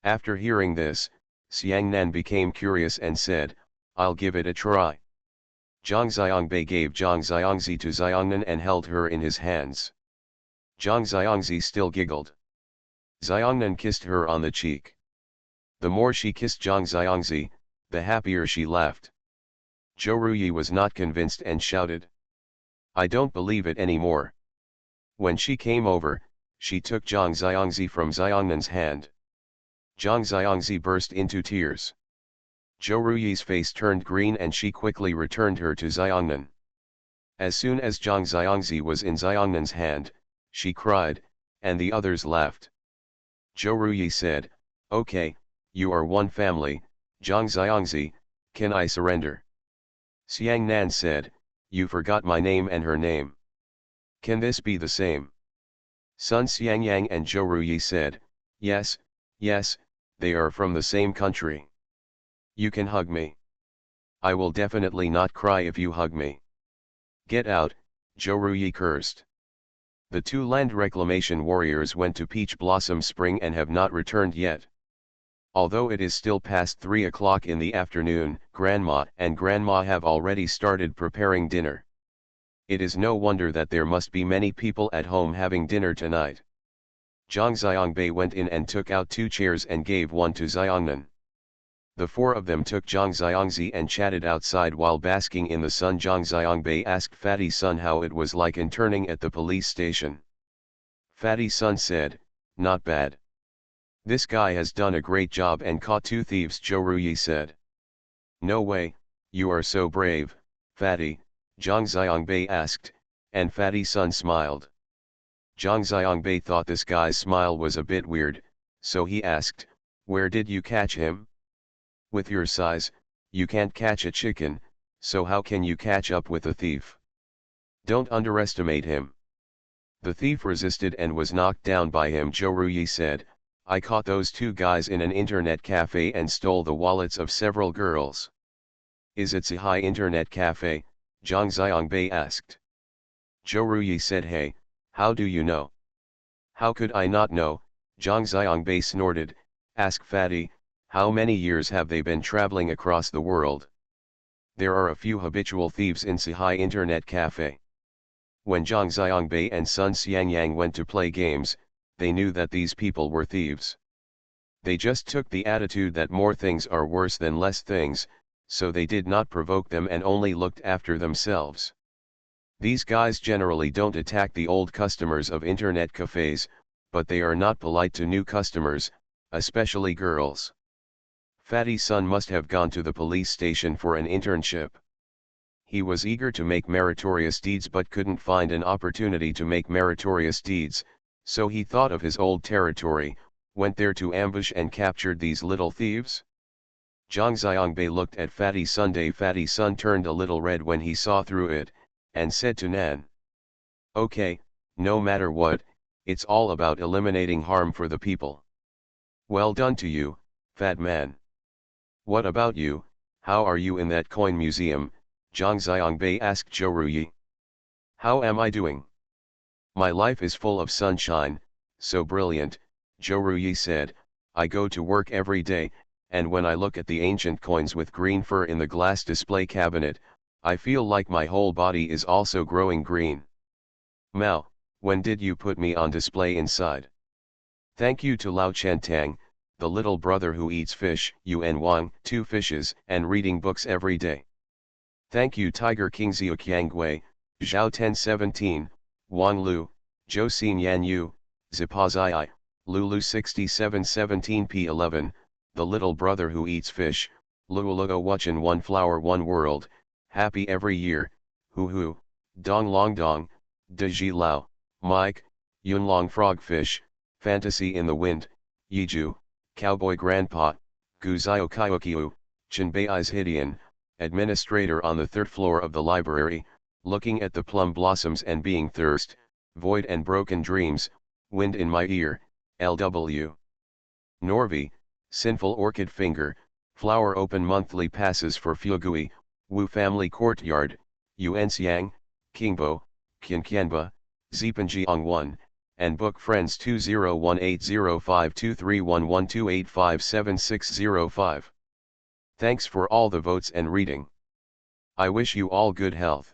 After hearing this, Xiangnan became curious and said, "I'll give it a try." Zhang Xiangbei gave Zhang Xiangzi to Xiangnan and held her in his hands. Zhang Xiangzi still giggled. Xiangnan kissed her on the cheek. The more she kissed Zhang Xiangzi, the happier she laughed. Zhou Ruyi was not convinced and shouted, "I don't believe it anymore." When she came over, she took Zhang Xiangzi from Xiangnan's hand. Zhang Xiangzi burst into tears. Zhou Ruyi's face turned green and she quickly returned her to Xiangnan. As soon as Zhang Xiangzi was in Xiangnan's hand, she cried, and the others laughed. Zhou Ruyi said, "Okay, you are one family, Zhang Xiangzi, can I surrender?" Xiangnan said, "You forgot my name and her name. Can this be the same?" Sun Xiangyang and Zhou Ruyi said, "Yes, yes, they are from the same country. You can hug me. I will definitely not cry if you hug me." "Get out," Zhou Ruyi cursed. The two land reclamation warriors went to Peach Blossom Spring and have not returned yet. Although it is still past 3 o'clock in the afternoon, Grandma and Grandma have already started preparing dinner. It is no wonder that there must be many people at home having dinner tonight. Zhang Xiangbei went in and took out 2 chairs and gave one to Xiangnan. The 4 of them took Zhang Xiangzi and chatted outside while basking in the sun. Zhang Xiangbei asked Fatty Sun how it was like interning at the police station. Fatty Sun said, "Not bad. This guy has done a great job and caught 2 thieves," Zhou Ruyi said. "No way, you are so brave, Fatty," Zhang Xiangbei asked, and Fatty Sun smiled. Zhang Xiangbei thought this guy's smile was a bit weird, so he asked, "Where did you catch him? With your size, you can't catch a chicken, so how can you catch up with a thief? Don't underestimate him." "The thief resisted and was knocked down by him," Zhou Ruyi said. "I caught those 2 guys in an internet cafe and stole the wallets of several girls." "Is it Sci-fi internet cafe?" Zhang Xiangbei asked. Zhou Ruyi said, "Hey, how do you know?" "How could I not know?" Zhang Xiangbei snorted. "Ask Fatty, how many years have they been traveling across the world? There are a few habitual thieves in Sci-fi internet cafe." When Zhang Xiangbei and Sun Xiangyang went to play games, they knew that these people were thieves. They just took the attitude that more things are worse than less things, so they did not provoke them and only looked after themselves. These guys generally don't attack the old customers of internet cafes, but they are not polite to new customers, especially girls. Fatty Sun must have gone to the police station for an internship. He was eager to make meritorious deeds but couldn't find an opportunity to make meritorious deeds, so he thought of his old territory, went there to ambush and captured these little thieves. Zhang Xiangbei looked at Fatty Sunday. Fatty Sun turned a little red when he saw through it, and said to Nan, "Okay, no matter what, it's all about eliminating harm for the people." "Well done to you, fat man. What about you, how are you in that coin museum?" Zhang Xiangbei asked Zhou Ruyi. "How am I doing? My life is full of sunshine, so brilliant," Zhou Ruyi said. "I go to work every day, and when I look at the ancient coins with green fur in the glass display cabinet, I feel like my whole body is also growing green." "Mao, when did you put me on display inside?" "Thank you to Lao Chentang, the little brother who eats fish, Yuan Wang, 2 fishes, and reading books every day. Thank you Tiger King Xiuqiangui, Zhao 1017, Wang Lu, Zhou Xin Yan Yu, Zipazai, Lulu 6717 P11, the little brother who eats fish, Luoluo Wuchen 1 flower 1 world, happy every year, Hu Hu, Dong Long Dong, Deji Lao, Mike, Yunlong Frogfish, Fantasy in the Wind, Yiju, Cowboy Grandpa, Guzio Kyokiu, Chenbei's Hidian, administrator on the 3rd floor of the library, looking at the plum blossoms and being thirst, void and broken dreams, wind in my ear, LW. Norvi, sinful orchid finger, flower open monthly passes for Fugui, Wu family courtyard, Yuanxiang, Kingbo, Qianqianba, Zipanjiang 1, and book friends 2018052311285765. Thanks for all the votes and reading. I wish you all good health.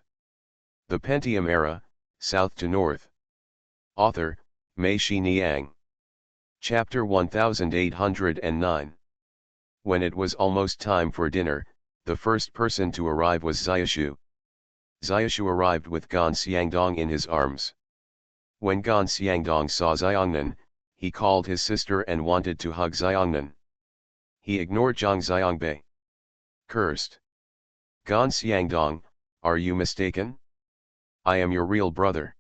The Pentium Era, South to North. Author, Mei Xiniang. Chapter 1809. When it was almost time for dinner, the first person to arrive was Xiaoshu. Xiaoshu arrived with Gan Xiangdong in his arms. When Gan Xiangdong saw Xiangnan, he called his sister and wanted to hug Xiangnan. He ignored Zhang Xiangbei. Cursed. "Gan Xiangdong, are you mistaken? I am your real brother."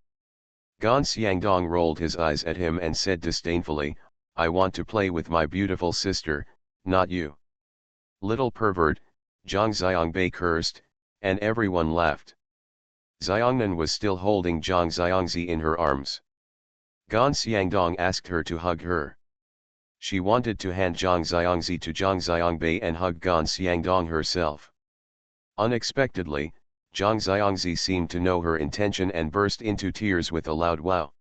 Gan Xiangdong rolled his eyes at him and said disdainfully, "I want to play with my beautiful sister, not you." "Little pervert," Zhang Xiangbei cursed, and everyone laughed. Xiangnan was still holding Zhang Xiangzi in her arms. Gan Xiangdong asked her to hug her. She wanted to hand Zhang Xiangzi to Zhang Xiangbei and hug Gan Xiangdong herself. Unexpectedly, Zhang Xiangzi seemed to know her intention and burst into tears with a loud wow.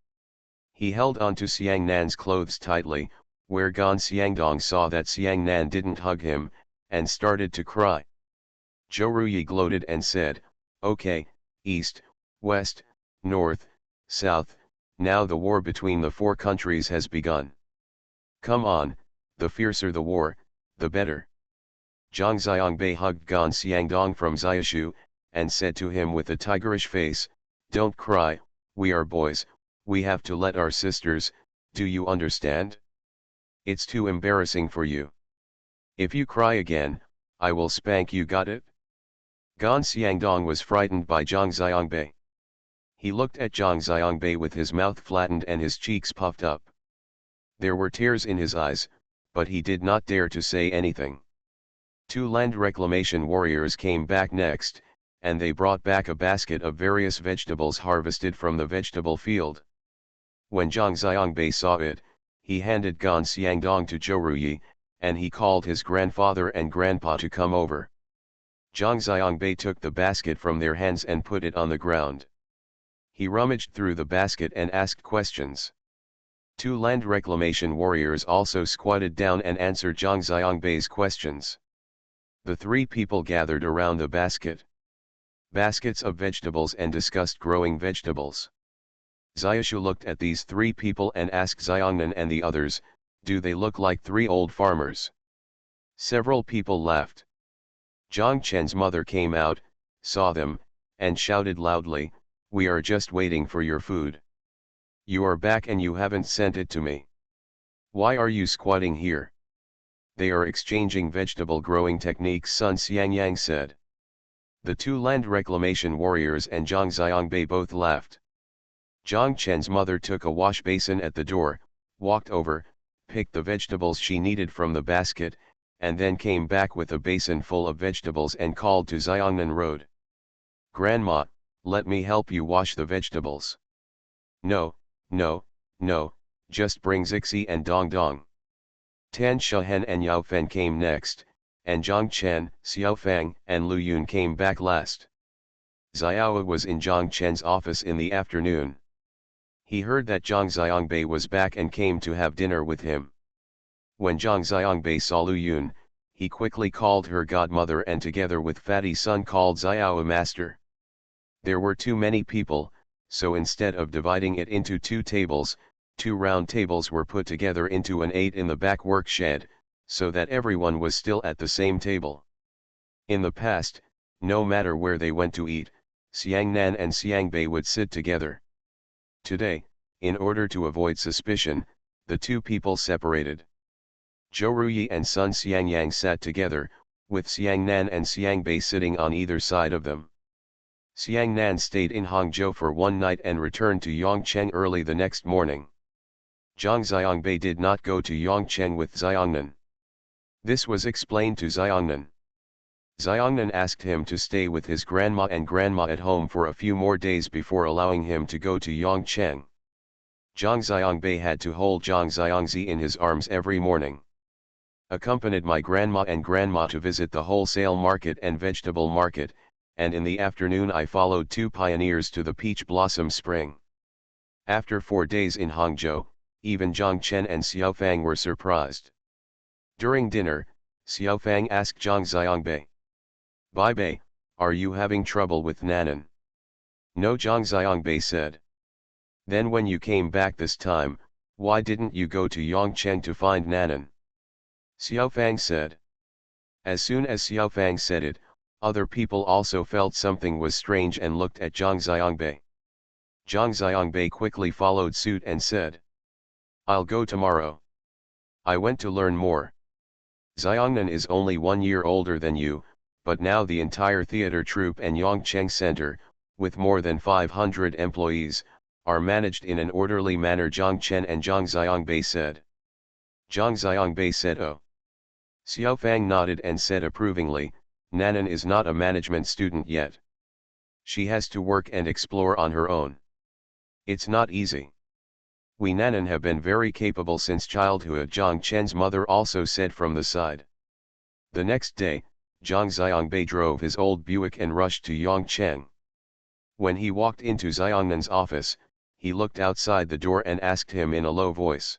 He held on to Xiangnan's clothes tightly, where Gan Xiangdong saw that Xiang Nan didn't hug him, and started to cry. Zhou Ruyi gloated and said, "Okay, east, west, north, south, now the war between the four countries has begun. Come on, the fiercer the war, the better." Zhang Xiangbei hugged Gan Xiangdong from Xiashu, and said to him with a tigerish face, "Don't cry, we are boys, we have to let our sisters, do you understand? It's too embarrassing for you. If you cry again, I will spank you, got it?" Gan Xiangdong was frightened by Zhang Xiangbei. He looked at Zhang Xiangbei with his mouth flattened and his cheeks puffed up. There were tears in his eyes, but he did not dare to say anything. Two land reclamation warriors came back next, and they brought back a basket of various vegetables harvested from the vegetable field. When Zhang Xiangbei saw it, he handed Gan Xiangdong to Zhou Ruyi, and he called his grandfather and grandpa to come over. Zhang Xiangbei took the basket from their hands and put it on the ground. He rummaged through the basket and asked questions. Two land reclamation warriors also squatted down and answered Zhang Xiangbei's questions. The three people gathered around the baskets of vegetables, and discussed growing vegetables. Xiashu looked at these three people and asked Xiangnan and the others, "Do they look like three old farmers?" Several people laughed. Zhang Chen's mother came out, saw them, and shouted loudly, "We are just waiting for your food. You are back and you haven't sent it to me. Why are you squatting here?" "They are exchanging vegetable growing techniques," Sun Xiangyang said. The two land reclamation warriors and Zhang Xiangbei both laughed. Zhang Chen's mother took a wash basin at the door, walked over, picked the vegetables she needed from the basket, and then came back with a basin full of vegetables and called to Xiangnan Road. "Grandma, let me help you wash the vegetables." No, just bring Zixi and Dong Dong." Tan Shahen and Yao Fen came next, and Zhang Chen, Xiao Fang, and Lu Yun came back last. Xiao was in Zhang Chen's office in the afternoon. He heard that Zhang Xiangbei was back and came to have dinner with him. When Zhang Xiangbei saw Lu Yun, he quickly called her godmother and together with Fatty Sun called Xiao master. There were too many people, so instead of dividing it into two tables, two round tables were put together into an 8 in the back work shed, so that everyone was still at the same table. In the past, no matter where they went to eat, Xiangnan and Xiangbei would sit together. Today, in order to avoid suspicion, the two people separated. Zhou Ruyi and Sun Xiangyang sat together, with Xiangnan and Xiangbei sitting on either side of them. Xiangnan stayed in Hangzhou for one night and returned to Yongcheng early the next morning. Zhang Xiangbei did not go to Yongcheng with Xiangnan. This was explained to Xiangnan. Xiangnan asked him to stay with his grandma and grandma at home for a few more days before allowing him to go to Yongcheng. Zhang Xiangbei had to hold Zhang Xiangzi in his arms every morning. "Accompanied my grandma and grandma to visit the wholesale market and vegetable market, and in the afternoon I followed two pioneers to the peach blossom spring." After 4 days in Hangzhou, even Zhang Chen and Xiao Fang were surprised. During dinner, Xiao Fang asked Zhang Xiangbei, "Bei, are you having trouble with Nanan?" "No," Zhang Xiangbei said. "Then when you came back this time, why didn't you go to Yongcheng to find Nanan?" Xiao Fang said. As soon as Xiao Fang said it, other people also felt something was strange and looked at Zhang Xiangbei. Zhang Xiangbei quickly followed suit and said, "I'll go tomorrow. I went to learn more. Xiangnan is only 1 year older than you, but now the entire theater troupe and Yongcheng Center, with more than 500 employees, are managed in an orderly manner," Zhang Chen and Zhang Xiangbei said. Zhang Xiangbei said, "Oh." Xiao Fang nodded and said approvingly, "Nanan is not a management student yet. She has to work and explore on her own. It's not easy. We Nanan have been very capable since childhood," Zhang Chen's mother also said from the side. The next day, Zhang Xiangbei drove his old Buick and rushed to Yongcheng. When he walked into Xiangnan's office, he looked outside the door and asked him in a low voice,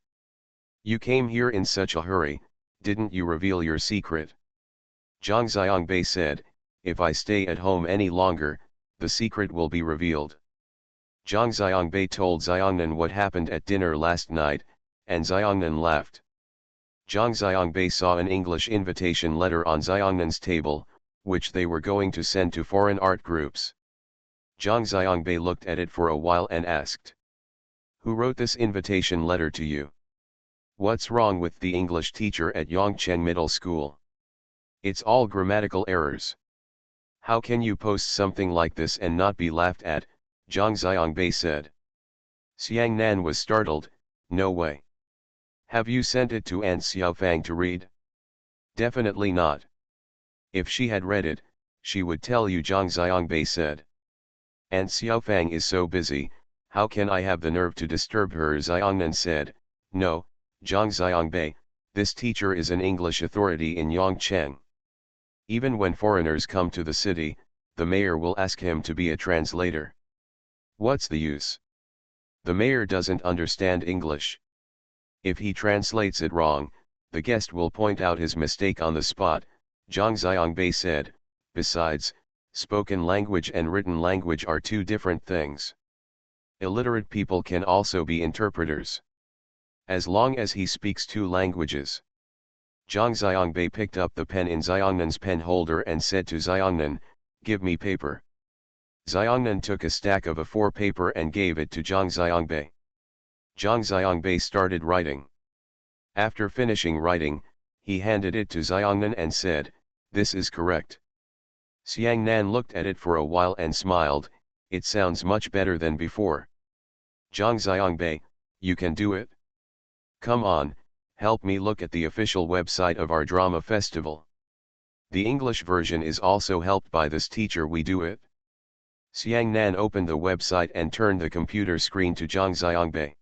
You came here in such a hurry, didn't you reveal your secret? Zhang Xiangbei said, if I stay at home any longer, the secret will be revealed. Zhang Xiangbei told Xiangnan what happened at dinner last night, and Xiangnan laughed. Zhang Xiangbei saw an English invitation letter on Xiangnan's table, which they were going to send to foreign art groups. Zhang Xiangbei looked at it for a while and asked, who wrote this invitation letter to you? What's wrong with the English teacher at Yongcheng Middle School? It's all grammatical errors. How can you post something like this and not be laughed at? Zhang Xiangbei said. Xiang Nan was startled, no way. Have you sent it to Aunt Xiaofang to read? Definitely not. If she had read it, she would tell you, Zhang Xiangbei said. Aunt Xiaofang is so busy, how can I have the nerve to disturb her? Xiangnan said, no, Zhang Xiangbei, this teacher is an English authority in Yongcheng. Even when foreigners come to the city, the mayor will ask him to be a translator. What's the use? The mayor doesn't understand English. If he translates it wrong, the guest will point out his mistake on the spot, Zhang Xiangbei said. Besides, spoken language and written language are two different things. Illiterate people can also be interpreters. As long as he speaks two languages. Zhang Xiangbei picked up the pen in Xiangnan's pen holder and said to Xiangnan, give me paper. Xiangnan took a stack of A4 paper and gave it to Zhang Xiangbei. Zhang Xiangbei started writing. After finishing writing, he handed it to Xiangnan and said, this is correct. Xiang Nan looked at it for a while and smiled, it sounds much better than before. Zhang Xiangbei, you can do it? Come on, help me look at the official website of our drama festival. The English version is also helped by this teacher. We do it. Xiang Nan opened the website and turned the computer screen to Zhang Xiangbei.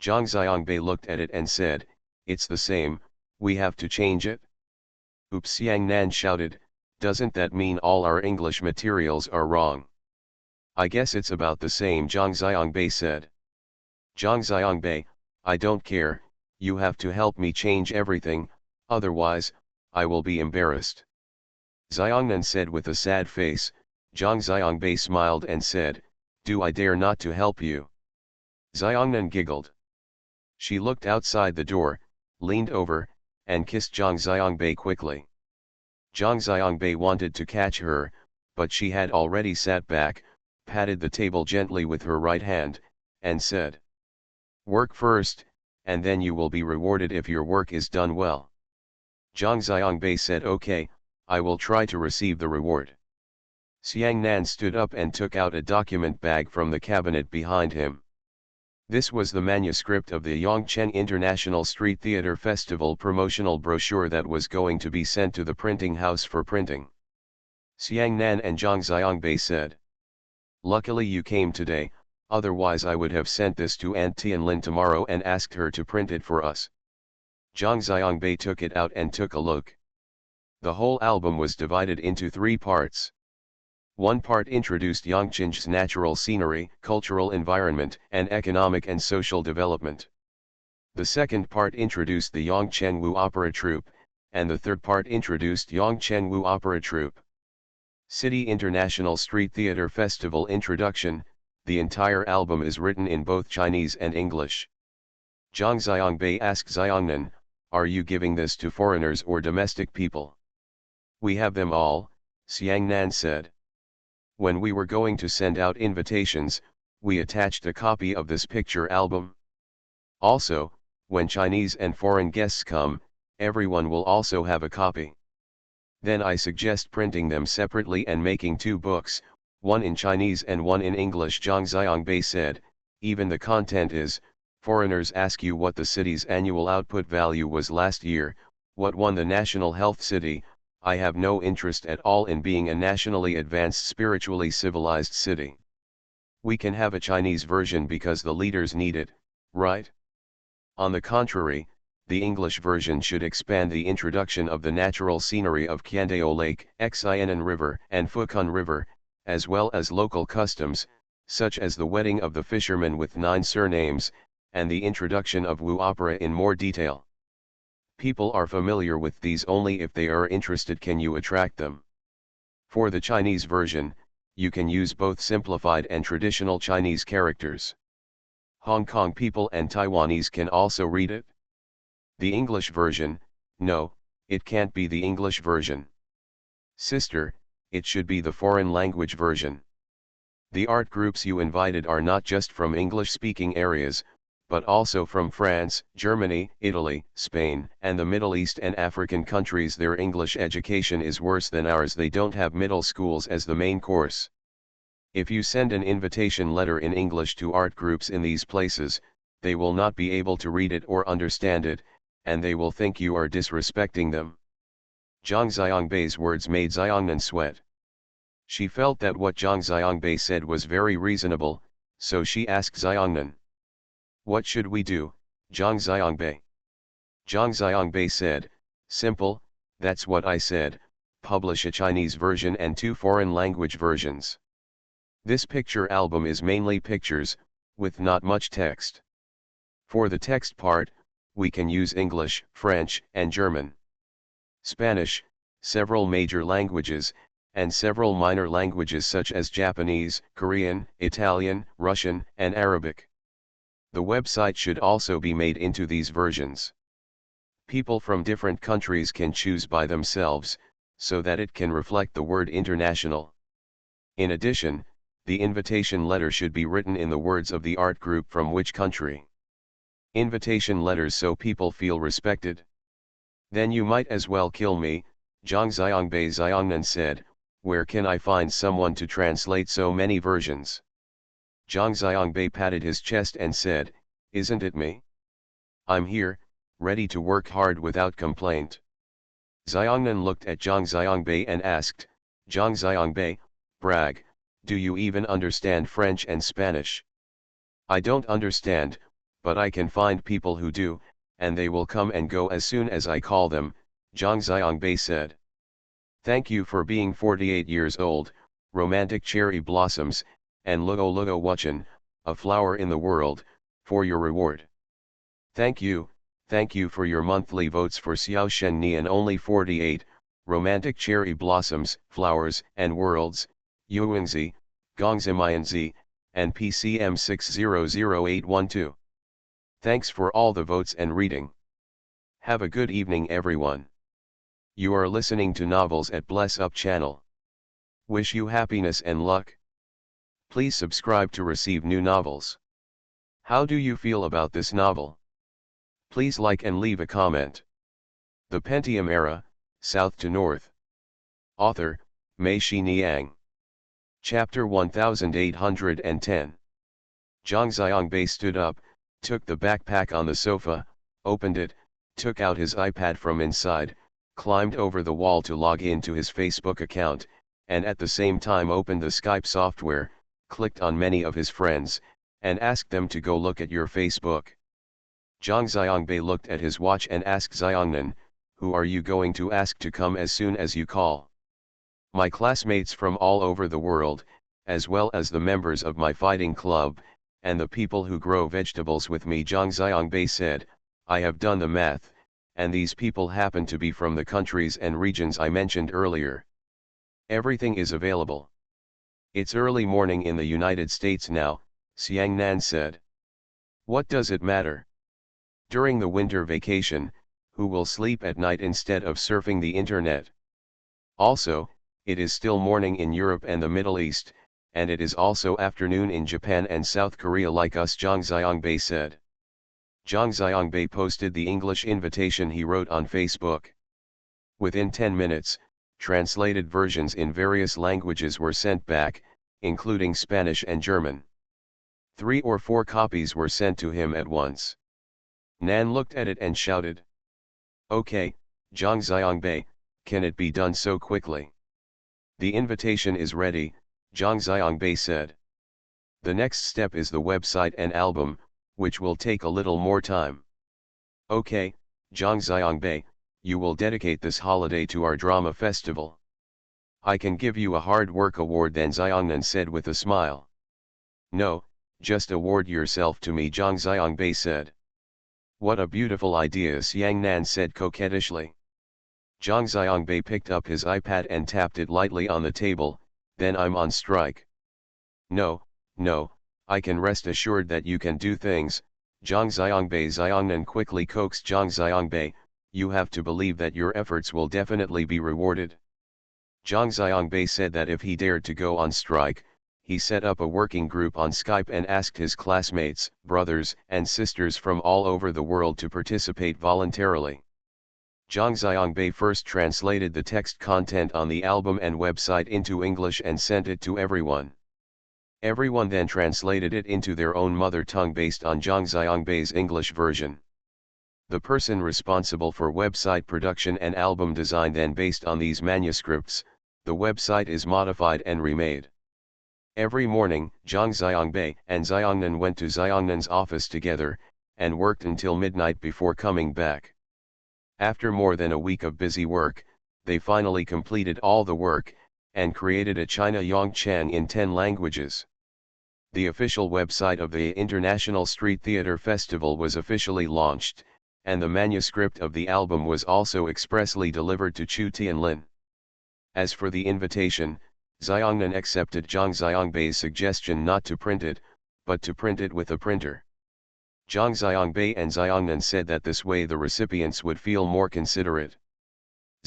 Zhang Xiangbei looked at it and said, it's the same, we have to change it. Oops, Xiang Nan shouted, doesn't that mean all our English materials are wrong? I guess it's about the same, Zhang Xiangbei said. Zhang Xiangbei, I don't care, you have to help me change everything, otherwise, I will be embarrassed. Xiangnan said with a sad face. Zhang Xiangbei smiled and said, do I dare not to help you? Xiangnan giggled. She looked outside the door, leaned over, and kissed Zhang Xiangbei quickly. Zhang Xiangbei wanted to catch her, but she had already sat back, patted the table gently with her right hand, and said, work first, and then you will be rewarded if your work is done well. Zhang Xiangbei said, okay, I will try to receive the reward. Xiang Nan stood up and took out a document bag from the cabinet behind him. This was the manuscript of the Yongcheng International Street Theatre Festival promotional brochure that was going to be sent to the printing house for printing. Xiang Nan and Zhang Xiangbei said, luckily you came today, otherwise I would have sent this to Aunt Tianlin tomorrow and asked her to print it for us. Zhang Xiangbei took it out and took a look. The whole album was divided into 3 parts. One part introduced Yongcheng's natural scenery, cultural environment, and economic and social development. The second part introduced the Yongcheng Wu Opera Troupe, and the third part introduced Yongcheng Wu Opera Troupe. City International Street Theatre Festival Introduction. The entire album is written in both Chinese and English. Zhang Xiangbei asked Xiangnan, are you giving this to foreigners or domestic people? We have them all, Xiang Nan said. When we were going to send out invitations, we attached a copy of this picture album. Also, when Chinese and foreign guests come, everyone will also have a copy. Then I suggest printing them separately and making 2 books, one in Chinese and one in English. Zhang Xiangbei said, even the content is, foreigners ask you what the city's annual output value was last year, what won the national health city. I have no interest at all in being a nationally advanced spiritually civilized city. We can have a Chinese version because the leaders need it, right? On the contrary, the English version should expand the introduction of the natural scenery of Qiandao Lake, Xianan River, and Fukun River, as well as local customs, such as the wedding of the fisherman with 9 surnames, and the introduction of Wu opera in more detail. People are familiar with these only if they are interested. Can you attract them? For the Chinese version, you can use both simplified and traditional Chinese characters. Hong Kong people and Taiwanese can also read it. The English version, no, it can't be the English version. Sister, it should be the foreign language version. The art groups you invited are not just from English-speaking areas, but also from France, Germany, Italy, Spain, and the Middle East and African countries. Their English education is worse than ours. They don't have middle schools as the main course. If you send an invitation letter in English to art groups in these places, they will not be able to read it or understand it, and they will think you are disrespecting them. Zhang Xiangbei's words made Xiangnan sweat. She felt that what Zhang Xiangbei said was very reasonable, so she asked Xiangnan, "What should we do, Zhang Xiangbei?" Zhang Xiangbei said, "Simple, that's what I said, publish a Chinese version and 2 foreign language versions. This picture album is mainly pictures, with not much text. For the text part, we can use English, French, and German. Spanish, several major languages, and several minor languages such as Japanese, Korean, Italian, Russian, and Arabic. The website should also be made into these versions. People from different countries can choose by themselves, so that it can reflect the word international. In addition, the invitation letter should be written in the words of the art group from which country. Invitation letters so people feel respected. Then you might as well kill me," Zhang Xiangbei. Xiangnan said, "Where can I find someone to translate so many versions?" Zhang Xiangbei patted his chest and said, "Isn't it me? I'm here, ready to work hard without complaint." Xiangnan looked at Zhang Xiangbei and asked, "Zhang Xiangbei, brag, do you even understand French and Spanish?" "I don't understand, but I can find people who do, and they will come and go as soon as I call them," Zhang Xiangbei said. "Thank you for being 48 years old, romantic cherry blossoms, and Luo Luo Wuchen, a flower in the world, for your reward. Thank you for your monthly votes for Xiao Shen Nian. Only 48, romantic cherry blossoms, flowers, and worlds, Yuangzi, Gongzimianzi, and PCM 600812. Thanks for all the votes and reading. Have a good evening everyone. You are listening to Novels at Bless Up channel. Wish you happiness and luck. Please subscribe to receive new novels. How do you feel about this novel? Please like and leave a comment. The Pentium Era, South to North. Author, Mei Xiniang. Chapter 1810. Zhang Xiangbei stood up, took the backpack on the sofa, opened it, took out his iPad from inside, climbed over the wall to log in to his Facebook account, and at the same time opened the Skype software, clicked on many of his friends, and asked them to go look at your Facebook. Zhang Xiangbei looked at his watch and asked Xiangnan, "Who are you going to ask to come as soon as you call?" "My classmates from all over the world, as well as the members of my fighting club, and the people who grow vegetables with me," Zhang Xiangbei said. "I have done the math, and these people happen to be from the countries and regions I mentioned earlier. Everything is available." "It's early morning in the United States now," Xiangnan said. "What does it matter? During the winter vacation, who will sleep at night instead of surfing the internet? Also, it is still morning in Europe and the Middle East, and it is also afternoon in Japan and South Korea like us," Zhang Xiangbei said. Zhang Xiangbei posted the English invitation he wrote on Facebook. Within 10 minutes, translated versions in various languages were sent back, including Spanish and German. 3 or 4 copies were sent to him at once. Nan looked at it and shouted, "Okay, Zhang Xiangbei, can it be done so quickly?" "The invitation is ready," Zhang Xiangbei said. "The next step is the website and album, which will take a little more time." "Okay, Zhang Xiangbei, you will dedicate this holiday to our drama festival. I can give you a hard work award then," Xiangnan said with a smile. "No, Just award yourself to me, Zhang Xiangbei said. What a beautiful idea, Xiang Nan said coquettishly. Zhang Xiangbei picked up his iPad and tapped it lightly on the table. Then I'm on strike. No, no, I can rest assured that you can do things, Zhang Xiangbei. Xiangnan quickly coaxed Zhang Xiangbei, you have to believe that your efforts will definitely be rewarded. Zhang Xiangbei said that if he dared to go on strike, he set up a working group on Skype and asked his classmates, brothers and sisters from all over the world to participate voluntarily. Zhang Xiangbei first translated the text content on the album and website into English and sent it to everyone. Everyone then translated it into their own mother tongue based on Zhang Xiangbei's English version. The person responsible for website production and album design then based on these manuscripts, the website is modified and remade. Every morning, Zhang Xiangbei and Xiangnan went to Xiangnan's office together, and worked until midnight before coming back. After more than a week of busy work, they finally completed all the work, and created a China Yongchang in 10 languages. The official website of the International Street Theatre Festival was officially launched, and the manuscript of the album was also expressly delivered to Chu Tianlin. As for the invitation, Xiangnan accepted Zhang Xiangbei's suggestion not to print it, but to print it with a printer. Zhang Xiangbei and Xiangnan said that this way the recipients would feel more considerate.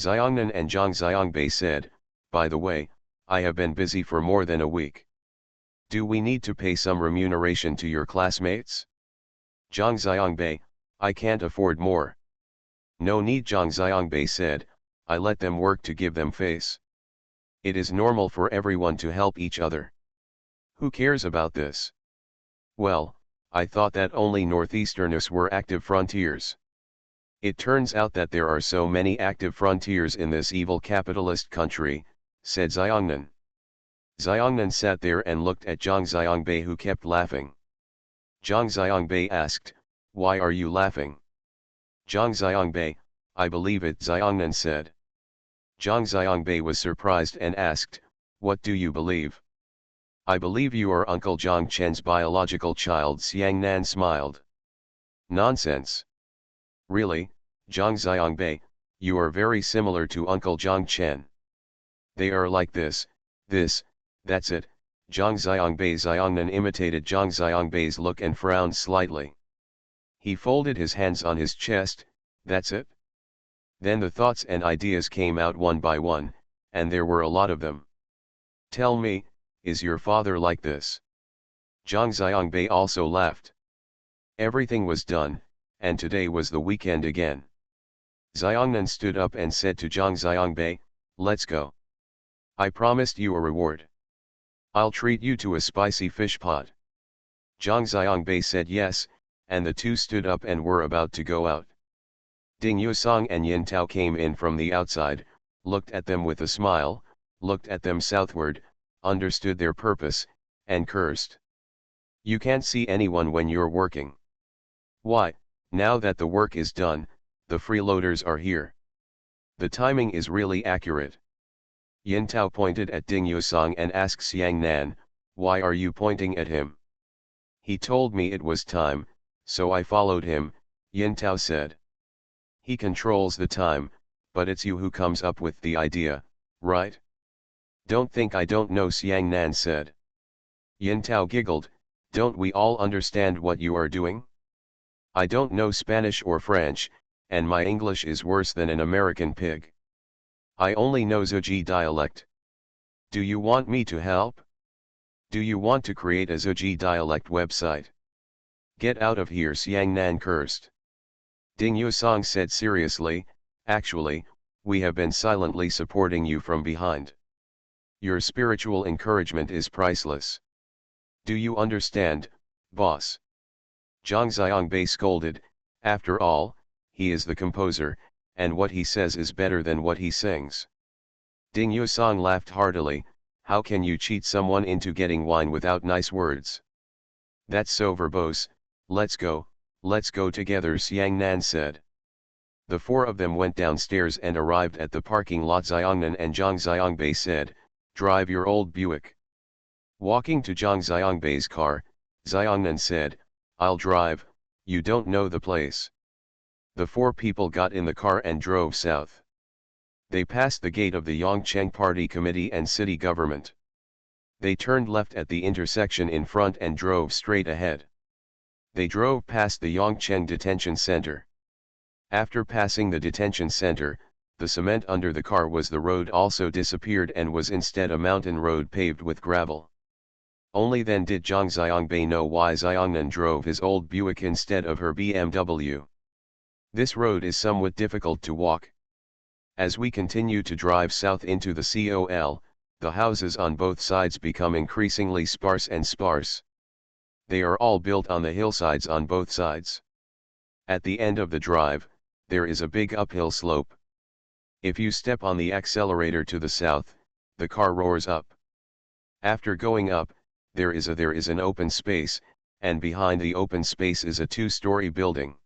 Xiangnan and Zhang Xiangbei said, by the way, I have been busy for more than a week. Do we need to pay some remuneration to your classmates? Zhang Xiangbei, I can't afford more. No need, Zhang Xiangbei said, I let them work to give them face. It is normal for everyone to help each other. Who cares about this? Well, I thought that only Northeasterners were active frontiers. It turns out that there are so many active frontiers in this evil capitalist country, said Xiangnan. Xiangnan sat there and looked at Zhang Xiangbei, who kept laughing. Zhang Xiangbei asked, why are you laughing? Zhang Xiangbei, I believe it, Xiangnan said. Zhang Xiangbei was surprised and asked, what do you believe? I believe you are Uncle Zhang Chen's biological child, Xiangnan smiled. Nonsense. Really, Zhang Xiangbei, you are very similar to Uncle Zhang Chen. They are like this, that's it, Zhang Xiangbei. Xiangnan imitated Zhang Xiangbei's look and frowned slightly. He folded his hands on his chest, that's it? Then the thoughts and ideas came out one by one, and there were a lot of them. Tell me, is your father like this? Zhang Xiangbei also laughed. Everything was done, and today was the weekend again. Xiangnan stood up and said to Zhang Xiangbei, let's go. I promised you a reward. I'll treat you to a spicy fish pot. Zhang Xiangbei said yes, and the two stood up and were about to go out. Ding Yusong and Yin Tao came in from the outside, looked at them with a smile, looked at them southward, understood their purpose, and cursed. You can't see anyone when you're working. Why, now that the work is done, the freeloaders are here. The timing is really accurate. Yin Tao pointed at Ding Yusong and asked Xiang Nan, why are you pointing at him? He told me it was time, so I followed him, Yin Tao said. He controls the time, but it's you who comes up with the idea, right? Don't think I don't know, Xiang Nan said. Yin Tao giggled, don't we all understand what you are doing? I don't know Spanish or French, and my English is worse than an American pig. I only know Zhuji dialect. Do you want me to help? Do you want to create a Zhuji dialect website? Get out of here, Xiang Nan cursed. Ding Yusong said seriously, actually, we have been silently supporting you from behind. Your spiritual encouragement is priceless. Do you understand, boss? Zhang Xiangbei scolded, after all, he is the composer, and what he says is better than what he sings. Ding Yusong laughed heartily, how can you cheat someone into getting wine without nice words? That's so verbose, let's go together, Xiang Nan said. The four of them went downstairs and arrived at the parking lot. Xiangnan and Zhang Xiangbei said, drive your old Buick. Walking to Zhang Xiangbei's car, Xiangnan said, "I'll drive, you don't know the place." The four people got in the car and drove south. They passed the gate of the Yongcheng Party Committee and city government. They turned left at the intersection in front and drove straight ahead. They drove past the Yongcheng Detention Center. After passing the detention center, the cement under the car was the road also disappeared and was instead a mountain road paved with gravel. Only then did Zhang Xiangbei know why Xiangnan drove his old Buick instead of her BMW. This road is somewhat difficult to walk. As we continue to drive south into the COL, the houses on both sides become increasingly sparse and sparse. They are all built on the hillsides on both sides. At the end of the drive, there is a big uphill slope. If you step on the accelerator to the south, the car roars up. After going up, there is an open space, and behind the open space is a two-story building.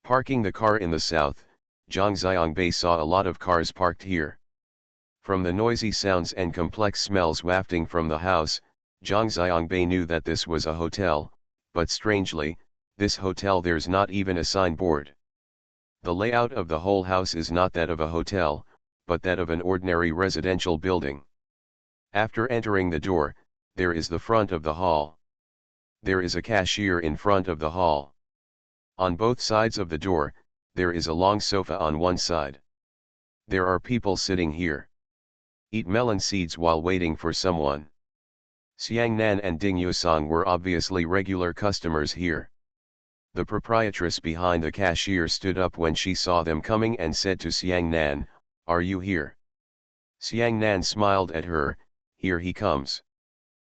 Parking the car in the south, Zhang Xiangbei saw a lot of cars parked here. From the noisy sounds and complex smells wafting from the house, Zhang Xiangbei knew that this was a hotel, but strangely, this hotel there's not even a signboard. The layout of the whole house is not that of a hotel, but that of an ordinary residential building. After entering the door, there is the front of the hall. There is a cashier in front of the hall. On both sides of the door, there is a long sofa on one side. There are people sitting here. Eat melon seeds while waiting for someone. Xiangnan and Ding Yusong were obviously regular customers here. The proprietress behind the cashier stood up when she saw them coming and said to Xiangnan, "Are you here?" Xiangnan smiled at her, "Here he comes."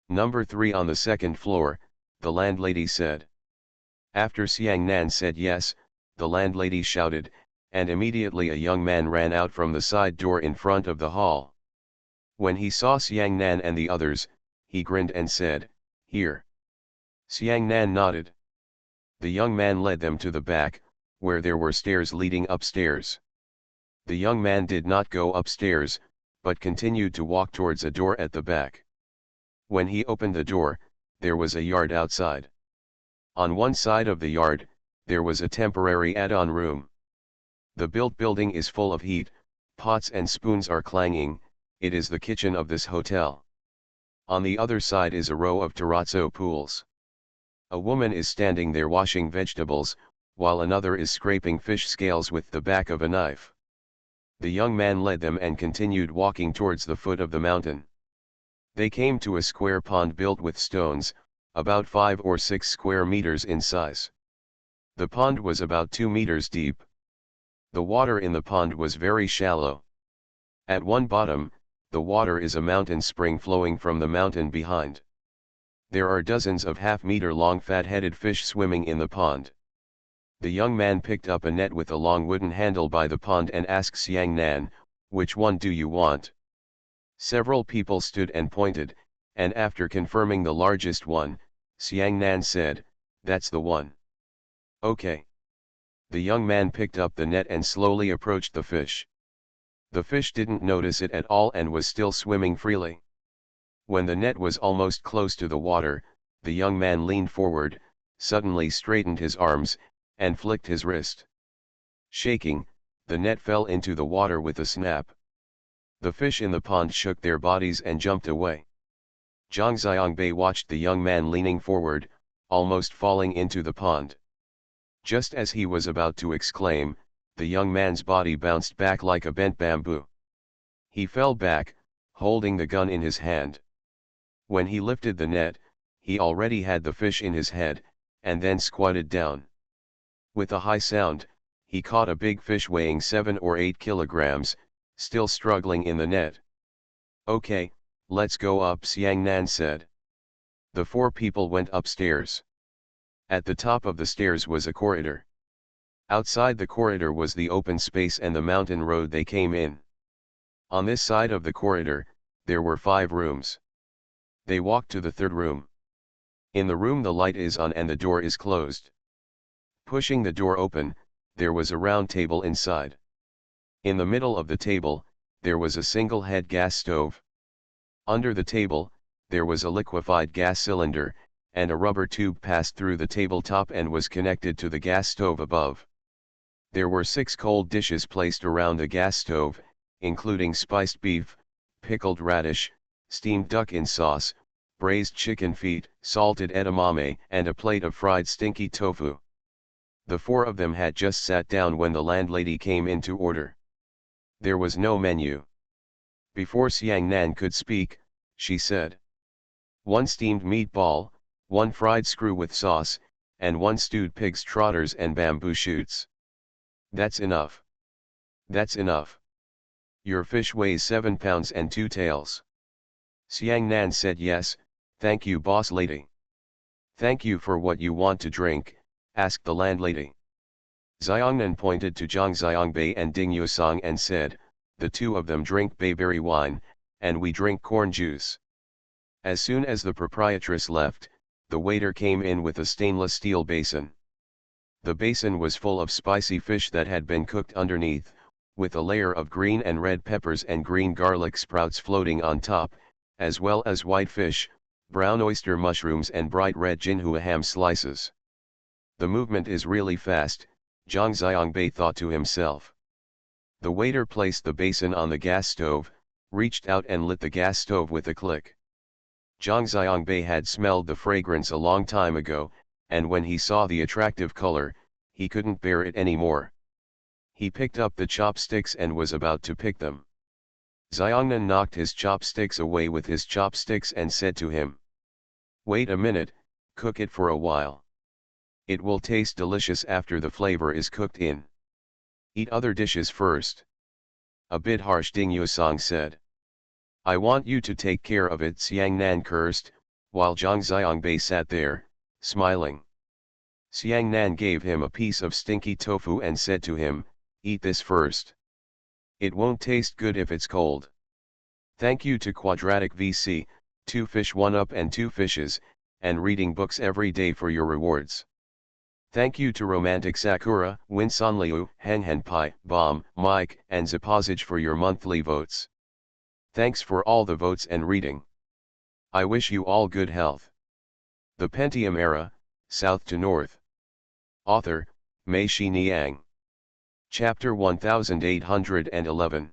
"Number 3 on the second floor," the landlady said. After Xiangnan said yes, the landlady shouted, and immediately a young man ran out from the side door in front of the hall. When he saw Xiangnan and the others, he grinned and said, "Here." Xiangnan nodded. The young man led them to the back, where there were stairs leading upstairs. The young man did not go upstairs, but continued to walk towards a door at the back. When he opened the door, there was a yard outside. On one side of the yard, there was a temporary add-on room. The building is full of heat, pots and spoons are clanging, it is the kitchen of this hotel. On the other side is a row of terrazzo pools. A woman is standing there washing vegetables, while another is scraping fish scales with the back of a knife. The young man led them and continued walking towards the foot of the mountain. They came to a square pond built with stones, about 5 or 6 square meters in size. The pond was about 2 meters deep. The water in the pond was very shallow. At one bottom, the water is a mountain spring flowing from the mountain behind. There are dozens of half-meter-long fat-headed fish swimming in the pond. The young man picked up a net with a long wooden handle by the pond and asked Xiangnan, "Which one do you want?" Several people stood and pointed, and after confirming the largest one, Xiangnan said, "That's the one." "Okay." The young man picked up the net and slowly approached the fish. The fish didn't notice it at all and was still swimming freely. When the net was almost close to the water, the young man leaned forward, suddenly straightened his arms, and flicked his wrist. Shaking, the net fell into the water with a snap. The fish in the pond shook their bodies and jumped away. Zhang Xiangbei watched the young man leaning forward, almost falling into the pond. Just as he was about to exclaim, the young man's body bounced back like a bent bamboo. He fell back, holding the gun in his hand. When he lifted the net, he already had the fish in his head, and then squatted down. With a high sound, he caught a big fish weighing 7 or 8 kilograms, still struggling in the net. "Okay, let's go up," Xiangnan said. The four people went upstairs. At the top of the stairs was a corridor. Outside the corridor was the open space and the mountain road they came in. On this side of the corridor, there were 5 rooms. They walked to the 3rd room. In the room the light is on and the door is closed. Pushing the door open, there was a round table inside. In the middle of the table, there was a single head gas stove. Under the table, there was a liquefied gas cylinder, and a rubber tube passed through the tabletop and was connected to the gas stove above. There were 6 cold dishes placed around the gas stove, including spiced beef, pickled radish, steamed duck in sauce, braised chicken feet, salted edamame, and a plate of fried stinky tofu. The 4 of them had just sat down when the landlady came in to order. There was no menu. Before Xiang Nan could speak, she said, "1 steamed meatball, 1 fried screw with sauce, and 1 stewed pig's trotters and bamboo shoots. That's enough. That's enough. Your fish weighs 7 pounds and 2 tails." Xiang Nan said, "Yes, thank you, boss lady." "Thank you for what you want to drink?" asked the landlady. Xiangnan pointed to Zhang Xiangbei and Ding Yusong and said, "The 2 of them drink bayberry wine, and we drink corn juice." As soon as the proprietress left, the waiter came in with a stainless steel basin. The basin was full of spicy fish that had been cooked underneath, with a layer of green and red peppers and green garlic sprouts floating on top, as well as white fish, brown oyster mushrooms and bright red jinhua ham slices. "The movement is really fast," Zhang Xiangbei thought to himself. The waiter placed the basin on the gas stove, reached out and lit the gas stove with a click. Zhang Xiangbei had smelled the fragrance a long time ago, and when he saw the attractive color, he couldn't bear it anymore. He picked up the chopsticks and was about to pick them. Xiangnan knocked his chopsticks away with his chopsticks and said to him, "Wait a minute, cook it for a while. It will taste delicious after the flavor is cooked in. Eat other dishes first." "A bit harsh," Ding Yusong said. "I want you to take care of it," Xiang Nan cursed, while Zhang Xiangbei sat there, smiling. Xiang Nan gave him a piece of stinky tofu and said to him, "Eat this first. It won't taste good if it's cold." Thank you to Quadratic VC, 2 fish 1 up and 2 fishes, and reading books every day for your rewards. Thank you to Romantic Sakura, Winsanliu, Henghenpai, Bomb, Mike, and Zaposage for your monthly votes. Thanks for all the votes and reading. I wish you all good health. The Pentium Era, South to North. Author, Mei Shi Niang. Chapter 1811.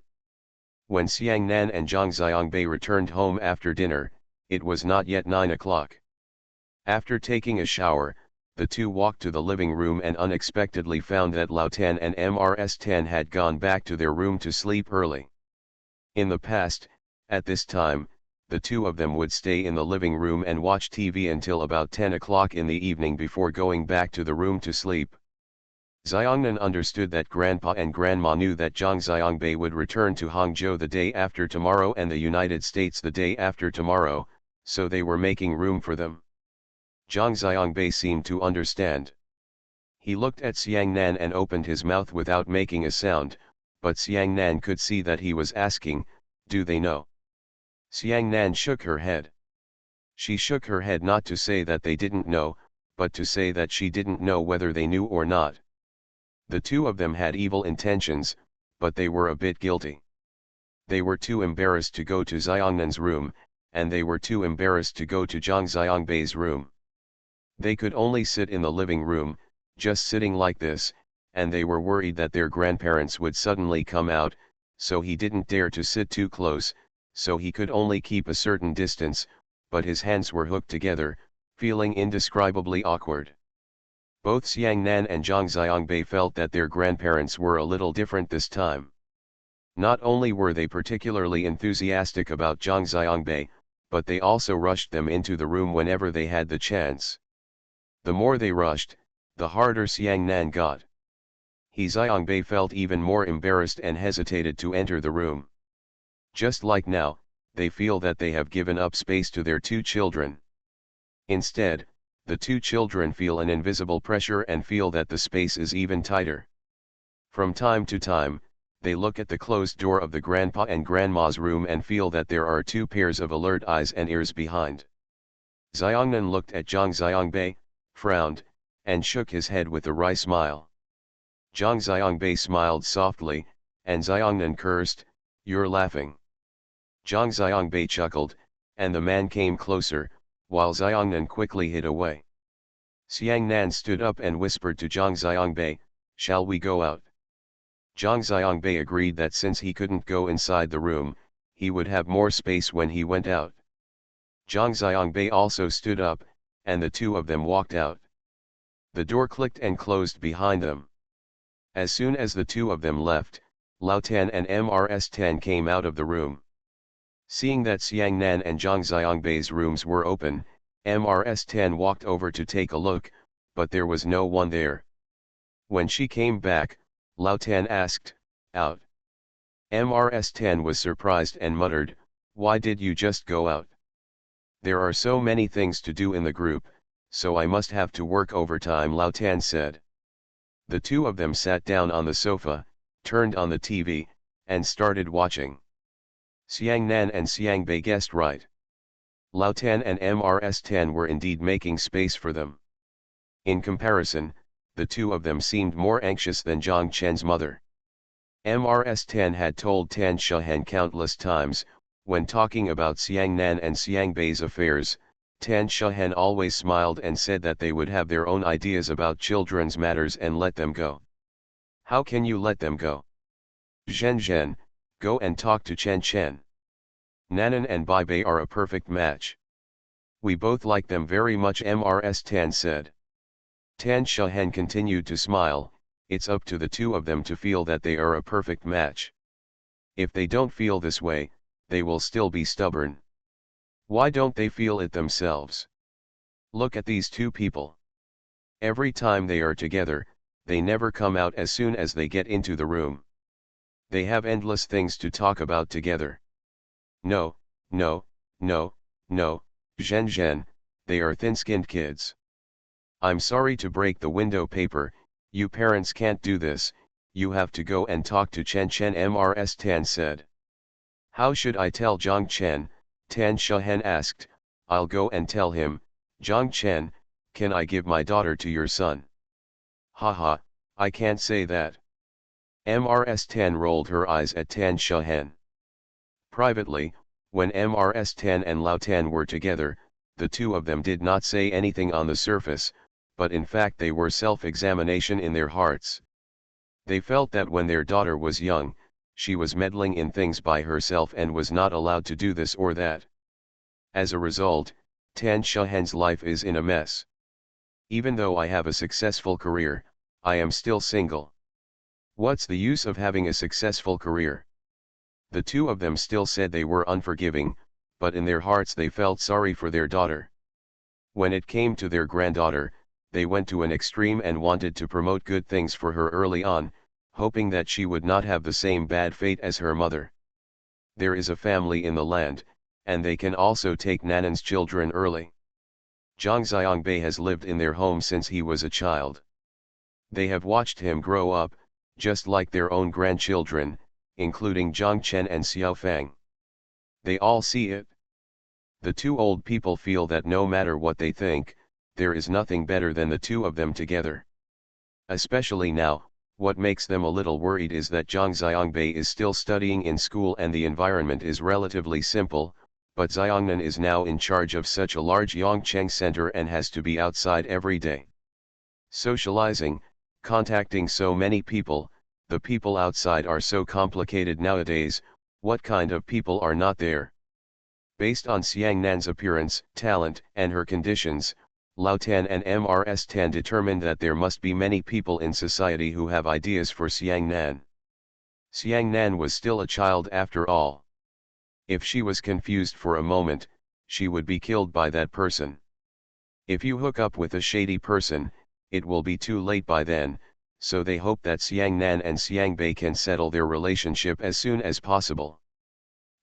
When Xiang Nan and Zhang Xiangbei returned home after dinner, it was not yet 9 o'clock. After taking a shower, the 2 walked to the living room and unexpectedly found that Lao Tan and Mrs. Tan had gone back to their room to sleep early. In the past, at this time, the 2 of them would stay in the living room and watch TV until about 10 o'clock in the evening before going back to the room to sleep. Xiangnan understood that Grandpa and Grandma knew that Zhang Xiangbei would return to Hangzhou the day after tomorrow and the United States the day after tomorrow, so they were making room for them. Zhang Xiangbei seemed to understand. He looked at Xiang Nan and opened his mouth without making a sound, but Xiang Nan could see that he was asking, "Do they know?" Xiang Nan shook her head. She shook her head not to say that they didn't know, but to say that she didn't know whether they knew or not. The 2 of them had evil intentions, but they were a bit guilty. They were too embarrassed to go to Xiangnan's room, and they were too embarrassed to go to Zhang Xiangbei's room. They could only sit in the living room, just sitting like this, and they were worried that their grandparents would suddenly come out, so he didn't dare to sit too close, so he could only keep a certain distance, but his hands were hooked together, feeling indescribably awkward. Both Xiang Nan and Zhang Xiangbei felt that their grandparents were a little different this time. Not only were they particularly enthusiastic about Zhang Xiangbei, but they also rushed them into the room whenever they had the chance. The more they rushed, the harder Xiang Nan got. Xiangbei felt even more embarrassed and hesitated to enter the room. Just like now, they feel that they have given up space to their 2 children. Instead, the 2 children feel an invisible pressure and feel that the space is even tighter. From time to time, they look at the closed door of the grandpa and grandma's room and feel that there are 2 pairs of alert eyes and ears behind. Xiangnan looked at Zhang Xiangbei, frowned, and shook his head with a wry smile. Zhang Xiangbei smiled softly, and Xiangnan cursed, "You're laughing." Zhang Xiangbei chuckled, and the man came closer, while Xiangnan quickly hid away. Xiangnan stood up and whispered to Zhang Xiangbei, "Shall we go out?" Zhang Xiangbei agreed that since he couldn't go inside the room, he would have more space when he went out. Zhang Xiangbei also stood up, and the two of them walked out. The door clicked and closed behind them. As soon as the two of them left, Lao Tan and Mrs. Tan came out of the room. Seeing that Xiangnan and Zhang Xiangbei's rooms were open, Mrs. Tan walked over to take a look, but there was no one there. When she came back, Lao Tan asked, "Out?" Mrs. Tan was surprised and muttered, "Why did you just go out?" "There are so many things to do in the group, so I must have to work overtime," Lao Tan said. The two of them sat down on the sofa, turned on the TV, and started watching. Xiangnan and Xiangbei guessed right. Lao Tan and Mrs. Tan were indeed making space for them. In comparison, the two of them seemed more anxious than Zhang Chen's mother. Mrs. Tan had told Tan Shahen countless times, when talking about Xiangnan and Xiangbei's affairs, Tan Shahen always smiled and said that they would have their own ideas about children's matters and let them go. "How can you let them go? Zhen Zhen, go and talk to Chen Chen. Nanan and Bai Bei are a perfect match. We both like them very much," Mrs. Tan said. Tan Shahen continued to smile. "It's up to the two of them to feel that they are a perfect match. If they don't feel this way, they will still be stubborn. Why don't they feel it themselves? Look at these two people. Every time they are together, they never come out as soon as they get into the room. They have endless things to talk about together. No, no, no, no, Zhen Zhen, they are thin-skinned kids. I'm sorry to break the window paper, you parents can't do this, you have to go and talk to Chen Chen," Mrs. Tan said. "How should I tell Zhang Chen?" Tan Shahen asked. "I'll go and tell him, 'Zhang Chen, can I give my daughter to your son?'" "Haha, I can't say that." Mrs. Tan rolled her eyes at Tan Shahen. Privately, when Mrs. Tan and Lao Tan were together, the two of them did not say anything on the surface, but in fact they were self-examination in their hearts. They felt that when their daughter was young, she was meddling in things by herself and was not allowed to do this or that. As a result, Tan Shahen's life is in a mess. "Even though I have a successful career, I am still single. What's the use of having a successful career?" The two of them still said they were unforgiving, but in their hearts they felt sorry for their daughter. When it came to their granddaughter, they went to an extreme and wanted to promote good things for her early on, hoping that she would not have the same bad fate as her mother. There is a family in the land, and they can also take Nanan's children early. Zhang Xiangbei has lived in their home since he was a child. They have watched him grow up, just like their own grandchildren, including Zhang Chen and Xiao Fang. They all see it. The two old people feel that no matter what they think, there is nothing better than the two of them together. Especially now, what makes them a little worried is that Zhang Xiangbei is still studying in school and the environment is relatively simple, but Xiangnan is now in charge of such a large Yongcheng center and has to be outside every day. Socializing, contacting so many people, the people outside are so complicated nowadays, what kind of people are not there? Based on Xiangnan's appearance, talent, and her conditions, Lao Tan and Mrs. Tan determined that there must be many people in society who have ideas for Xiangnan. Xiangnan was still a child after all. If she was confused for a moment, she would be killed by that person. If you hook up with a shady person, it will be too late by then, so they hope that Xiangnan and Xiangbei can settle their relationship as soon as possible.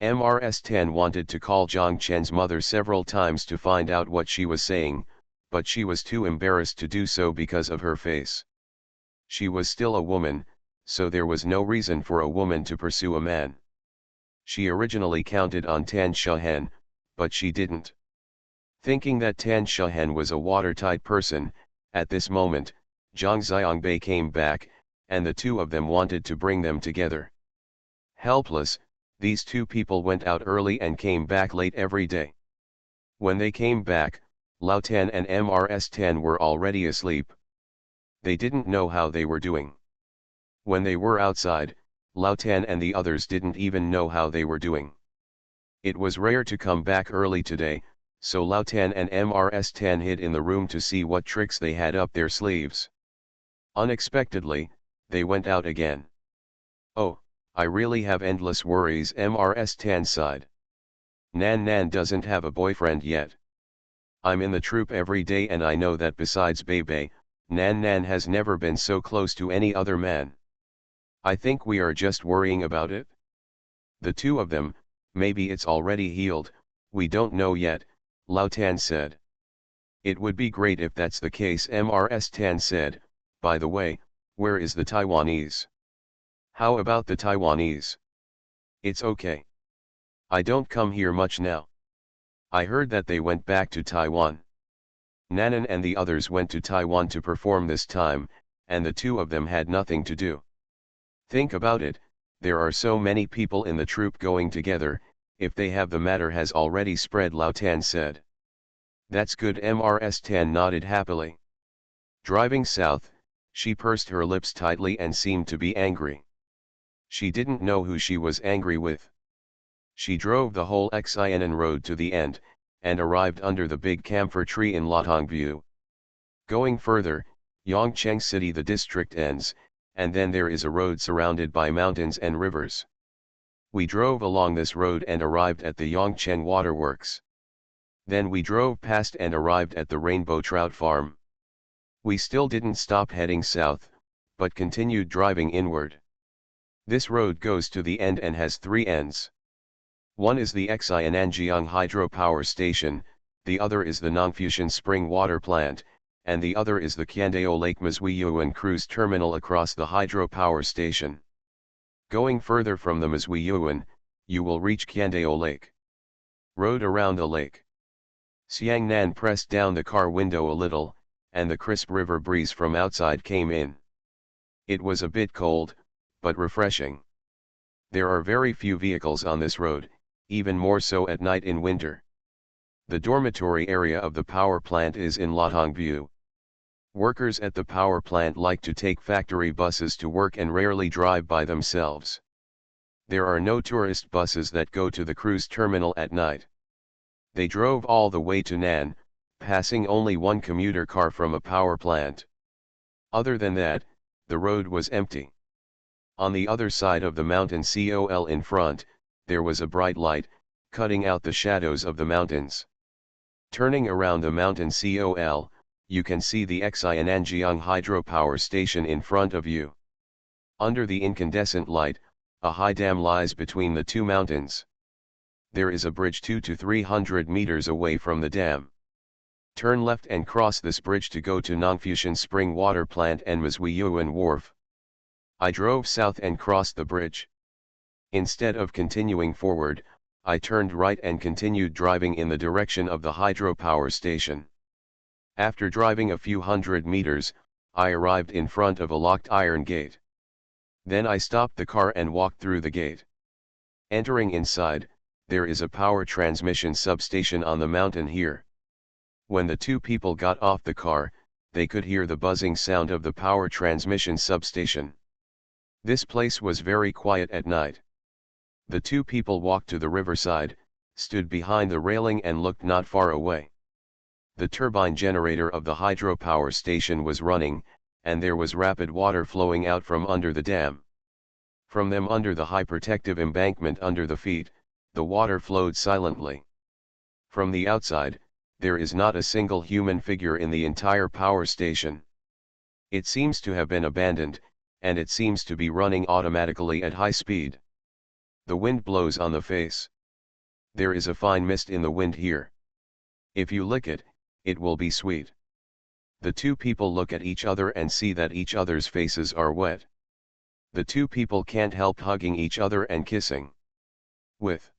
Mrs. Tan wanted to call Zhang Chen's mother several times to find out what she was saying, but she was too embarrassed to do so because of her face. She was still a woman, so there was no reason for a woman to pursue a man. She originally counted on Tan Shahen, but she didn't. Thinking that Tan Shahen was a watertight person, at this moment, Zhang Xiangbei came back, and the two of them wanted to bring them together. Helpless, these two people went out early and came back late every day. When they came back, Lao Tan and MRS Tan were already asleep. They didn't know how they were doing. When they were outside, Lao Tan and the others didn't even know how they were doing. It was rare to come back early today, so Lao Tan and MRS Tan hid in the room to see what tricks they had up their sleeves. Unexpectedly, they went out again. "Oh, I really have endless worries," MRS Tan sighed. "Nan Nan doesn't have a boyfriend yet. I'm in the troupe every day and I know that besides Bebe, Nan Nan has never been so close to any other man. I think we are just worrying about it. The two of them, maybe it's already healed, we don't know yet," Lao Tan said. "It would be great if that's the case," MRS Tan said. "By the way, where is the Taiwanese?" "How about the Taiwanese?" "It's okay. I don't come here much now. I heard that they went back to Taiwan. Nanan and the others went to Taiwan to perform this time, and the two of them had nothing to do. Think about it, there are so many people in the troupe going together, if they have the matter has already spread," Lao Tan said. "That's good," MRS Tan nodded happily. Driving south, she pursed her lips tightly and seemed to be angry. She didn't know who she was angry with. She drove the whole Xianan road to the end, and arrived under the big camphor tree in Lotongview. Going further, Yongcheng City the district ends, and then there is a road surrounded by mountains and rivers. We drove along this road and arrived at the Yongcheng Waterworks. Then we drove past and arrived at the Rainbow Trout Farm. We still didn't stop heading south, but continued driving inward. This road goes to the end and has three ends. One is the Xiananjiang Hydropower Station, the other is the Nongfushun Spring Water Plant, and the other is the Qiandao Lake Mazhuiyuan Cruise Terminal across the hydropower station. Going further from the Mazhuiyuan, you will reach Qiandao Lake. Road around the lake. Xiang Nan pressed down the car window a little, and the crisp river breeze from outside came in. It was a bit cold, but refreshing. There are very few vehicles on this road, even more so at night in winter. The dormitory area of the power plant is in Lotongview. Workers at the power plant like to take factory buses to work and rarely drive by themselves. There are no tourist buses that go to the cruise terminal at night. They drove all the way to Nan, passing only one commuter car from a power plant. Other than that, the road was empty. On the other side of the mountain COL in front, there was a bright light, cutting out the shadows of the mountains. Turning around the mountain COL, you can see the Xiananjiang hydropower station in front of you. Under the incandescent light, a high dam lies between the two mountains. There is a bridge 200 to 300 meters away from the dam. Turn left and cross this bridge to go to Nongfushun Spring Water Plant and Mazhuiyuan Wharf. I drove south and crossed the bridge. Instead of continuing forward, I turned right and continued driving in the direction of the hydropower station. After driving a few hundred meters, I arrived in front of a locked iron gate. Then I stopped the car and walked through the gate. Entering inside, there is a power transmission substation on the mountain here. When the two people got off the car, they could hear the buzzing sound of the power transmission substation. This place was very quiet at night. The two people walked to the riverside, stood behind the railing and looked not far away. The turbine generator of the hydropower station was running, and there was rapid water flowing out from under the dam. From them under the high protective embankment under the feet, the water flowed silently. From the outside, there is not a single human figure in the entire power station. It seems to have been abandoned, and it seems to be running automatically at high speed. The wind blows on the face. There is a fine mist in the wind here. If you lick it, it will be sweet. The two people look at each other and see that each other's faces are wet. The two people can't help hugging each other and kissing. With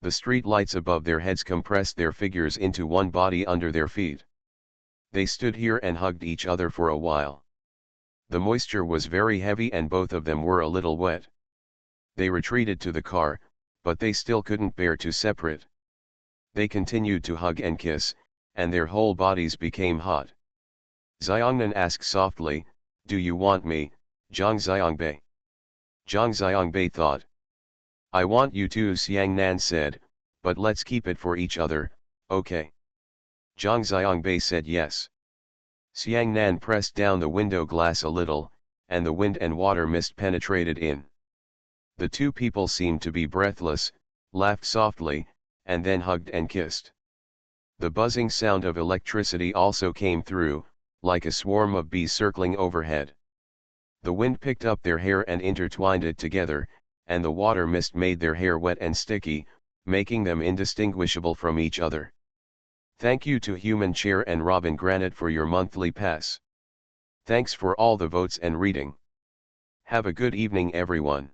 the street lights above their heads compressed their figures into one body under their feet. They stood here and hugged each other for a while. The moisture was very heavy and both of them were a little wet. They retreated to the car, but they still couldn't bear to separate. They continued to hug and kiss, and their whole bodies became hot. Xiongnan asked softly, "Do you want me, Zhang Xiangbei?" Zhang Xiangbei thought. "I want you too," Xiangnan said, "but let's keep it for each other, okay?" Zhang Xiangbei said yes. Xiangnan pressed down the window glass a little, and the wind and water mist penetrated in. The two people seemed to be breathless, laughed softly, and then hugged and kissed. The buzzing sound of electricity also came through, like a swarm of bees circling overhead. The wind picked up their hair and intertwined it together, and the water mist made their hair wet and sticky, making them indistinguishable from each other. Thank you to Human Chair and Robin Granite for your monthly pass. Thanks for all the votes and reading. Have a good evening everyone.